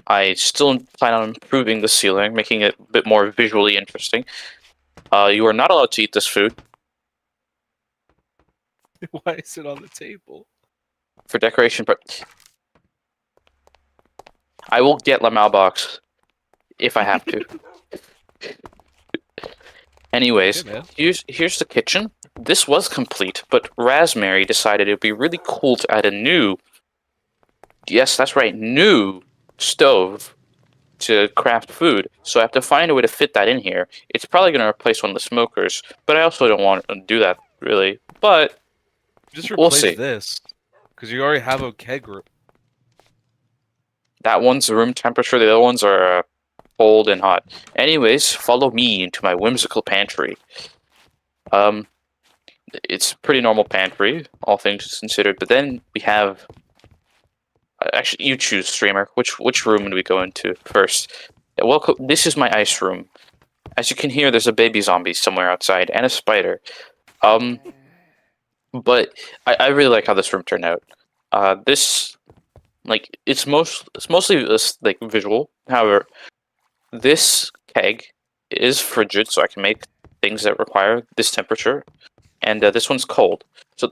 I still plan on improving the ceiling, making it a bit more visually interesting. You are not allowed to eat this food Why is it on the table? for decoration. But I will get Lamau box if I have to. Anyways, Okay, man. here's the kitchen. This was complete, but Raspberry decided it would be really cool to add a new. Yes, that's right, new stove to craft food. So I have to find a way to fit that in here. It's probably going to replace one of the smokers, but I also don't want to do that really. But Just we'll replace see. this. Because you already have a keg room. That one's room temperature. The other ones are cold and hot. Anyways, follow me into my whimsical pantry. It's a pretty normal pantry, all things considered. But then we have. Actually, you choose, streamer. Which room do we go into first? Welcome. This is my ice room. As you can hear, there's a baby zombie somewhere outside and a spider. But I really like how this room turned out. This, like, it's mostly this like visual. However, this keg is frigid, so I can make things that require this temperature. and this one's cold. So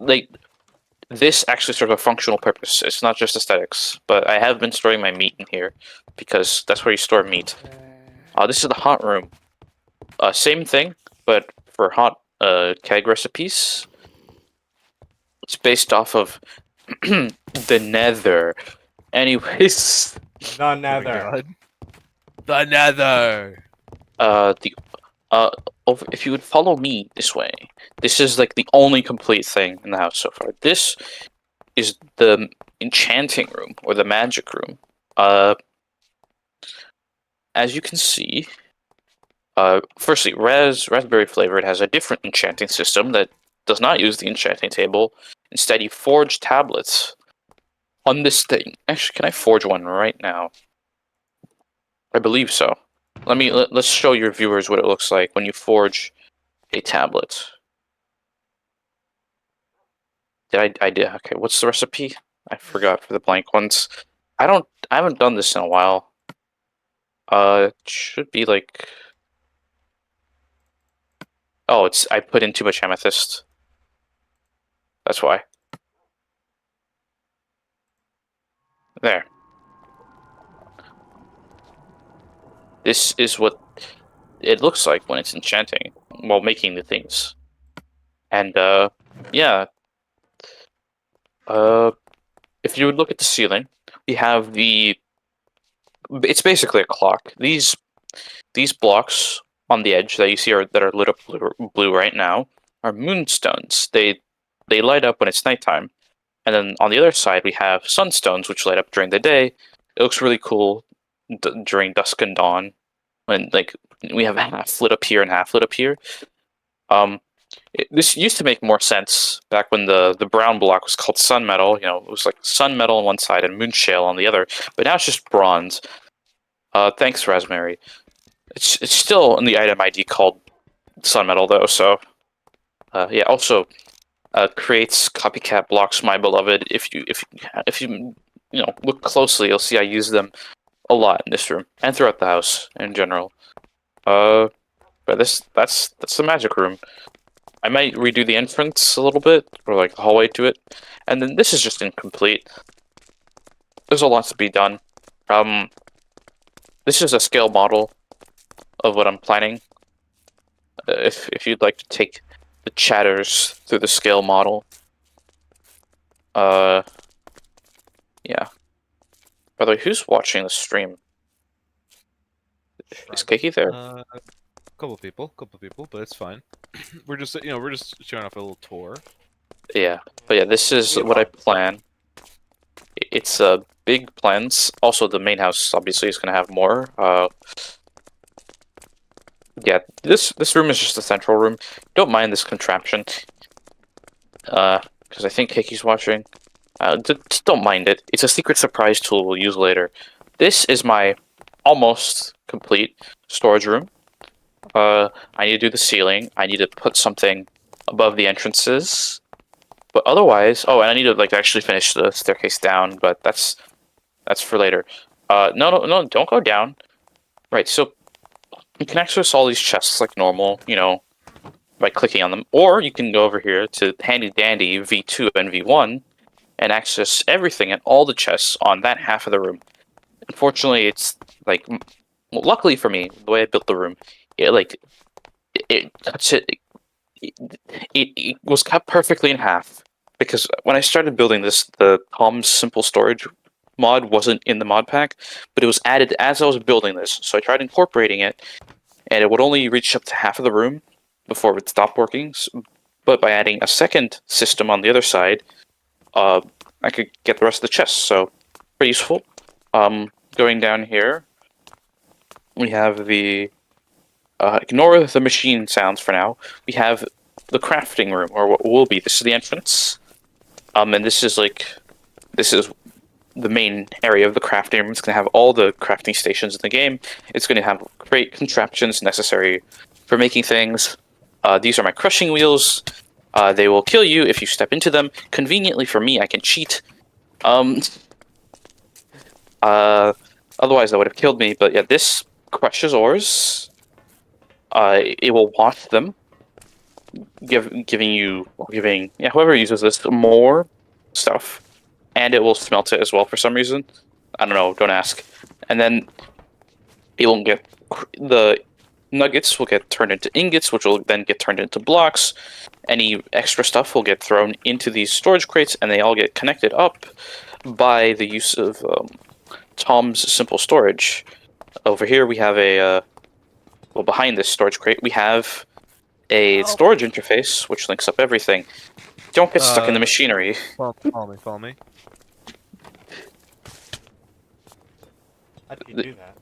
this actually serves a functional purpose. It's not just aesthetics, but I have been storing my meat in here because that's where you store meat. This is the hot room. Same thing, but for hot keg recipes. It's based off of the Nether. Anyways, The Oh my Nether. God. The Nether. the if you would follow me this way, this is like the only complete thing in the house so far. This is the enchanting room or the magic room. As you can see, firstly, raspberry flavored has a different enchanting system that does not use the enchanting table. Instead, you forge tablets on this thing. Actually, can I forge one right now? I believe so. Let's show your viewers what it looks like when you forge a tablet. I did. Okay, what's the recipe? I forgot for the blank ones. I haven't done this in a while. It should be like. Oh, I put in too much amethyst. That's why. There. This is what it looks like when it's enchanting while making the things. And yeah. If you would look at the ceiling, we have it's basically a clock. These blocks on the edge that you see that are lit up blue right now are moonstones. They light up when it's nighttime. And then on the other side, we have sunstones, which light up during the day. It looks really cool during dusk and dawn, when like we have half lit up here and half lit up here. This used to make more sense back when the brown block was called sun metal. You know, it was like sun metal on one side and moon shale on the other. But now it's just bronze. Thanks, Raspberry. It's still in the item ID called sun metal though. So yeah. Also, creates copycat blocks, my beloved. If you look closely, you'll see I use them a lot in this room and throughout the house in general. But that's the magic room. I might redo the entrance a little bit, or like the hallway to it, and then this is just incomplete. There's a lot to be done. This is a scale model of what I'm planning. If you'd like to take the chatters through the scale model. Yeah. By the way, who's watching the stream? Is Keiki there? Couple people, but it's fine. we're just showing off a little tour. Yeah, but yeah, this is what I plan. It's big plans. Also, the main house obviously is gonna have more. Yeah, this room is just a central room. Don't mind this contraption. Because I think Keiki's watching. Just don't mind it. It's a secret surprise tool we'll use later. This is my almost complete storage room. I need to do the ceiling. I need to put something above the entrances. But otherwise, and I need to actually finish the staircase down. But that's for later. No, don't go down. Right. So you can access all these chests like normal, by clicking on them, or you can go over here to handy dandy V2 and V1 and access everything and all the chests on that half of the room. Unfortunately, it's luckily for me, the way I built the room, it cuts it. It was cut perfectly in half because when I started building this, the Tom's Simple Storage mod wasn't in the mod pack, but it was added as I was building this. So I tried incorporating it, and it would only reach up to half of the room before it would stop working. But by adding a second system on the other side, I could get the rest of the chests. So pretty useful. Going down here, we have the ignore the machine sounds for now. We have the crafting room, or what will be. This is the entrance, and this is the main area of the crafting room. It's going to have all the crafting stations in the game. It's going to have great contraptions necessary for making things. These are my crushing wheels. They will kill you if you step into them. Conveniently for me, I can cheat. Otherwise, that would have killed me. But yeah, this crushes ores. It will wash them. giving whoever uses this more stuff, and it will smelt it as well for some reason. I don't know. Don't ask. And then it will get the nuggets will get turned into ingots, which will then get turned into blocks. Any extra stuff will get thrown into these storage crates, and they all get connected up by the use of Tom's simple storage. Over here we have a well, behind this storage crate we have a storage interface which links up everything. Don't get stuck in the machinery. Follow me. How do you do that?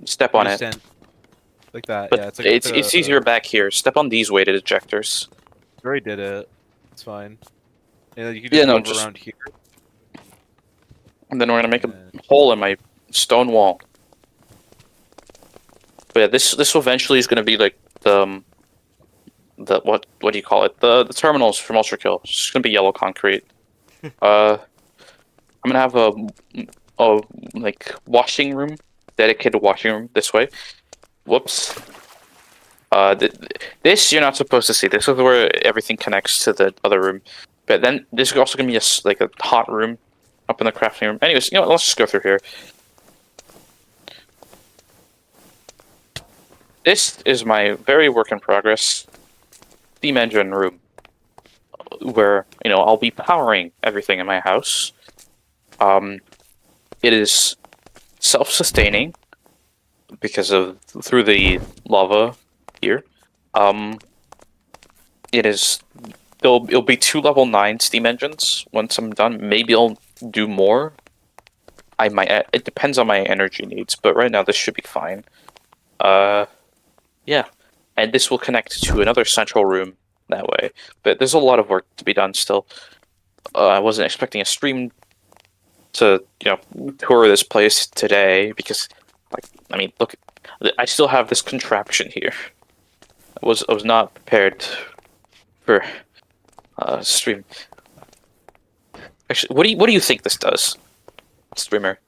Step on You it. stand like that. But Yeah, it's like it's easier back here. Step on these weighted ejectors. Already did it. It's fine. And then you can Yeah, just no, move just- around here. And then we're gonna make a hole in my stone wall. But yeah, this eventually is gonna be like the what do you call it? The terminals from Ultra Kill. It's just gonna be yellow concrete. I'm gonna have a like washing room, dedicated washing room this way. Whoops. This you're not supposed to see. This is where everything connects to the other room. But then this is also gonna be like a hot room up in the crafting room. Anyways, you know what? Let's just go through here. This is my very work in progress steam engine room, where I'll be powering everything in my house. It is self-sustaining because of through the lava here. It'll be 2 level 9 steam engines once I'm done. Maybe I'll do more. I might. It depends on my energy needs, but right now this should be fine. Yeah, and this will connect to another central room that way. But there's a lot of work to be done still. I wasn't expecting a stream to tour this place today because, look, I still have this contraption here. I was not prepared for stream. Actually, what do you think this does, streamer?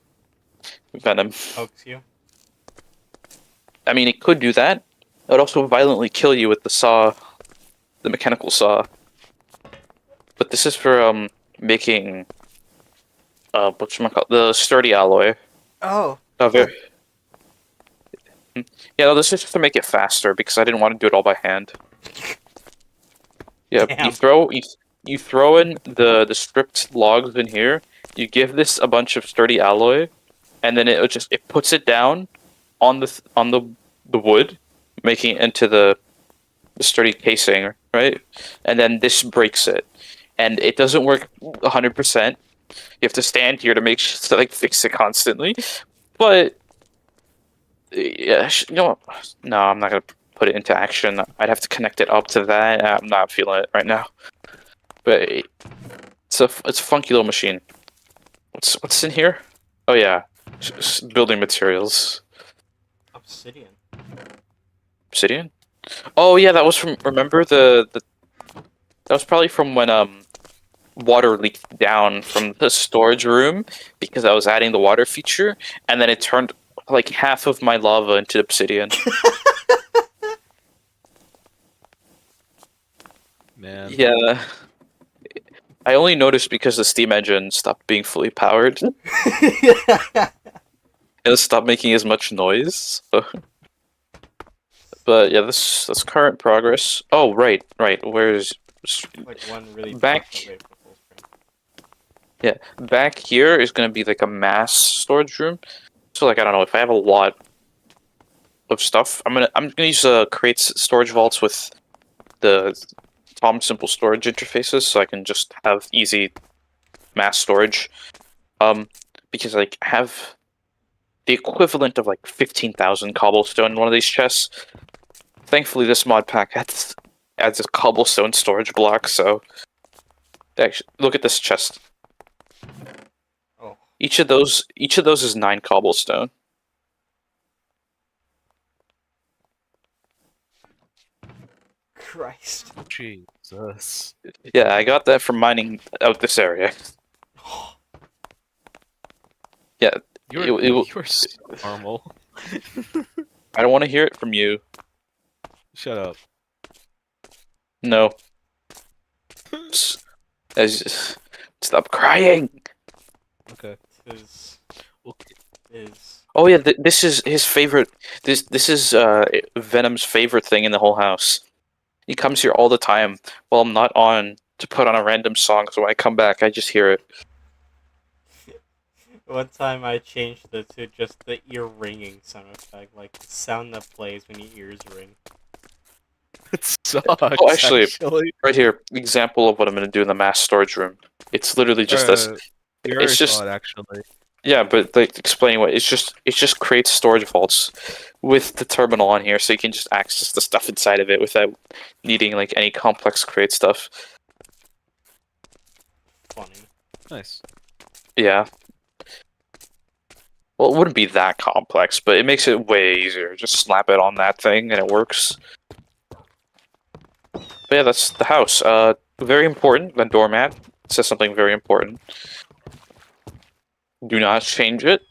Venom. Pokes you? I mean, it could do that. It would also violently kill you with the saw, the mechanical saw. But this is for making the sturdy alloy. Oh. Yeah, no, this is just to make it faster because I didn't want to do it all by hand. Yeah, Damn. you throw in the stripped logs in here. You give this a bunch of sturdy alloy, and then it puts it down on the wood, making it into the sturdy casing, right? And then this breaks it, and it doesn't work 100%. You have to stand here to make sure to fix it constantly, but yeah, no, I'm not gonna put it into action. I'd have to connect it up to that. I'm not feeling it right now. But it's a funky little machine. What's in here? Oh yeah, building materials. Obsidian. Obsidian? Oh yeah, that was from. Remember that was probably from when water leaked down from the storage room because I was adding the water feature, and then it turned like half of my lava into obsidian. Man. Yeah. I only noticed because the steam engine stopped being fully powered. It stopped making as much noise. But yeah, that's current progress. Oh, right. Where's Like one really Back- far away from full screen. yeah, back here is gonna be like a mass storage room. So I don't know, if I have a lot of stuff, I'm gonna use crates storage vaults with the Tom simple storage interfaces, so I can just have easy mass storage. Because I have the equivalent of 15,000 cobblestone in one of these chests. Thankfully, this mod pack adds a cobblestone storage block. So, actually, look at this chest. Oh. Each of those is 9 cobblestone. Christ. Jesus. Yeah, I got that from mining out this area. Yeah, You're so normal. I don't want to hear it from you. Shut up. No. Stop crying. Okay. Is Okay. is Oh yeah, this is his favorite. This is Venom's favorite thing in the whole house. He comes here all the time while I'm not on to put on a random song. So when I come back, I just hear it. one time I changed it to just the ear ringing sound effect, like the sound that plays when your ears ring. It sucks. Oh, actually, actually. right here, example of what I'm gonna do in the mass storage room. It's literally just this. You already It's just saw it actually. yeah, but like explaining what it just creates storage vaults with the terminal on here, so you can just access the stuff inside of it without needing like any complex create stuff. Funny. Nice. Yeah. Well, it wouldn't be that complex, but it makes it way easier. Just slap it on that thing and it works. But yeah, that's the house. Very important. The doormat says something very important. Do not change it.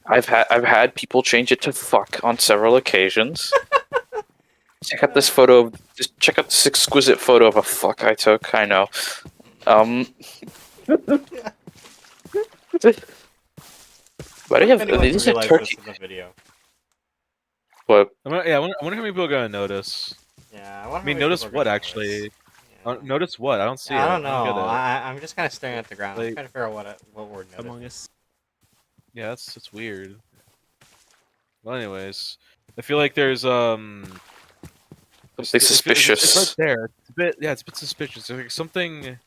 I've had people change it to fuck on several occasions. Check out this photo. Just check out this exquisite photo of a fuck I took. I know. Why do you have Anyone these are realize turkey? this in the video? What? I wonder how many people are gonna notice. Yeah, I I wonder mean, how many notice people are what gonna actually? notice. Notice what? I don't see Yeah, it. I don't know. get it. I'm just kind of staring at the ground. I'm Like- trying to figure out what we're noticing. Among Us. Yeah, that's weird. Well, anyways, I feel like there's Something It's suspicious. right there. It's a bit, yeah, it's a bit suspicious. There's like something.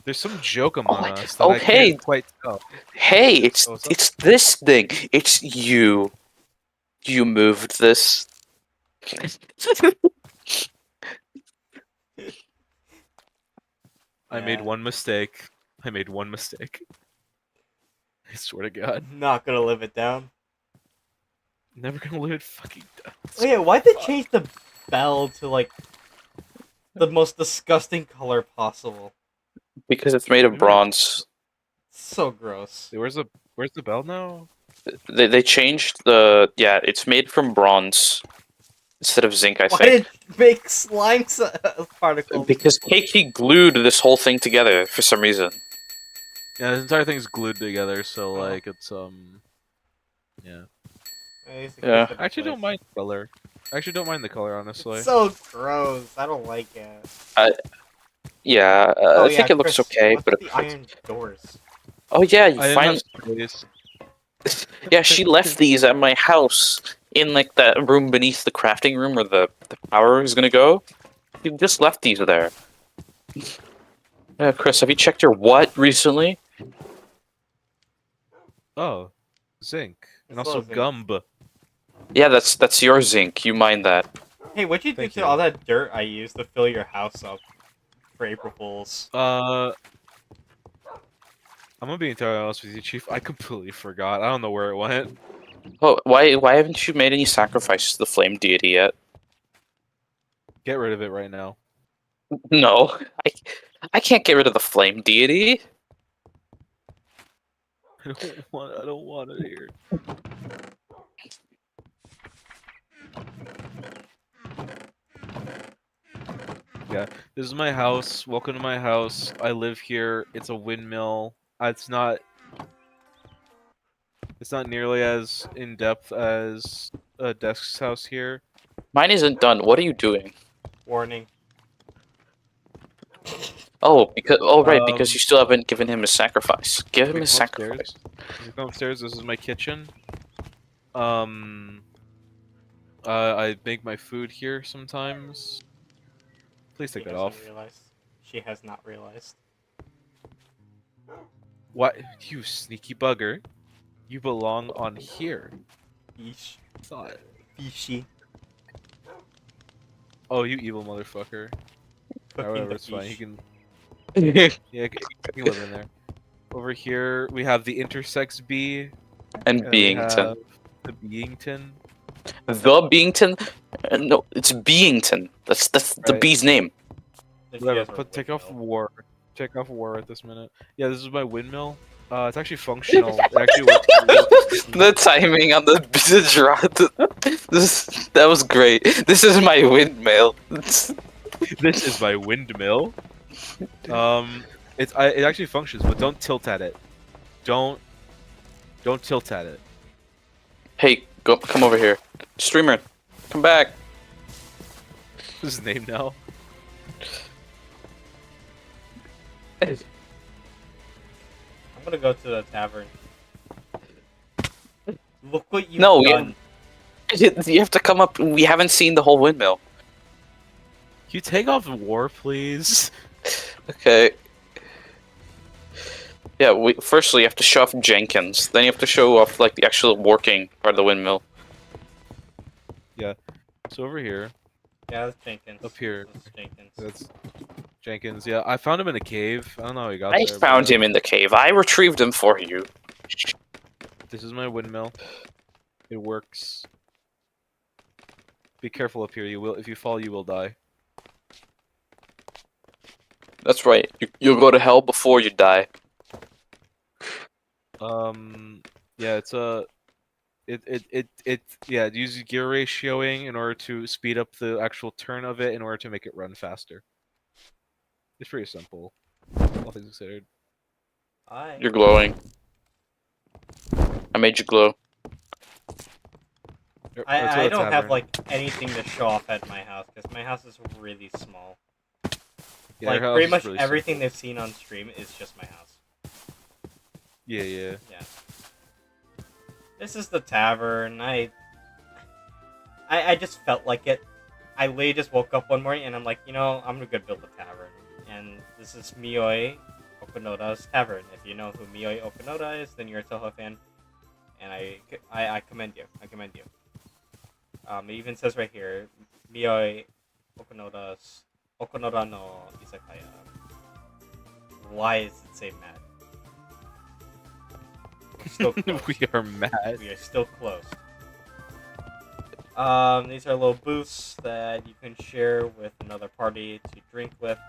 There's some joke among my- us that oh, I hey! can't quite tell. Hey, it's What's up? it's this thing. It's you. You moved this. I made Yeah. one mistake. I made one mistake. I swear to God, Not gonna live it down. never gonna live it fucking down. Oh yeah, why'd they change the bell to like the most disgusting color possible? Because it's made of bronze. So gross. Wait, where's the bell now? They changed the it's made from bronze instead of zinc, I Why think. did it make slime particles? Because Keiki glued this whole thing together for some reson. Yeah, this entire thing's glued together, so Oh. like it's yeah. Yeah. I actually don't mind the color. I actually don't mind the color, honestly. It's so gross. I don't like it. Yeah, Oh, I think it looks Chris, okay, what's but with the iron doors? oh yeah, you I finally yeah, she left these at my house in like that room beneath the crafting room where the power is gonna go. You just left these there. Chris, have you checked your what recently? Oh, zinc and It's also all zinc. gumb. Yeah, that's your zinc. You mind that? Hey, what'd you do Thank to you. all that dirt I used to fill your house up for April Fools? I'm gonna be entirely honest with you, Chief. I completely forgot. I don't know where it went. Oh, why haven't you made any sacrifices to the flame deity yet? Get rid of it right now. No, I can't get rid of the flame deity. I don't want it here. Yeah, this is my house. Welcome to my house. I live here. It's a windmill. It's not nearly as in depth as Desk's house here. Mine isn't done. What are you doing? Warning. Oh, because Um, you still haven't given him a sacrifice. Give him We a come sacrifice. upstairs. We come upstairs. This is my kitchen. I make my food here sometimes. Please take She that hasn't off. realized. She has not realized. What? You sneaky bugger. You belong on here. Yeesh. Thought. Fishy. Oh, you evil motherfucker. Cooking Whatever, the it's fine. He fish. can. Yeah, he can live in there. Over here, we have the intersex bee. And and we Beington. have the Beington. The Beington? No, it's Beington. That's the Right. bee's name. If she Whatever. has her Take off windmill. war. Take off war at this minute. Yeah, this is my windmill. It's actually functional. It actually works. The timing on the drop. That was great. This is my windmill. This is my windmill. It actually functions, but don't tilt at it. Don't tilt at it. Hey, come over here, streamer. Come back. What's his name now? I'm gonna go to the tavern. Look what you've No, done. You have to come up. We haven't seen the whole windmill. Can you take off war, please? Okay. Yeah, firstly you have to show off Jenkins, then you have to show off like the actual working part of the windmill. So over here, Yeah, that's Jenkins. up here, That's Jenkins. that's Jenkins. Yeah, I found him in a cave. I don't know how he got I there. found him in the cave. I retrieved him for you. This is my windmill. It works. Be careful up here. You will. If you fall, you will die. That's right. You'll go to hell before you die. Yeah, it's a. Yeah, it uses gear ratioing in order to speed up the actual turn of it in order to make it run faster. It's pretty simple, all things considered. Hi. You're glowing. I made you glow. I don't have like anything to show off at my house because my house is really small. Yeah, Like your house pretty is much really everything simple. they've seen on stream is just my house. Yeah. Yeah. This is the tavern. I just felt like it. I literally just woke up one morning and I'm like, you know, I'm gonna go build a tavern. And this is Mioi Okunoda's tavern. If you know who Mioi Okunoda is, then you're a Toho fan. And I commend you. I commend you. It even says right here, Mioi Okunoda no Izakaya. Why does it say mad? We're still close. We are mad. We are still closed. These are little booths that you can share with another party to drink with.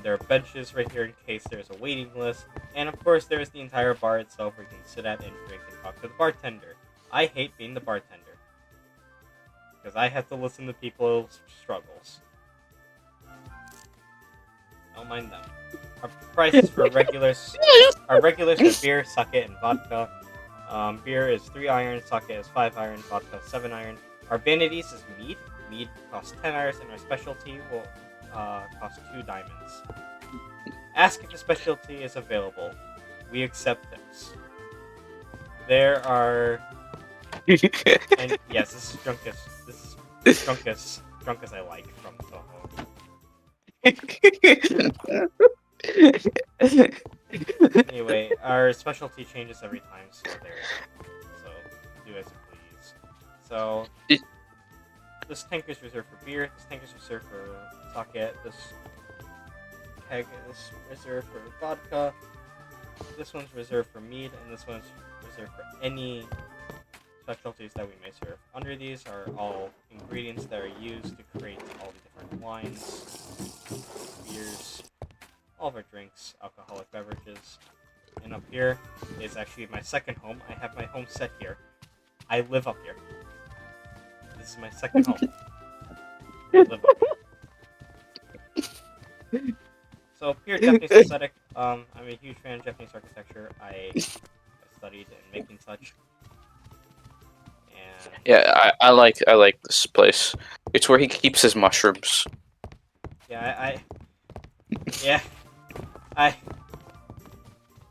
There are benches right here in case there's a waiting list. And of course, there's the entire bar itself where you can sit at and drink and talk to the bartender. I hate being the bartender. Because I have to listen to people's struggles. Don't mind them. Our prices for regulars are beer, sake, and vodka. Beer is 3 iron, sake is 5 iron, vodka is 7 iron. Our vanities is mead. Mead costs 10 irons, and our specialty will cost 2 diamonds. Ask if the specialty is available. We accept tips. There are... And yes, this is Drunkus. This is Drunkus I like from Toho. Anyway, our specialty changes every time, so do as you please. So this tank is reserved for beer, this tank is reserved for sake, this keg is reserved for vodka, this one's reserved for mead, and this one's reserved for any specialties that we may serve. Under these are all ingredients that are used to create all the different wines, beers, all of our drinks, alcoholic beverages. And up here is actually my second home. I have my home set here. I live up here. This is my second home. I live up here. So pure Japanese aesthetic. I'm a huge fan of Japanese architecture. I studied in making such. And Yeah, I like this place. It's where he keeps his mushrooms. yeah, I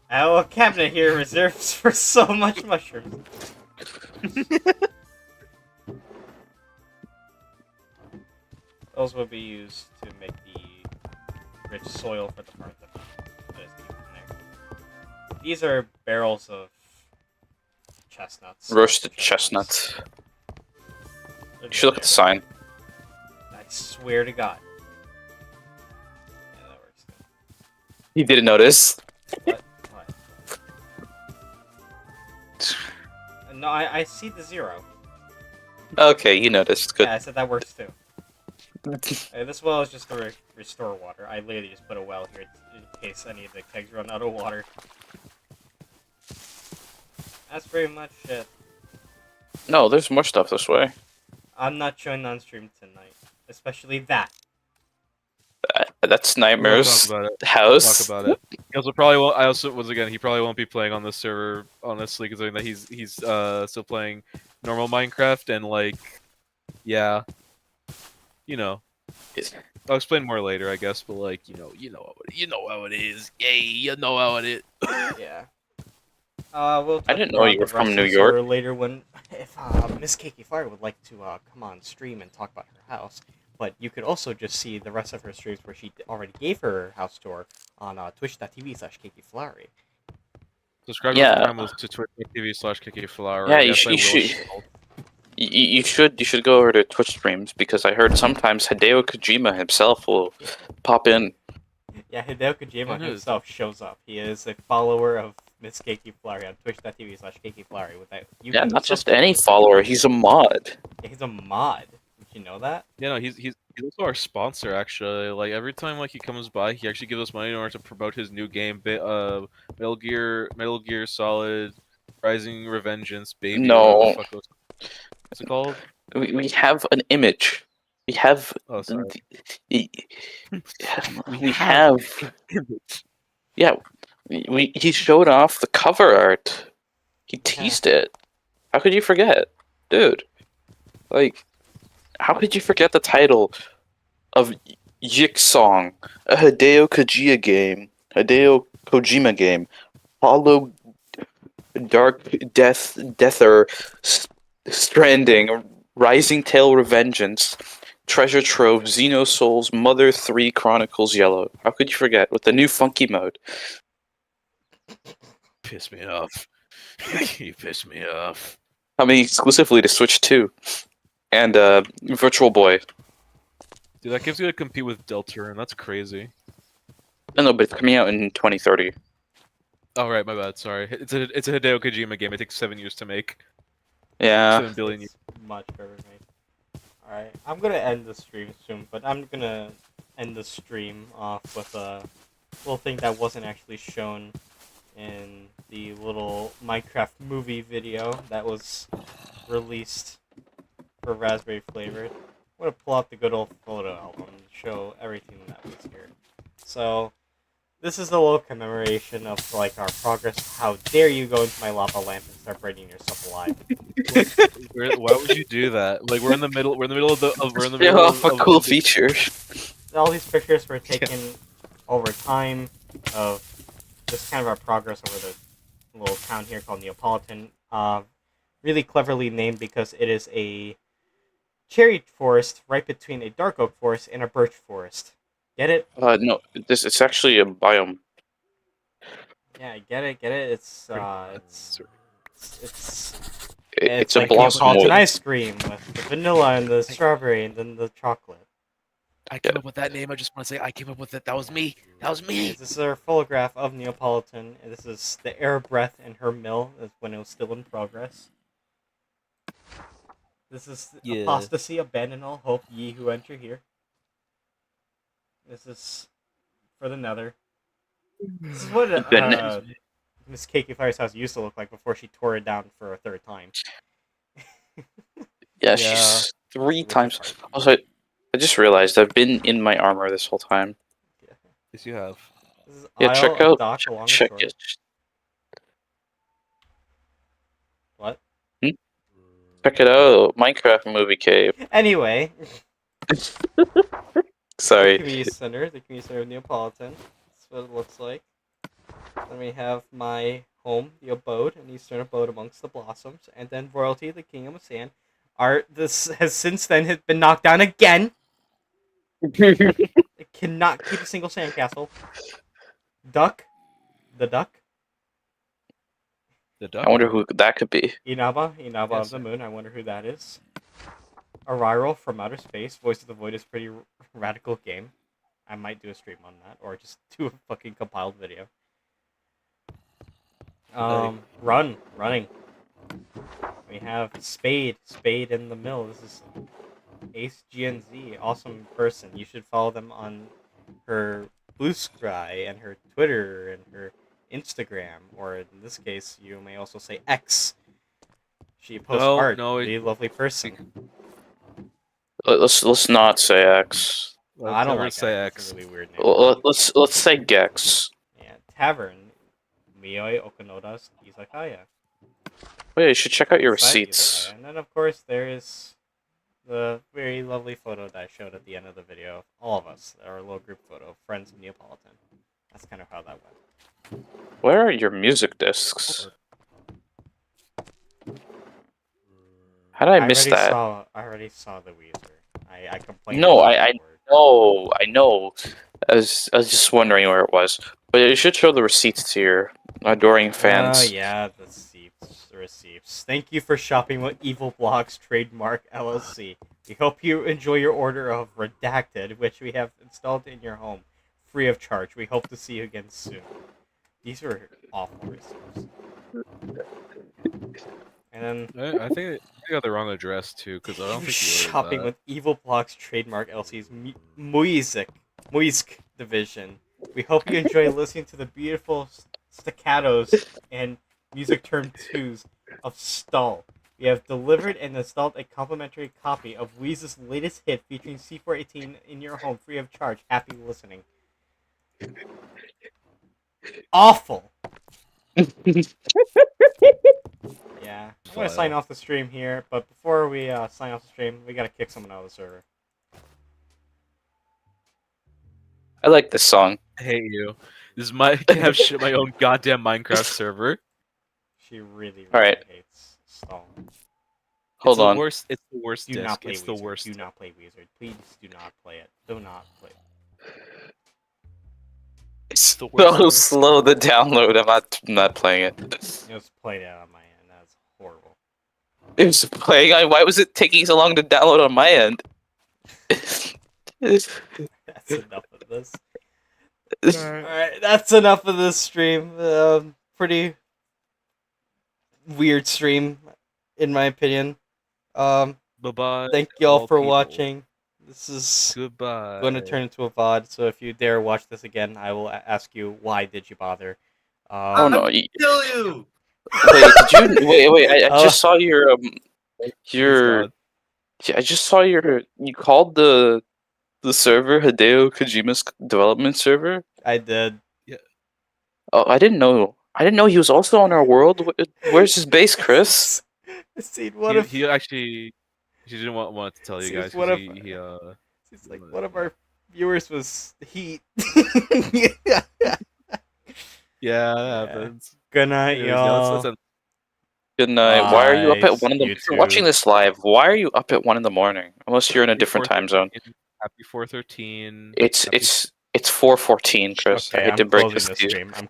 have a cabinet here reserved for so much mushrooms. Those will be used to make the rich soil for the part that is kept in there. These are barrels of chestnuts. Roasted chestnuts. You should look at the sign. I swear to God. Yeah, that works. You didn't notice. What? No, I see the 0. Okay, you noticed. Good. Yeah, I said that works too. This well is just to restore water. I literally just put a well here in case any of the kegs run out of water. That's pretty much it. No, there's more stuff this way. I'm not showing on stream tonight, especially that. That's We'll talk Nightmare's about it. house. Talk about it. He also probably won't. I also once again, he probably won't be playing on this server, honestly, considering that he's still playing normal Minecraft and like, yeah, you know. I'll explain more later, I guess. But like, you know how it is. Yay, you know how it is. Yeah. We'll I talk didn't know about you the were from rest New of the York. server later when if Miss Cakey Fire would like to come on stream and talk about her house. But you could also just see the rest of her streams where she already gave her house tour on twitch.tv/cakeyflowery. Subscribe to Yeah. Prime to twitch.tv/KKFlower. Yeah, you Yes, should. I You will. should. You should go over to Twitch streams because I heard sometimes Hideo Kojima himself will pop in. Yeah, Hideo Kojima Oh, no, himself shows up. He is a follower of Miss Cakey Flowery on twitch.tv/cakeyflowery. With that, you Yeah, can not just subsequently any see follower. him. He's a mod. He's a mod. Did you know that? Yeah, no, he's also our sponsor actually. Like every time like he comes by, he actually gives us money in order to promote his new game, Metal Gear Solid, Rising Revengeance, Baby, or whatever the No, fuck what's it called? we have an image. We have. Oh, sorry. We have. Yeah, he showed off the cover art. He teased it. How could you forget, dude? Like, how could you forget the title of Yik Song, a Hideo Kojima game, Hollow Dark Deather, Stranding, Rising Tail Revengeance, Treasure Trove, Xenosouls, Mother 3 Chronicles Yellow. How could you forget? With the new funky mode. Piss me off. You piss me off. Coming exclusively to Switch 2. And Virtual Boy. Dude, that gives you to compete with Deltarune. That's crazy. No, but it's coming out in 2030. Oh right, my bad. Sorry. It's a Hideo Kojima game. It takes 7 years to make. Yeah. 7 billion years. It's much better than me. Alright, I'm gonna end the stream soon, but I'm gonna end the stream off with a little thing that wasn't actually shown in the little Minecraft movie video that was released for Raspberry Flavored. I'm gonna pull out the good old photo album and show everything that was here. So, this is a little commemoration of like our progress. How dare you go into my lava lamp and start burning yourself alive? Why would you do that? Like we're in the middle. We're in the middle of the. We're in the Yeah, middle off a of cool the- feature. All these pictures were taken over time of just kind of our progress over the little town here called Neapolitan. Really cleverly named because it is a cherry forest right between a dark oak forest and a birch forest. Get it? No, it's actually a biome. Yeah, I get it. It's It's like a blossom Neapolitan wood. ice cream with the vanilla and the strawberry and then the chocolate. I came up with that name. I just want to say I came up with it. That was me. That was me. This is our photograph of Neapolitan. And this is the air breath in her mill when it was still in progress. This is Yeah. apostasy, abandon all hope, ye who enter here. This is for the nether. This is what Miss Cakey Fire's house used to look like before she tore it down for a third time. Yeah, Yeah. she's 3 Which times. is hard. Also, I just realized I've been in my armor this whole time. Yes, you have. This is Yeah, Isle check of out. Dock along the Check shore. it. What? Check it out. Minecraft movie cave. Anyway, the Sorry. community center of Neapolitan. That's what it looks like. Then we have my home, the abode, an eastern abode amongst the blossoms, and then royalty, the kingdom of sand. This has since then been knocked down again. It cannot keep a single sandcastle. Duck, the duck. The duck. I wonder who that could be. Inaba of Yes, the sir. moon. I wonder who that is. Arrival from outer space. Voice of the Void is a pretty radical game. I might do a stream on that, or just do a fucking compiled video. Running. We have Spade in the mill. This is Ace GNZ, awesome person. You should follow them on her Blue Sky and her Twitter and her Instagram, or in this case, you may also say X. She posts No, art. no, Really lovely person. Let's not say X. I don't never like say X. It's X. a really weird name. Let's say Gex. Yeah, Tavern. Miyoi Okanoda's Izakaya. Oh yeah, you should check out your Side receipts. Izakaya. And then, of course, there is the very lovely photo that I showed at the end of the video. All of us, our little group photo, friends of Neapolitan. That's kind of how that went. Where are your music discs? How did I miss that? I already saw the Weezer. I complained. No, about I the word. know, I know. I was just wondering where it was. But you should show the receipts to your adoring fans. Oh yeah, the receipts. Thank you for shopping with Evil Blocks Trademark LLC. We hope you enjoy your order of Redacted, which we have installed in your home, free of charge. We hope to see you again soon. These were awful receipts. And then I think I got the wrong address too, because I don't think you ordered shopping that. with Evil Blocks Trademark LLC's Muisk division. We hope you enjoy listening to the beautiful staccatos and music term twos of Stall. We have delivered and installed a complimentary copy of Weeze's latest hit featuring C418 in your home free of charge. Happy listening. Awful. Yeah, I'm gonna sign off the stream here, but before we sign off the stream, we gotta kick someone out of the server. I like this song. I hate you. This is my can have my own goddamn Minecraft server. She really Alright. hates Stall. Hold on. It's the worst Do disc. not play It's Weezer. the worst. Do not play Weezer. Please do not play it. Do not play it. It's the worst. So slow the download. I'm not playing it. It was played out on my end. That's horrible. It was playing. Why was it taking so long to download on my end? That's enough of this. Alright, that's enough of this stream. Pretty weird stream, in my opinion. Bye-bye. Thank y'all all for people. watching. This is Goodbye. going to turn into a VOD, so if you dare watch this again, I will ask you, why did you bother? Oh no! Kill you! Wait, did you? Wait! I just saw your Your Yeah, I just saw your. You called the server Hideo Kojima's development server. I did. Oh, I didn't know. I didn't know he was also on our world. Where's his base, Chris? I seen one of he actually he didn't want to tell you Seems guys one because it's like one of our viewers was Heat. yeah, that happens. Good night, Anyways, yeah, y'all. let's end. Good night. Why are you up at Nice, 1 in the? you If you're watching too. this live, why are you up at 1 in the morning? Unless you're in a different time zone. Happy 413. It's 4:14, Chris. I Okay, hate I'm to break closing this the to you. stream. I'm